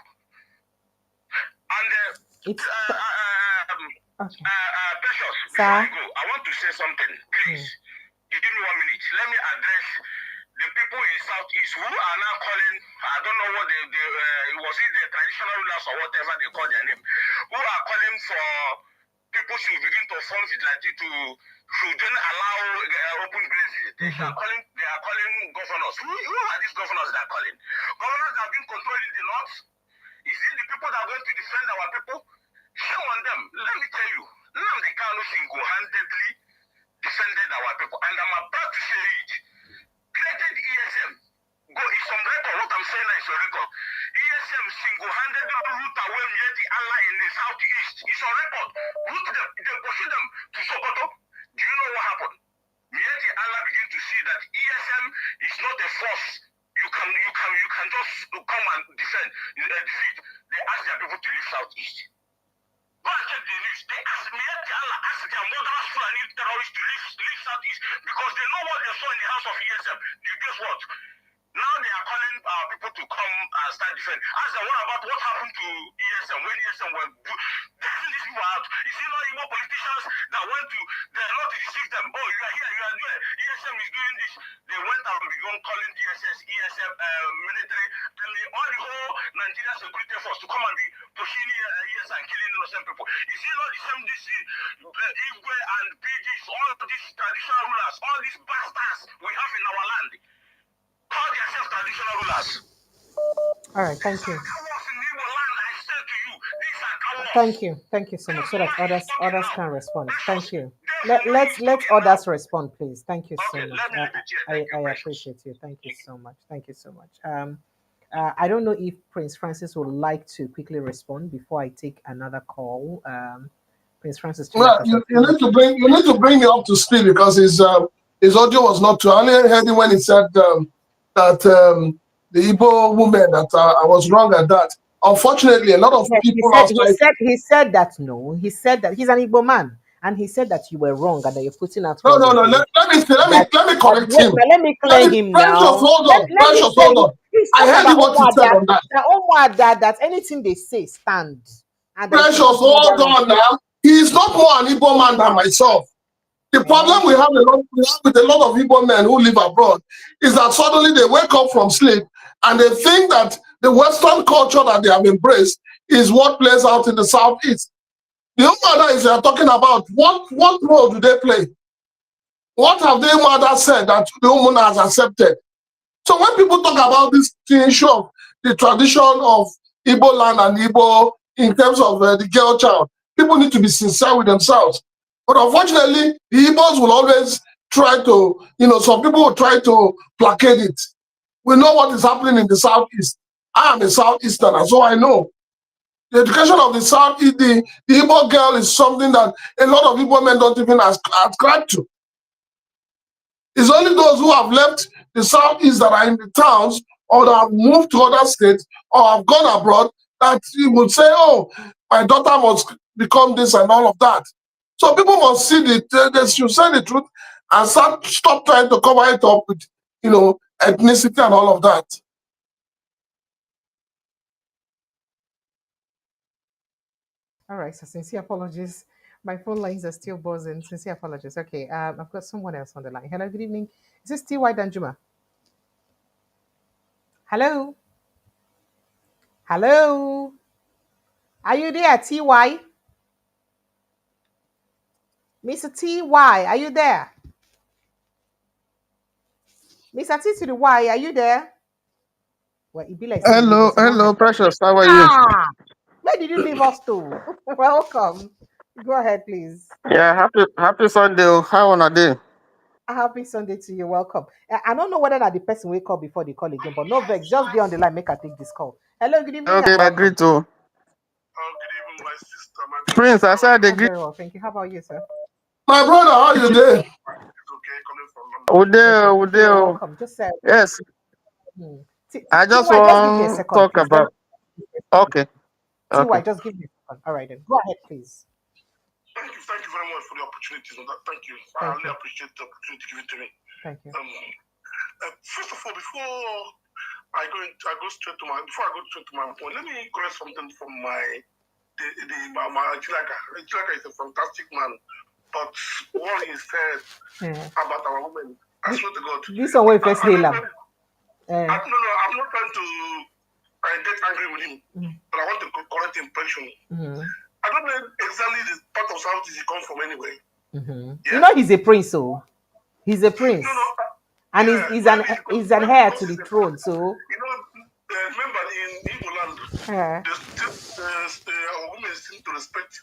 And Precious, before I go, I want to say something, please. Give me 1 minute. Let me address the people in Southeast who are now calling, I don't know what was it the traditional rulers or whatever they call their name, who are calling for people should begin to form vigilante should then allow open grazing. They are calling governors. Who are these governors that are calling? Governors that have been controlling the north? Is it the people that are going to defend our people? Shame on them. Let me tell you, Nnamdi Kanu single-handedly defended our people, and I'm about to say it. Created ESM. Go is some record. What It's not a force. You can just come and defeat. They ask their people to leave Southeast. Go and check the news. They ask me, Allah ask their murderers, Fulani terrorists to leave Southeast because they know what they saw in the house of ESM. You guess what? Now they are calling people to come and start defending. Ask them, what about what happened to ESM when ESM were taking these people out? Is it not even politicians that went to, they are not to deceive them? Oh, you are here, you are there. ESM is doing this. They went out and began calling DSS, ESM, military, and all the whole Nigerian security force to come and be pushing ESM and killing innocent people. Is it not the same this Igwe and PGs, all these traditional rulers, all these bastards we have in our land? Call yourself traditional rulers. All right, thank you. These are cowards in Igbo land, I said to you. These are cowards. Thank you so much. So that others can respond. Thank you. Let's others respond, please. Thank you so much. I appreciate you. Thank you so much. Thank you so much. I don't know if Prince Francis would like to quickly respond before I take another call. Prince Francis. Well, you need to bring me up to speed because his audio was not true. I only heard him when he said that the Igbo woman, that I was wrong at that. Unfortunately, a lot of people he said that no. He said that he's an Igbo man, and he said that you were wrong and that you're putting out. No. Let me correct him. Let me clear him now. Hold on. I heard you what he said on that. That anything they say stands. Precious, hold on now. He is not more an Igbo man than myself. The problem we have with a lot of Igbo men who live abroad is that suddenly they wake up from sleep and they think that the Western culture that they have embraced is what plays out in the Southeast. The Ummada is they are talking about what role do they play? What have the Ummada said that the Ummada has accepted? So when people talk about this issue of the tradition of Igbo land and Igbo in terms of the girl child, people need to be sincere with themselves. But unfortunately, the Igbos will always try to, some people will try to placate it. We know what is happening in the Southeast. I am a Southeasterner, so I know. The education of the Southeast, the Igbo girl is something that a lot of Igbo men don't even ascribe to. It's only those who have left the Southeast that are in the towns or that have moved to other states or have gone abroad that you would say, oh, my daughter must become this and all of that. So people must see they should say the truth and stop trying to cover it up with, ethnicity and all of that. All right, so sincere apologies. My phone lines are still buzzing. Sincere apologies. Okay, I've got someone else on the line. Hello, good evening. Is this T.Y. Danjuma? Hello? Hello? Are you there, T.Y.? Mr. T.Y., are you there? Mr. T to the Y, are you there? Well, it be like hello, Precious. How are you? Where did you leave us to? Welcome. Go ahead, please. Yeah, happy Sunday. How on a day? A happy Sunday to you. Welcome. I don't know whether that the person wake up before the call again, but no vex. Just be on the line. Make I take this call. Hello, good evening. Okay, I agree to. Good evening, my sister. Prince, I said I agree. Very well, thank you. How about you, sir? My brother, how you doing? It's okay, coming from Would you? Welcome. Just yes. I just give me a want to second, talk please. about. Okay. TY, just give me a second. All right, then. Go ahead, please. Thank you very much for the opportunity. Thank you. I really appreciate the opportunity given to me. Thank you. First of all, before I go straight to my point, let me correct something from my Chilaka. Chilaka is a fantastic man, but what he said about our women, I swear to God. This one way first hail him. No, I'm not trying to get angry with him, but I want to correct the impression. I don't know exactly the part of Southeast he comes from anyway. Yeah. He's a prince, so he's a prince. And he's an heir to the throne, so. Remember in Igbo land, our women seem to respect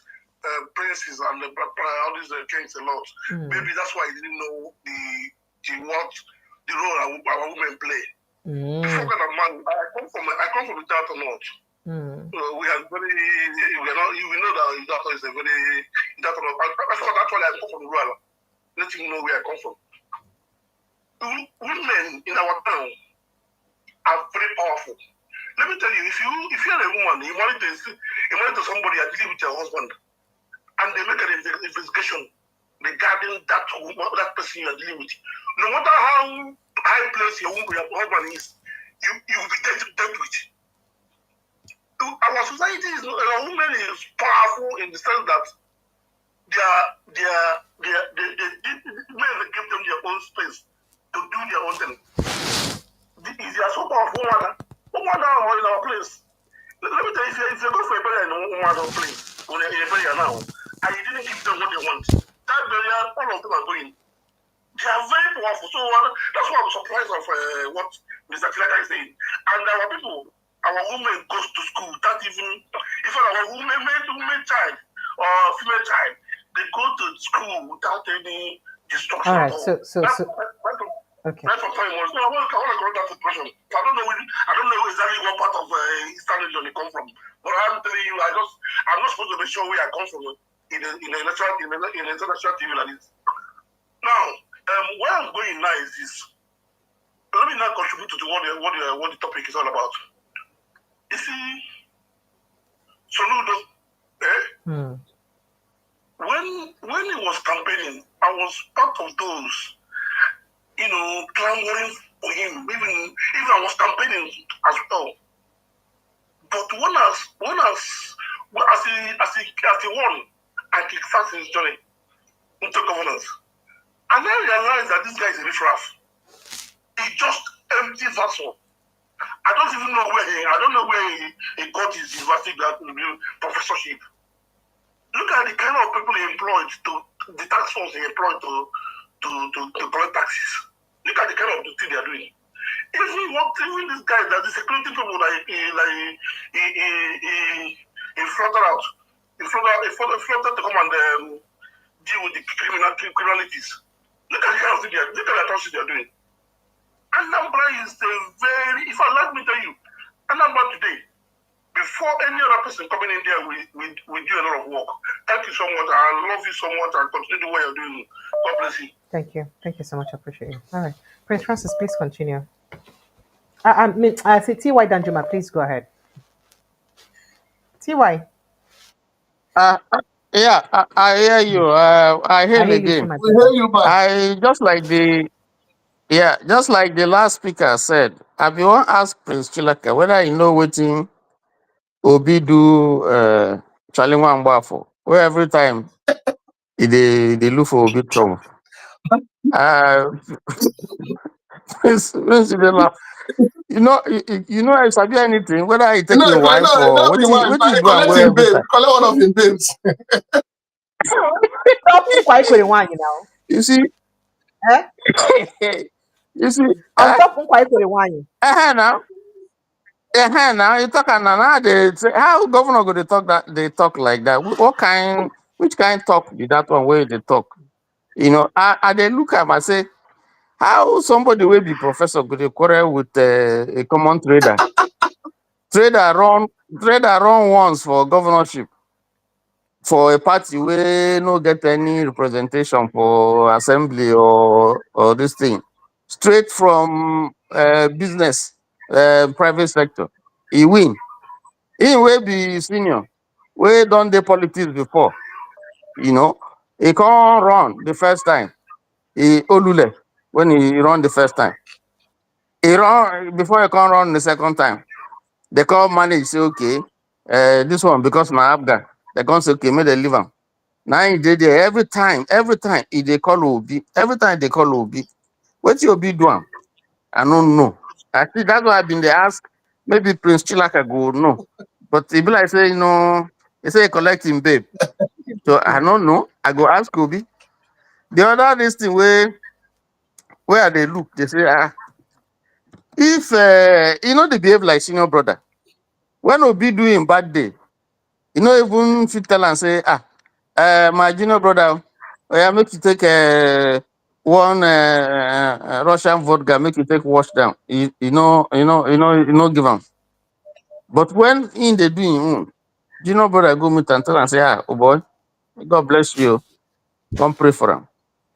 princes and all these kings a lot. Maybe that's why he didn't know the role our women play. Before that man, I come from the Delta North. We are very, we know that Delta is a very Delta North. That's why I come from the rural. Let you know where I come from. women in our town are very powerful. Let me tell you, if you're a woman, you married to somebody and live with your husband, and they make an investigation regarding that person you are dealing with, no matter how high place your husband is, you will be dealt with. Our society our women is powerful in the sense that men give them their own space to do their own thing. They are so powerful, woman are in our place. Let me tell you, if you go for a burial in woman's place, when you're in a burial now, and you didn't give them what they want, that burial, all of them are going. They are very powerful. So that's why I'm surprised of what Mr. Kilaka is saying. And our people, our women goes to school. That even if our women child or female child, they go to school without any destruction. All right. So. Okay. Right from time was. No, I want to correct that question. I don't know exactly what part of Eastern region they come from. But I'm telling you, I'm not supposed to be sure where I come from in a international TV like this. Now, where I'm going now is this. Let me now contribute to what the topic is all about. You see, Soludo, when he was campaigning, I was part of those, clamoring for him. Even I was campaigning as well. But as he won and kickstarted his journey into governance, and then I realized that this guy is a riffraff. He just empty vessel. I don't know where he got his university professorship. Look at the kind of people he employed the tax force he employed to collect taxes. Look at the kind of thing they are doing. Even this guy, that the security people he floated out. He floated to come and deal with the criminalities. Look at the kind of thing look at the atrocities they are doing. Anambra is let me tell you, Anambra today, before any other person coming in there, we do a lot of work. Thank you so much. I love you so much and continue the way you're doing. God bless you. Thank you. Thank you so much. I appreciate you. All right. Prince Francis, please continue. I say TY Danjuma, please go ahead. TY. Yeah, I hear you. I hear I him hear you too, again. my We hear brother. you back. I just like the last speaker said, I be want ask Prince Chilaka whether he know what him Obi do Charlie Wamba for. Where every time they look for Obi trouble. Prince dey laugh. I sabi anything, whether he take him wife or Not the wife. what he do and Collect where him every babe. time. Collect one of him babes. Stop quite one, You see, Eh? you see, On top of quite one. now. Now you talk and now they say how governor go they talk like that. Which kind talk be that one where they talk? I they look at him and say, how somebody will be professor go they quarrel with a common trader? Trader run once for governorship for a party where no get any representation for assembly or this thing. Straight from business, private sector. He win. He will be senior. We done the politics before. He can't run the first time. He Olule when he run the first time. He run before he can't run the second time. They can't manage, say okay. This one because my Abga. They can't say okay, make they leave him. Now he did there every time he they call Obi. Every time they call Obi. What you Obi do am? I don't know. I think that's why I've been there ask. Maybe Prince Chilaka go no. But he be like say, he say he collect him babe. So I don't know. I go ask Obi. The other this thing where they look, they say, if they behave like senior brother. When Obi do him bad day, even fit tell and say, my junior brother, yeah, make you take one Russian vodka, make you take wash down. Give him. But when in they do him own, junior brother go meet and tell and say, oh boy, God bless you. Come pray for him.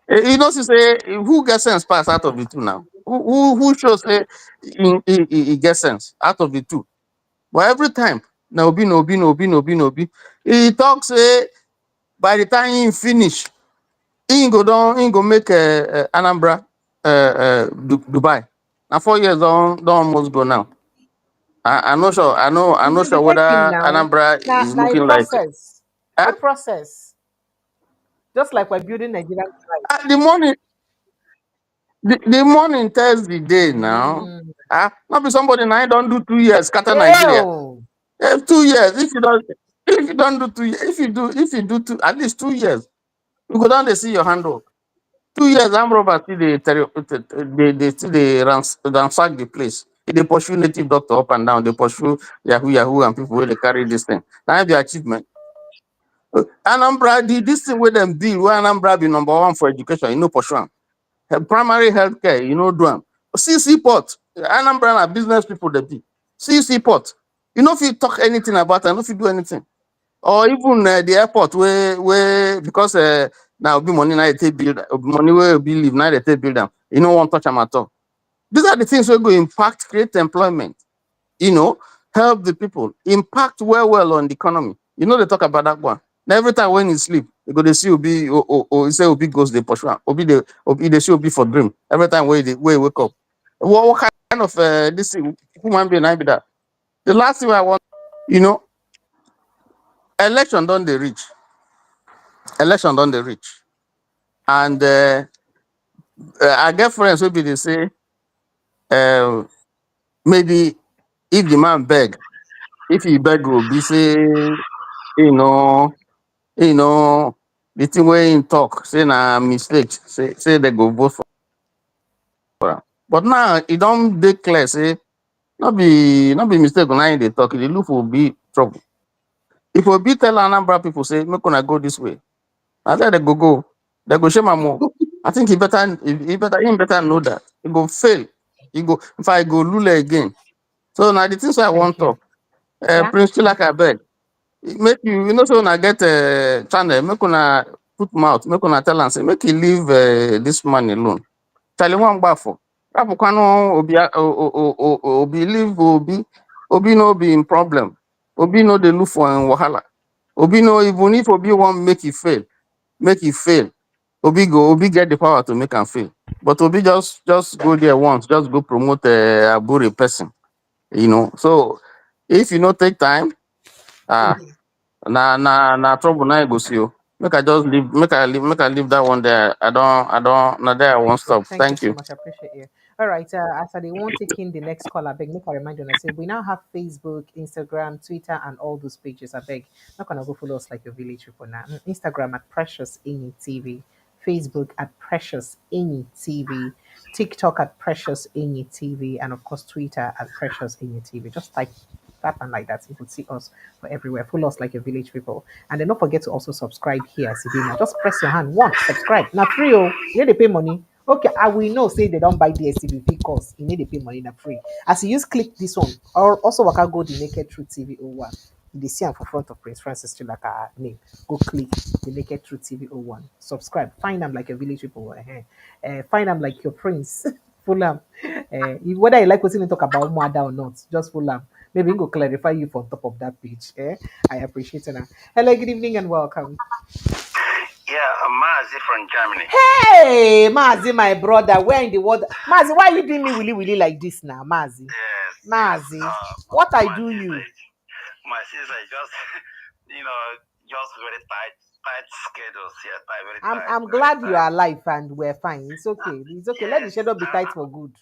You know, she say who gets sense pass out of the two now? Who shows say he gets sense out of the two? But every time, no be, no be, no be, no be, no be. He talks say by the time he finish, he go down, he go make Anambra, Dubai. Now 4 years don't almost go now. I'm not sure. I'm It not will be sure taking whether now. Anambra Now, is now a looking like. process. Eh? A process. Just like we're building Nigerian tribe. The morning, the morning tells the day now. Mm. Not be somebody now don't do 2 years, scatter Nigeria. Ew. 2 years. If you don't do 2 years, if you do two, at least 2 years, you go down they see your handwork. 2 years, armed robbers still they still they ransack the place. They pursue native doctor up and down. They pursue Yahoo and people where they carry this thing. Now the achievement. Anambra, this thing where them deal, where Anambra be number one for education, pursue am. Primary healthcare, do am. CC port, Anambra na business people they be. CC port, if you talk anything about it, if you do anything. Or even the airport where because now be money now they take build money where be live now they take build them. You don't want touch them at all. These are the things we go impact, create employment, help the people, impact well on the economy. They talk about that one. Now every time when you sleep, you go to see Obi or you say Obi goes the pursue. Obi they see Obi for dream. Every time where you wake up. What kind of this human being I be that? The last thing I want, you know, election don't they reach. Election don't they reach. And I get friends who be they say uh, maybe if the man beg, if he beg will be say, you know, you know, the thing where in talk, say na mistake, say they go vote for him. But now it don't dey clear, say not be mistake now they talk, the look will be trouble. If we be tell Anambra people say, make gonna go this way. I said they go. They go shame more. I think he better know that. He go fail. He go if I go lule again. So now the things I Thank want you. to Yeah. Prince Chilaka beg. Make so when I get a channel, make una put mouth, make una tell and say, make he leave this man alone. Charlie one baffle. Rapu kwano obi leave obi no be in problem. Obi no dey look for in wahala. Obi no even if Obi want make it fail. Obi get the power to make am fail. But Obi just go there once, just go promote a Aburi person, So if you not take time, ah, na trouble na you go see you. Make I just leave, make I leave that one there. I don't, now there I won't Thank you. stop. Thank you Thank so you. much. I appreciate you. All right. As I won't take in the next call, I beg, make a reminder. And I say, we now have Facebook, Instagram, Twitter, and all those pages. I beg, not going to go follow us like your village people now. Instagram at Precious Amy TV, Facebook at Precious Amy TV, TikTok at Precious Amy TV, and of course, Twitter at Precious Amy TV. Just type that and like that. You could see us for everywhere. Follow us like your village people. And then don't forget to also subscribe here. Sidina. Just press your hand once, subscribe. Now free, oh, you need to pay money. Okay, I will know say they don't buy DSTV because you need to pay money na free. As you use click this one, or also waka go the Naked Truth TV 01. You see am for front of Prince Francis Chilaka name. Go click the Naked Truth TV 01. Subscribe. Find them like your village people. Find them like your prince. Full am. Whether you like what you talk about Mwada or not, just full am. Maybe we go clarify you for top of that page. I appreciate it. Hello, good evening and welcome. Yeah, Mazi from Germany. Hey, Mazi, my brother, where in the world? Mazi, why are you doing me willy like this now, Mazi? Yes. Mazi, Yes, what I my do sister, you? my sister just, just very tight schedules. Yeah, very tight. I'm glad you are alive and we're fine. It's okay. It's okay. Let the Yes, schedule be tight for good.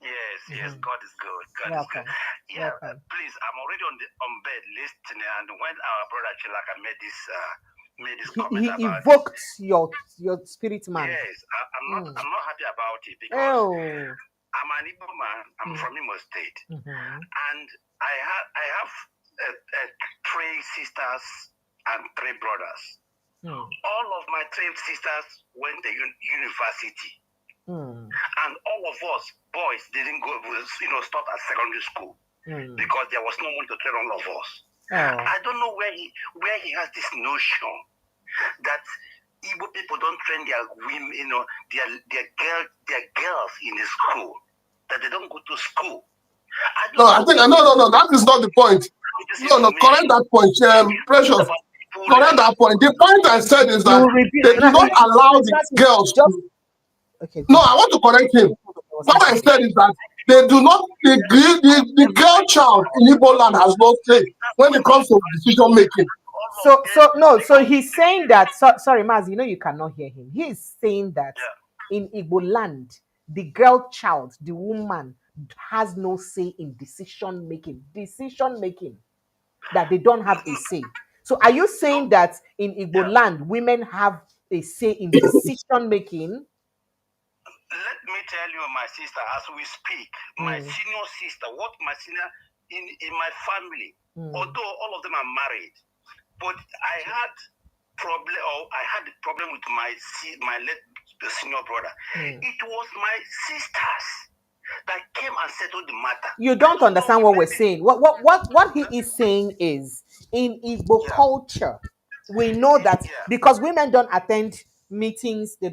yes, God is good. God is good. Welcome. Yeah, Welcome. please, I'm already on bed listening, and when our brother Chilaka made this comment He about it, evoked your spirit man. yes, I'm not happy about it because Oh. I'm an Igbo man. I'm from Imo State, and I have three sisters and three brothers. All of my three sisters went to university, and all of us boys didn't go, stop at secondary school because there was no money to train all of us. I don't know where he has this notion that Igbo people don't train their women, their girls in the school, that they don't go to school. No, I think no. That is not the point. No, correct that point, Precious. Correct that point. The point I said is that they do not allow the girls to. Okay. No, I want to correct him. What I said is that they do not. The girl child in Igbo land has no say when it comes to decision making. So he's saying that. Sorry, Maz, you cannot hear him. He is saying that in Igbo land, the girl child, the woman, has no say in decision making. That they don't have a say. So are you saying that in Igbo land, women have a say in decision making? Let me tell you, my sister, as we speak, my senior sister, my senior in my family, although all of them are married, but I had a problem with my senior brother. It was my sisters that came and settled the matter. You don't understand what we're saying. What he is saying is, in Igbo culture, we know that because women don't attend meetings, they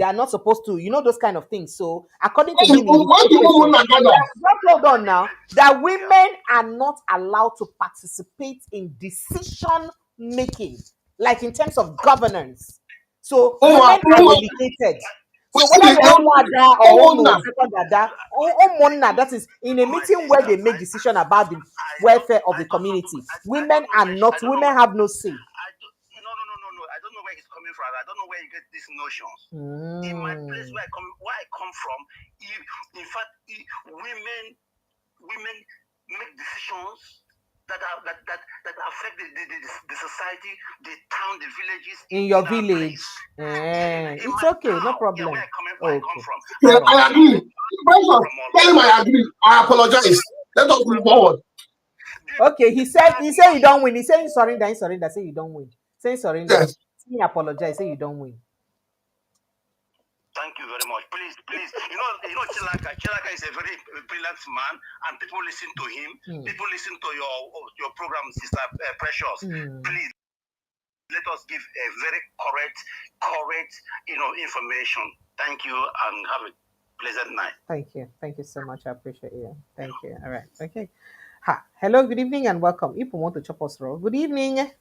are not supposed to, those kind of things. So according to him, hold on now, that women are not allowed to participate in decision making, like in terms of governance. So women are delegated. So whether that is in a meeting where they make decision about the welfare of the community. Women have no say. No. I don't know where he's coming from. I don't know where you get these notions. In my place where I come from, in fact, women make decisions that affect the society, the town, the villages. In your village. It's okay, no problem. Where I come from. Yeah, I agree. Tell him I agree. I apologize. Let us move forward. Okay, he said you don't win. He said you surrender, say you don't win. Say surrender. Yes. He apologize, say you don't win. Thank you very much. Please. Chilaka is a very brilliant man, and people listen to him. People listen to your program, Sister Precious. Please let us give a very correct, information. Thank you, and have a pleasant night. Thank you so much. I appreciate you. Thank you. All right. Okay. Hello. Good evening and welcome. If you want to chop us roll, good evening.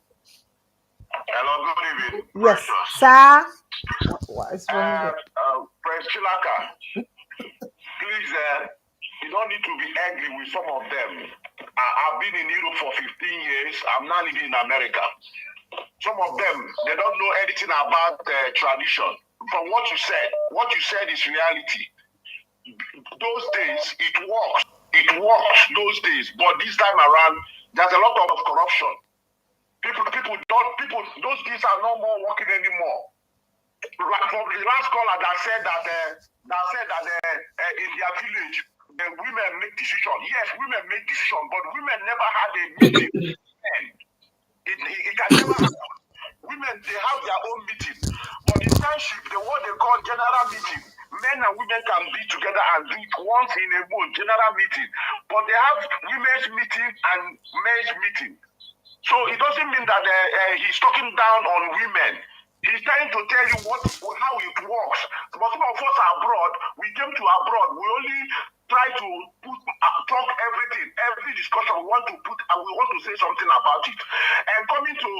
Hello, good evening. Yes, Precious. sir. What is wrong? Prince Chilaka, please, you don't need to be angry with some of them. I've been in Europe for 15 years. I'm now living in America. Some of them, they don't know anything about tradition. From what you said is reality. Those days, it works. Those days. But this time around, there's a lot of corruption. Those things are no more working anymore. Like from the last caller that said that in their village, the women make decisions. Yes, women make decisions, but women never had a meeting. It can never happen. Women, they have their own meeting. But in township, what they call general meeting, men and women can be together and do it once in a month, general meeting. But they have women's meeting and men's meeting. So it doesn't mean that he's talking down on women. He's trying to tell you how it works. But some of us are abroad. We came to abroad. We only try to talk everything, every discussion. We want to say something about it. And coming to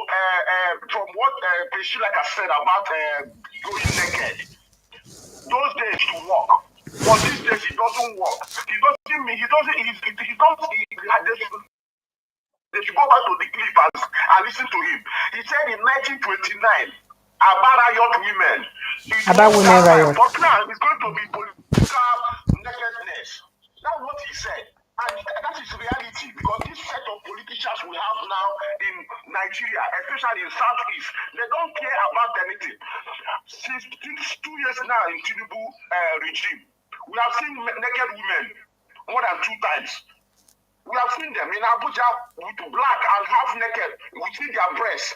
from what Priscilla has said about going naked, those days to work. But these days it doesn't work. They should go back to the clip and listen to him. He said in 1929, about riot women. About women riot. But now it's going to be political nakedness. That's what he said. And that is reality, because this set of politicians we have now in Nigeria, especially in Southeast, they don't care about anything. Since 2 years now in Tinubu regime, we have seen naked women more than 2 times. We have seen them in Abuja with black and half naked. We see their breasts.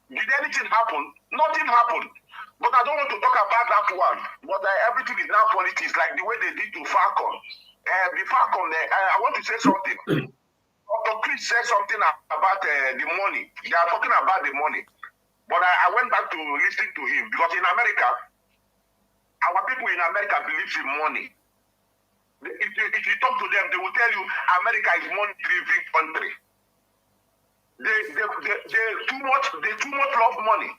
Did anything happen? Nothing happened. But I don't want to talk about that one. But everything is now politics, like the way they did to Falcon. The Falcon, I want to say something. Dr. Chris said something about the money. They are talking about the money. But I went back to listening to him because in America, our people in America believe in money. If you talk to them, they will tell you America is money-driven country. They too much love money.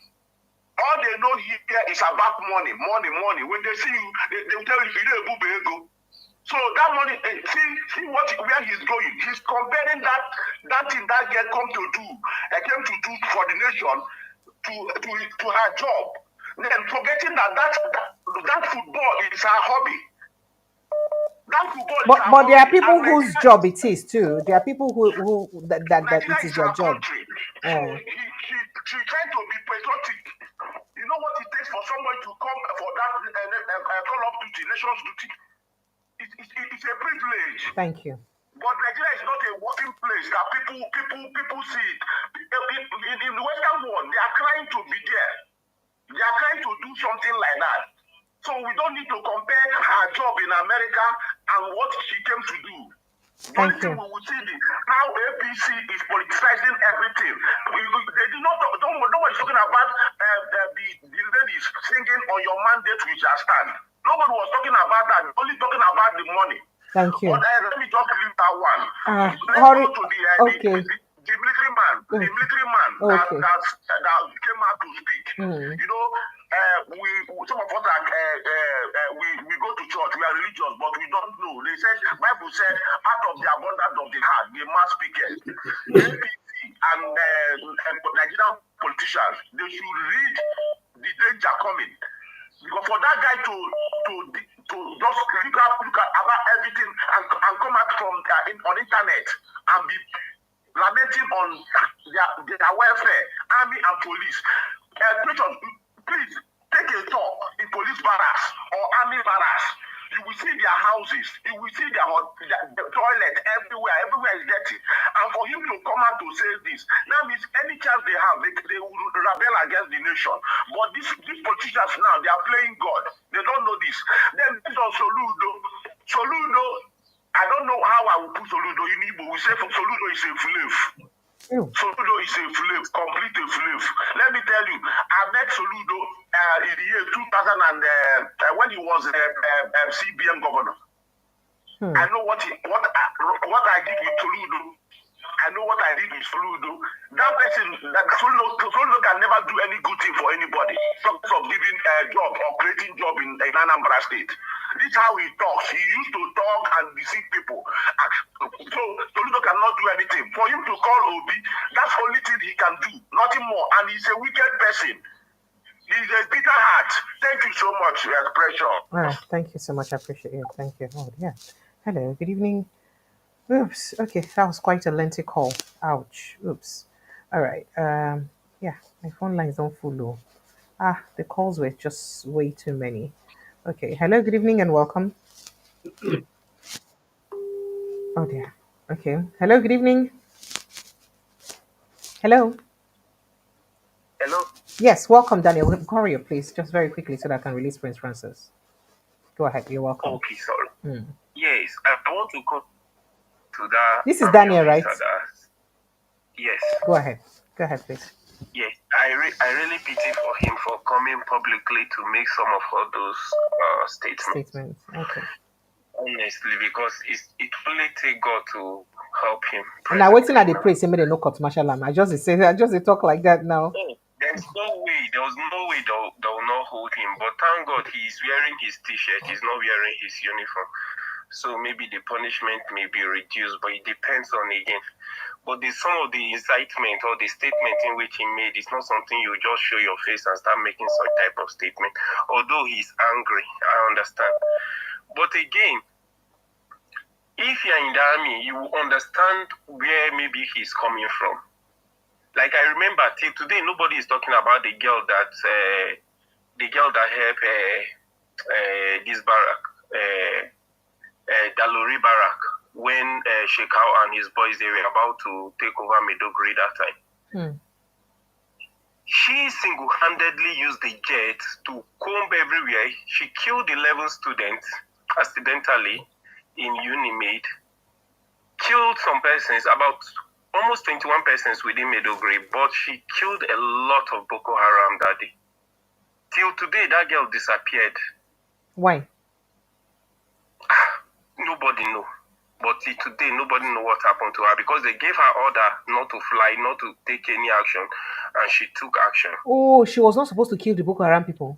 All they know here is about money. When they see you, they will tell you you don't go. So that money, see where he's going. He's comparing that thing that girl came to do for the nation to her job. Then forgetting that football is her hobby. But there are people whose job it is too. There are people who that it is their job. So she tried to be patriotic. You know what it takes for somebody to come for that call of duty, nation's duty. It's a privilege. Thank you. But Nigeria is not a working place that people see it. In the Western world, they are trying to be there. They are trying to do something like that. So we don't need to compare her job in America and what she came to do. Thank you. We will see how APC is politicizing everything. They do not. Nobody's talking about the ladies singing on your mandate we shall stand. Nobody was talking about that. Only talking about the money. Thank you. But let me just leave that one. Hurry. Let's go to Okay. the military man. The military man that came out to speak. You know, some of us are, we go to church, we are religious, but we don't know. They said, Bible said, out of the abundance of the heart, the mouth speaketh. APC and Nigerian politicians, they should read the danger coming. Because for that guy to just look at about everything and come out from on internet and be lamenting on their welfare, army and police. Please take a tour in police barracks or army barracks. You will see their houses. You will see their toilet everywhere. Everywhere is dirty. And for him to come out to say this, that means any chance they have, they will rebel against the nation. But these politicians now, they are playing God. They don't know this. Then this on Soludo, I don't know how I will put Soludo in Igbo. We say Soludo is a slave. Soludo is a slave, complete a slave. Let me tell you, I met Soludo in the year 2000 and when he was CBN governor. I know what I did with Soludo. I know what I did with Soludo. That person, Soludo can never do any good thing for anybody. Talks of giving a job or creating job in Anambra State. This is how he talks. He used to talk and deceive people. So Soludo cannot do anything. For him to call Obi, that's the only thing he can do. Nothing more. And he's a wicked person. He's a bitter heart. Thank you so much, Pressure. All right. Thank you so much. I appreciate it. Thank you. Oh, yeah. Hello. Good evening. Oops. Okay. That was quite a lengthy call. Ouch. Oops. All right. Yeah. My phone lines don't follow. The calls were just way too many. Okay. Hello. Good evening and welcome. Oh dear. Okay. Hello. Good evening. Hello. Hello. Yes. Welcome, Daniel. Courier, please, just very quickly, so that I can release Prince Francis. Go ahead. You're welcome. Okay. Sorry. Yes. I want to go to that. This is Daniel, right? Yes. Go ahead, please. Yes, I really pity for him for coming publicly to make some of all those statements. Okay. Honestly, because it only take God to help him. And I'm waiting at the place. He made a no cut martial law. I just talk like that now. There was no way they will not hold him. But thank God he's wearing his T-shirt. He's not wearing his uniform. So maybe the punishment may be reduced, but it depends on again. But some of the incitement or the statement in which he made is not something you just show your face and start making some type of statement. Although he's angry, I understand. But again, if you're in the army, you will understand where maybe he's coming from. Like I remember till today, nobody is talking about the girl that helped this barrack. Dalori Barak, when Shekau and his boys, they were about to take over Medogri that time. She single-handedly used the jet to comb everywhere. She killed 11 students accidentally in Unimed, killed some persons, about almost 21 persons within Medogri, but she killed a lot of Boko Haram that day. Till today, that girl disappeared. Why? Nobody know. But till today, nobody know what happened to her because they gave her order not to fly, not to take any action, and she took action. Oh, she was not supposed to kill the Boko Haram people.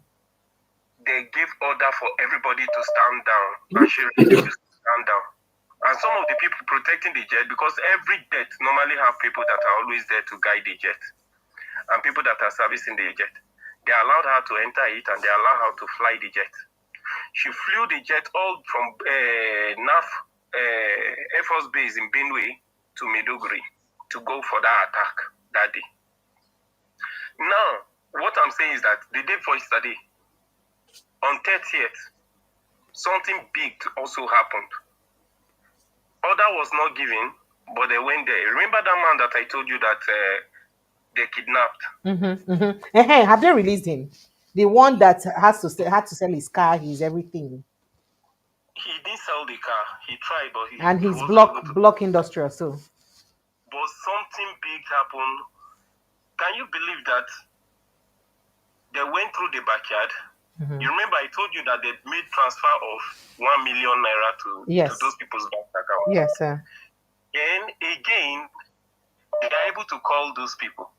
They gave order for everybody to stand down, and she refused to stand down. And some of the people protecting the jet, because every jet normally have people that are always there to guide the jet, and people that are servicing the jet. They allowed her to enter it, and they allowed her to fly the jet. She flew the jet all from NAF Air Force Base in Benue to Meduguri to go for that attack that day. Now, what I'm saying is that the day before yesterday, on 30th, something big also happened. Order was not given, but they went there. Remember that man that I told you that they kidnapped? Hey, have they released him? The one that had to sell his car, his everything. He didn't sell the car. He tried, but he's block industrial so. But something big happened. Can you believe that they went through the backyard? You remember I told you that they made transfer of 1 million naira to those people's bank accounts. Yes, sir. And again, they are able to call those people.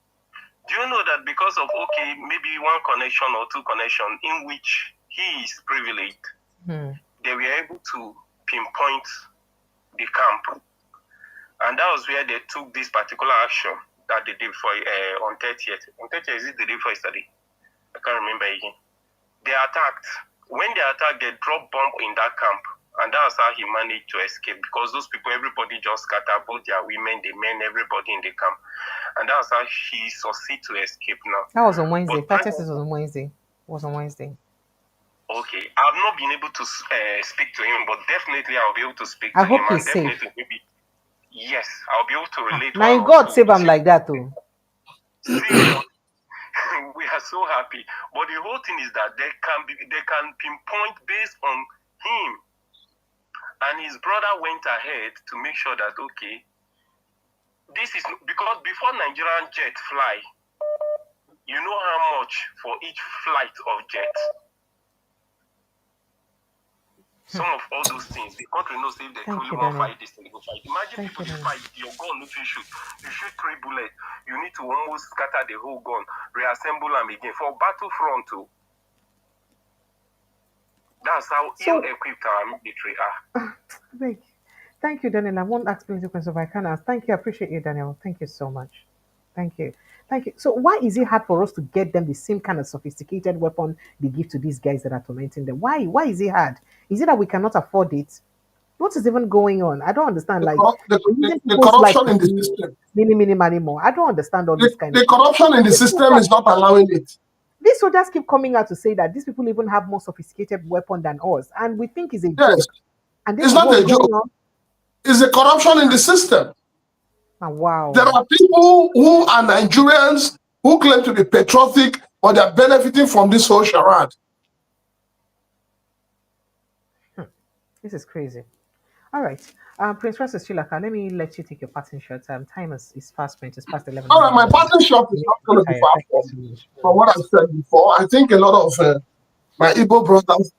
Do you know that because of maybe one connection or two connection in which he is privileged, they were able to pinpoint the camp, and that was where they took this particular action that they did for on 30th. On 30th, is it the day before yesterday? I can't remember again. They attacked. When they attacked, they dropped bomb in that camp, and that's how he managed to escape. Because those people, everybody just scattered, both their women, the men, everybody in the camp, and that's how he succeeded to escape. Now that was on Wednesday. Practice was on Wednesday. Okay, I've not been able to speak to him, but definitely I'll be able to speak to him. I hope he's definitely safe. Maybe yes, I'll be able to relate. Now God save him like that too. We are so happy, but the whole thing is that they can pinpoint based on him, and his brother went ahead to make sure that this is because before Nigerian jet fly, you know how much for each flight of jet. Some of all those things, the country knows if they truly want to fight this thing, they go fight. Imagine people they fight, your gun no fit shoot. You shoot 3 bullets, you need to almost scatter the whole gun, reassemble them again for battlefront too. That's how ill-equipped our military are. Thank you, Daniel. I won't ask plenty questions if I can ask. Thank you. I appreciate you, Daniel. Thank you so much. Thank you. So why is it hard for us to get them the same kind of sophisticated weapon they give to these guys that are tormenting them? Why is it hard? Is it that we cannot afford it? What is even going on? I don't understand. Like the corruption in the system. Many more. I don't understand all this kind of the corruption in the system is not allowing it. These soldiers keep coming out to say that these people even have more sophisticated weapon than us, and we think it's a joke. And it's not a joke. It's a corruption in the system. Wow. There are people who are Nigerians who claim to be patriotic, but they're benefiting from this whole charade. This is crazy. All right. Prince Francis Chilaka, let me let you take your parting shot. Time is fast spent. It's past 11. All right, my parting shot is not going to be far from what I said before. I think a lot of my Igbo brothers,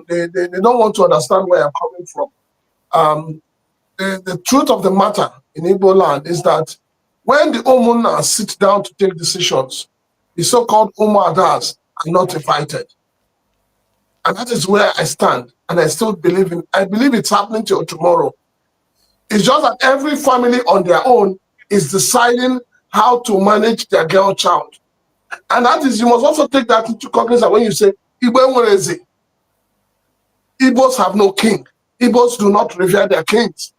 they don't want to understand where I'm coming from. The truth of the matter in Igbo land is that when the Omuna sit down to take decisions, the so-called Umuadas are not invited. And that is where I stand. And I still believe it's happening till tomorrow. It's just that every family on their own is deciding how to manage their girl child. And that is, you must also take that into cognizance when you say, Igbo Igbos have no king. Igbos do not revere their kings.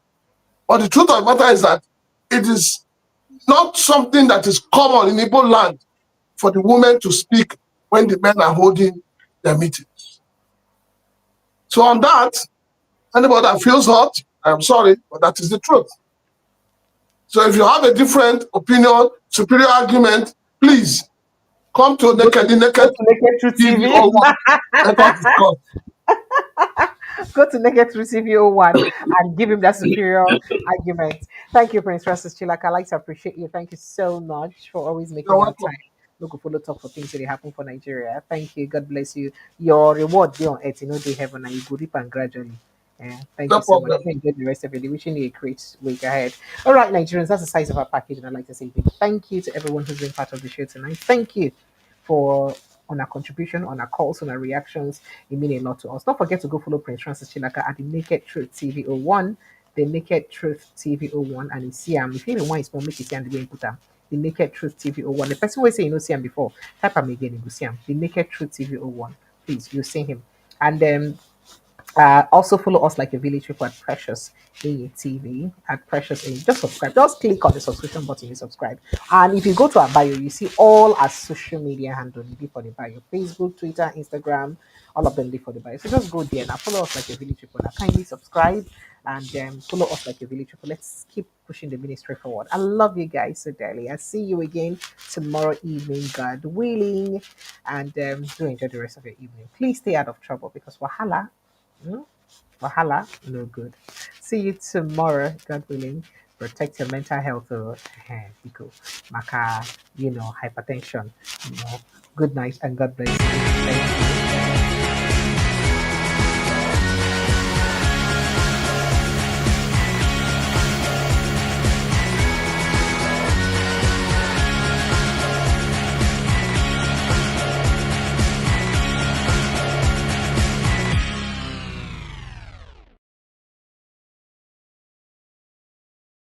But the truth of the matter is that it is not something that is common in Igbo land for the women to speak when the men are holding their meetings. So on that, anybody that feels hurt, I'm sorry, but that is the truth. So if you have a different opinion, superior argument, please come to Naked Truth TV or let us discuss. Go to Naked Truth CVO1 and give him that superior argument. Thank you, Prince Francis Chilaka. I like to appreciate you. Thank you so much for always You're making out welcome. time. Look, follow talk for things that happen for Nigeria. Thank you. God bless you. Your reward be on earth, they heaven, and you go deep and gradually. Yeah, thank No you so much. problem. Enjoy the rest of your day. Wishing you a great week ahead. All right, Nigerians, that's the size of our package, and I'd like to say big thank you to everyone who's been part of the show tonight. Thank you for on our contribution, on our calls, on our reactions. It means a lot to us. Don't forget to go follow Prince Francis Chilaka at the Naked Truth TV01, the Naked Truth TV01, and you see him. If you even want to make it see him the way you put him. The Naked Truth TV01. The person will say you know see him before. Type him again, you will see him. The Naked Truth TV01. Please, you'll see him. And then also follow us like a village people at Precious ATV at Precious A. Just subscribe. Just click on the subscription button. You subscribe. And if you go to our bio, you see all our social media handles. You for the bio: Facebook, Twitter, Instagram. All of them live for the bio. So just go there now. Follow us like a village people. Now kindly subscribe and follow us like a village people. Let's keep pushing the ministry forward. I love you guys so dearly. I'll see you again tomorrow evening, God willing. And do enjoy the rest of your evening. Please stay out of trouble because wahala. Hmm? Wahala, no good. See you tomorrow, God willing. Protect your mental health. Because maka, hypertension. Good night and God bless you. Thank you.